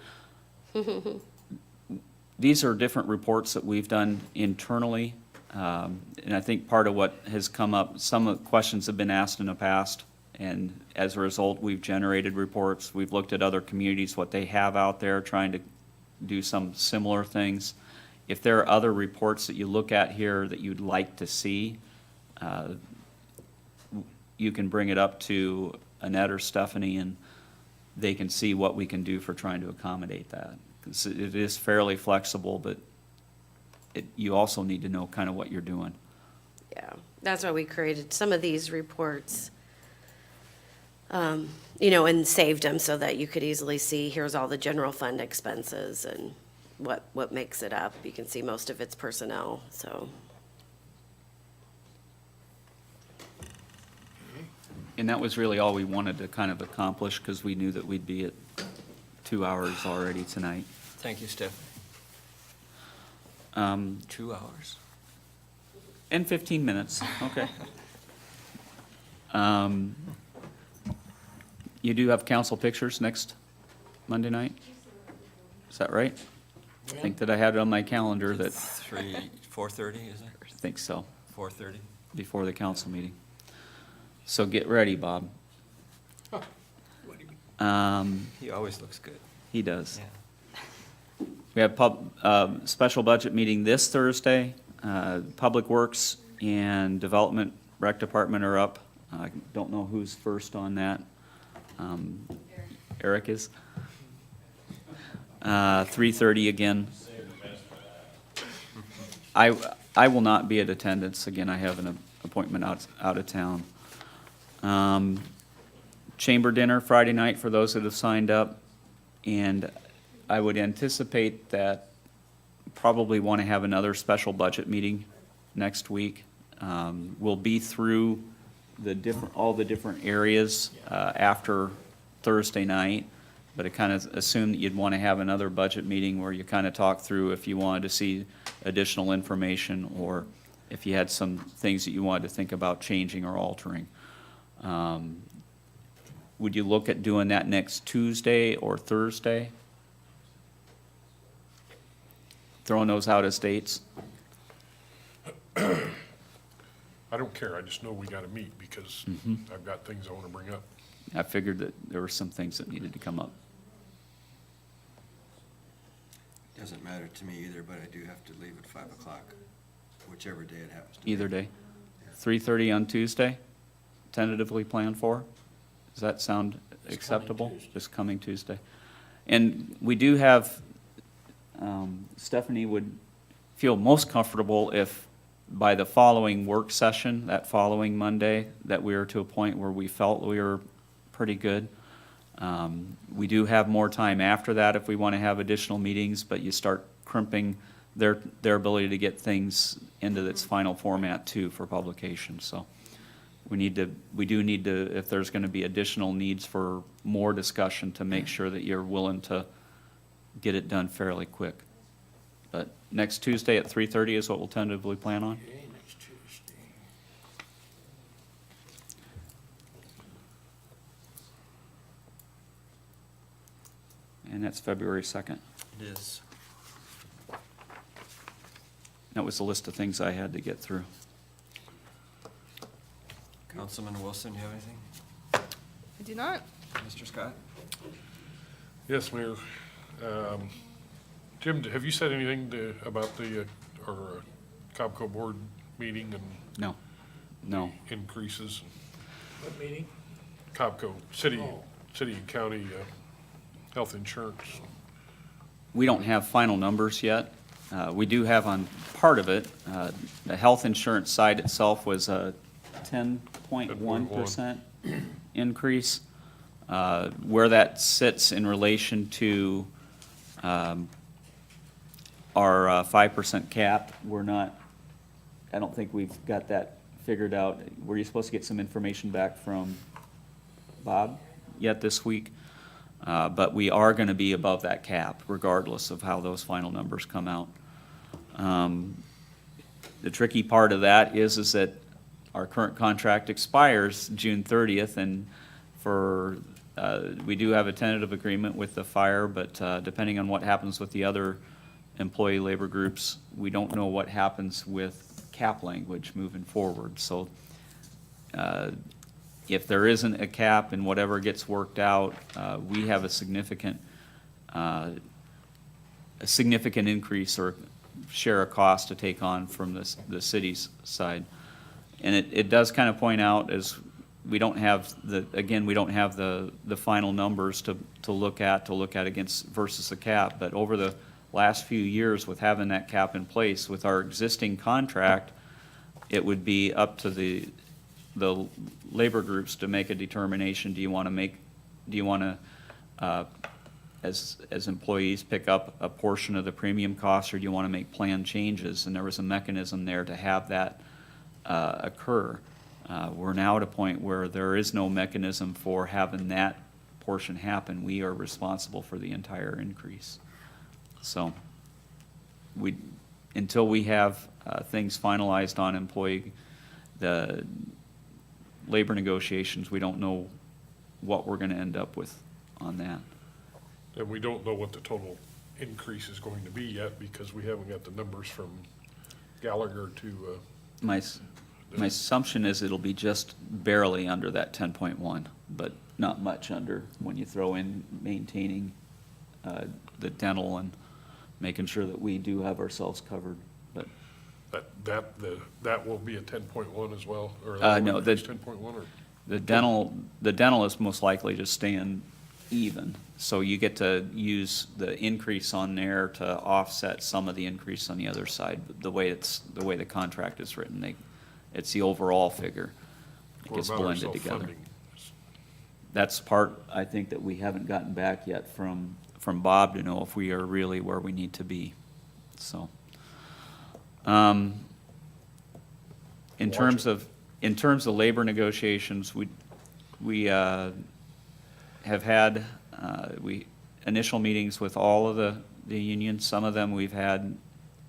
These are different reports that we've done internally, and I think part of what has come up, some of the questions have been asked in the past, and as a result, we've generated reports. We've looked at other communities, what they have out there, trying to do some similar things. If there are other reports that you look at here that you'd like to see, you can bring it up to Annette or Stephanie, and they can see what we can do for trying to accommodate that. 'Cause it is fairly flexible, but you also need to know kind of what you're doing. Yeah, that's why we created some of these reports, and saved them so that you could easily see, here's all the general fund expenses and what makes it up. You can see most of it's personnel, so. And that was really all we wanted to kind of accomplish, because we knew that we'd be at 2 hours already tonight. Thank you, Stephanie. 2 hours. And 15 minutes, okay. You do have council pictures next Monday night? Is that right? I think that I had it on my calendar that, 4:30, is it? I think so, 4:30? before the council meeting. So get ready, Bob. He always looks good. He does. Yeah. We have special budget meeting this Thursday. Public Works and Development Rec Department are up. I don't know who's first on that. Eric is. 3:30 again. I will not be at attendance. Again, I have an appointment out of town. Chamber dinner Friday night for those that have signed up. And I would anticipate that probably want to have another special budget meeting next week. We'll be through all the different areas after Thursday night, but I kind of assumed that you'd want to have another budget meeting where you kind of talk through if you wanted to see additional information, or if you had some things that you wanted to think about changing or altering. Would you look at doing that next Tuesday or Thursday? Throwing those out as dates? I don't care, I just know we gotta meet, because I've got things I wanna bring up. I figured that there were some things that needed to come up. Doesn't matter to me either, but I do have to leave at 5 o'clock, whichever day it happens to be. Either day. 3:30 on Tuesday, tentatively planned for? Does that sound acceptable? Tuesday. This coming Tuesday. And we do have, Stephanie would feel most comfortable if by the following work session, that following Monday, that we were to a point where we felt we were pretty good. We do have more time after that if we want to have additional meetings, but you start crimping their ability to get things into its final format too for publication, so. We do need to, if there's going to be additional needs for more discussion, to make sure that you're willing to get it done fairly quick. But next Tuesday at 3:30 is what we'll tentatively plan on? Okay, next Tuesday. And that's February 2nd. It is. That was the list of things I had to get through. Councilman Wilson, you have anything? I do not. Mr. Scott? Yes, Mayor. Jim, have you said anything about the, Cobco board meeting and No, no. increases? What meeting? Cobco, city Oh. and county health insurance. We don't have final numbers yet. We do have on part of it, the health insurance side itself was a 10.1% increase. Where that sits in relation to our 5% cap, we're not, I don't think we've got that figured out. Were you supposed to get some information back from Bob yet this week? But we are going to be above that cap regardless of how those final numbers come out. The tricky part of that is that our current contract expires June 30th, and we do have a tentative agreement with the fire, but depending on what happens with the other employee labor groups, we don't know what happens with cap language moving forward. So if there isn't a cap and whatever gets worked out, we have a significant increase or share of cost to take on from the city's side. And it does kind of point out as we don't have the final numbers to look at against versus the cap. But over the last few years with having that cap in place with our existing contract, it would be up to the labor groups to make a determination. Do you want to as employees pick up a portion of the premium cost, or do you want to make plan changes? And there was a mechanism there to have that occur. We're now at a point where there is no mechanism for having that portion happen. We are responsible for the entire increase. So until we have things finalized on the labor negotiations, we don't know what we're going to end up with on that. And we don't know what the total increase is going to be yet because we haven't got the numbers from Gallagher to, My assumption is it'll be just barely under that 10.1, but not much under when you throw in maintaining the dental and making sure that we do have ourselves covered. But that will be a 10.1 as well? Or No, 10.1 or? the dental is most likely just staying even. So you get to use the increase on there to offset some of the increase on the other side. The way the contract is written, it's the overall figure. It What gets about our blended together. self-funding? That's part, I think, that we haven't gotten back yet from Bob to know if we are really where we need to be. So, in terms of labor negotiations, we have had initial meetings with all of the unions. Some of them we've had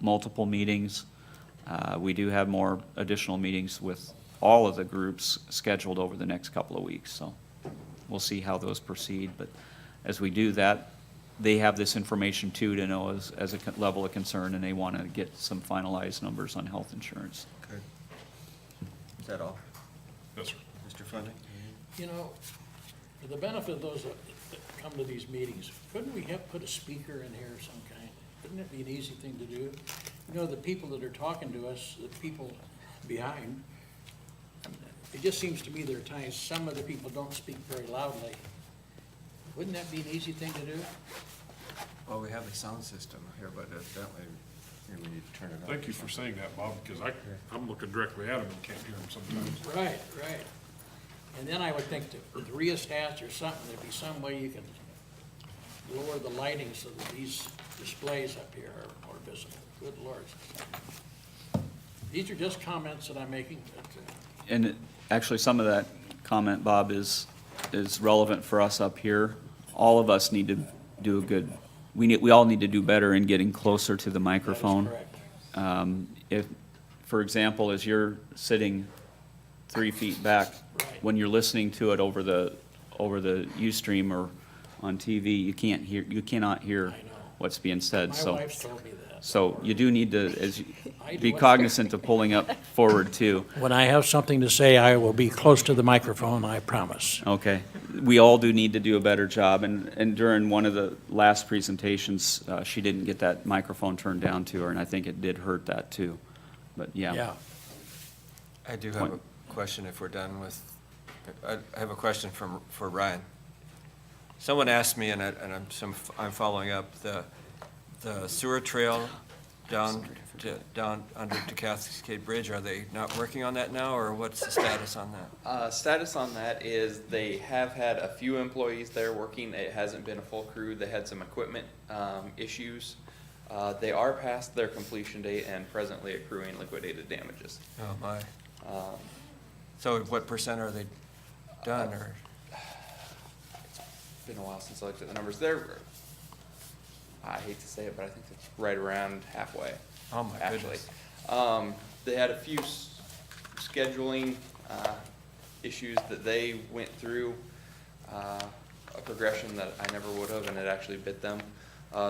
multiple meetings. We do have more additional meetings with all of the groups scheduled over the next couple of weeks. So we'll see how those proceed. But as we do that, they have this information too to know as a level of concern, and they want to get some finalized numbers on health insurance. Okay. Is that all? Yes, sir. Mr. Fleming? You know, for the benefit of those that come to these meetings, couldn't we have put a speaker in here of some kind? Couldn't it be an easy thing to do? You know, the people that are talking to us, the people behind, it just seems to me there are times some of the people don't speak very loudly. Wouldn't that be an easy thing to do? Well, we have a sound system here, but evidently we need to turn it on. Thank you for saying that, Bob, because I'm looking directly at him and can't hear him sometimes. Right, right. And then I would think that with rheostats or something, there'd be some way you can lower the lighting so that these displays up here are more visible. Good Lord. These are just comments that I'm making, but, And actually, some of that comment, Bob, is relevant for us up here. All of us need to do we all need to do better in getting closer to the microphone. that is correct. If, for example, as you're sitting 3 feet back, Right. when you're listening to it over the Ustream or on TV, you cannot hear what's being said, My so. wife's told me that. So you do need to, I be do. cognizant of pulling up forward too. When I have something to say, I will be close to the microphone, I promise. Okay. We all do need to do a better job, and during one of the last presentations, she didn't get that microphone turned down to her, and I think it did hurt that too. But yeah. I do have a question if we're done with, I have a question for Ryan. Someone asked me, and I'm following up, the sewer trail down under the Cascade Bridge, are they not working on that now, or what's the status on that? Status on that is they have had a few employees there working. It hasn't been a full crew. They had some equipment issues. They are past their completion date and presently accruing liquidated damages. Oh, my. So what percent are they done, or? It's been a while since I looked at the numbers. They're, I hate to say it, but I think it's right around halfway. Oh, my Actually, goodness. they had a few scheduling issues that they went through, a progression that I never would have, and it actually bit them.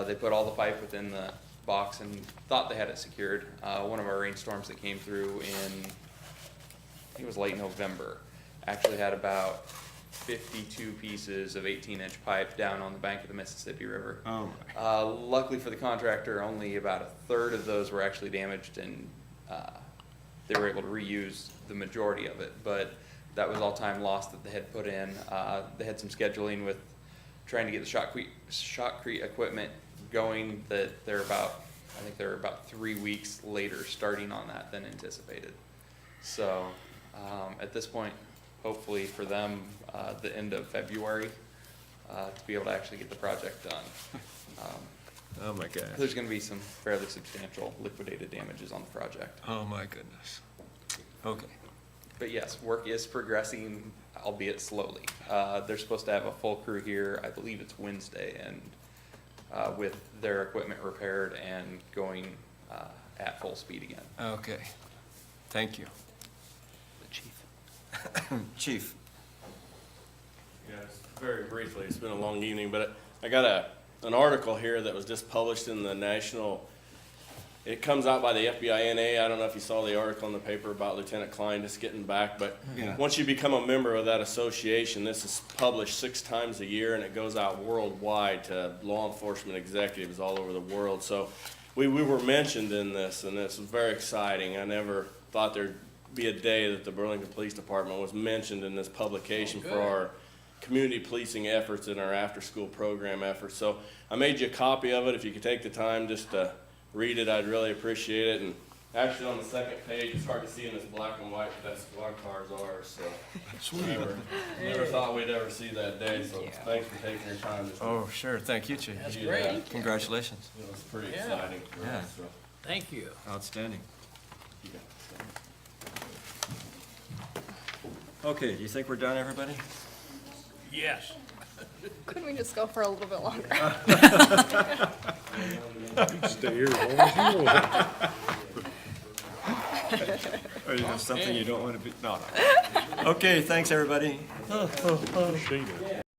They put all the pipe within the box and thought they had it secured. One of our rainstorms that came through in, I think it was late November, actually had about 52 pieces of 18-inch pipe down on the bank of the Mississippi River. Oh, Luckily for the contractor, only about a third of those were actually damaged, and they were able to reuse the majority of it. But that was all time lost that they had put in. They had some scheduling with trying to get the shotcrete equipment going that they're about, I think they're about 3 weeks later starting on that than anticipated. So at this point, hopefully for them, the end of February, to be able to actually get the project done. oh, my gosh. There's gonna be some fairly substantial liquidated damages on the project. Oh, my goodness. Okay. But yes, work is progressing, albeit slowly. They're supposed to have a full crew here, I believe it's Wednesday, and with their equipment repaired and going at full speed again. Okay. Thank you. The chief. Chief? Yes, very briefly, it's been a long evening, but I got an article here that was just published in the National, it comes out by the FBINA. I don't know if you saw the article in the paper about Lieutenant Klein just getting back, but Yeah. once you become a member of that association, this is published 6 times a year, and it goes out worldwide to law enforcement executives all over the world. So we were mentioned in this, and this was very exciting. I never thought there'd be a day that the Burlington Police Department was mentioned in this publication for our community policing efforts and our after-school program efforts. So I made you a copy of it. If you could take the time just to read it, I'd really appreciate it. And actually on the second page, it's hard to see in this black and white, but that's what our cars are, so. Never thought we'd ever see that day, so thanks for taking your time. Just to Oh, sure. Thank you, Chief. That's do great. that. Congratulations. It was pretty Yeah. exciting for Yeah. us, so. Thank you. Outstanding. Okay, do you think we're done, everybody? Yes. Couldn't we just go for a little bit longer? Stay here as long as you want. Or is there something you don't want to be, no. Okay, thanks, everybody. Shane.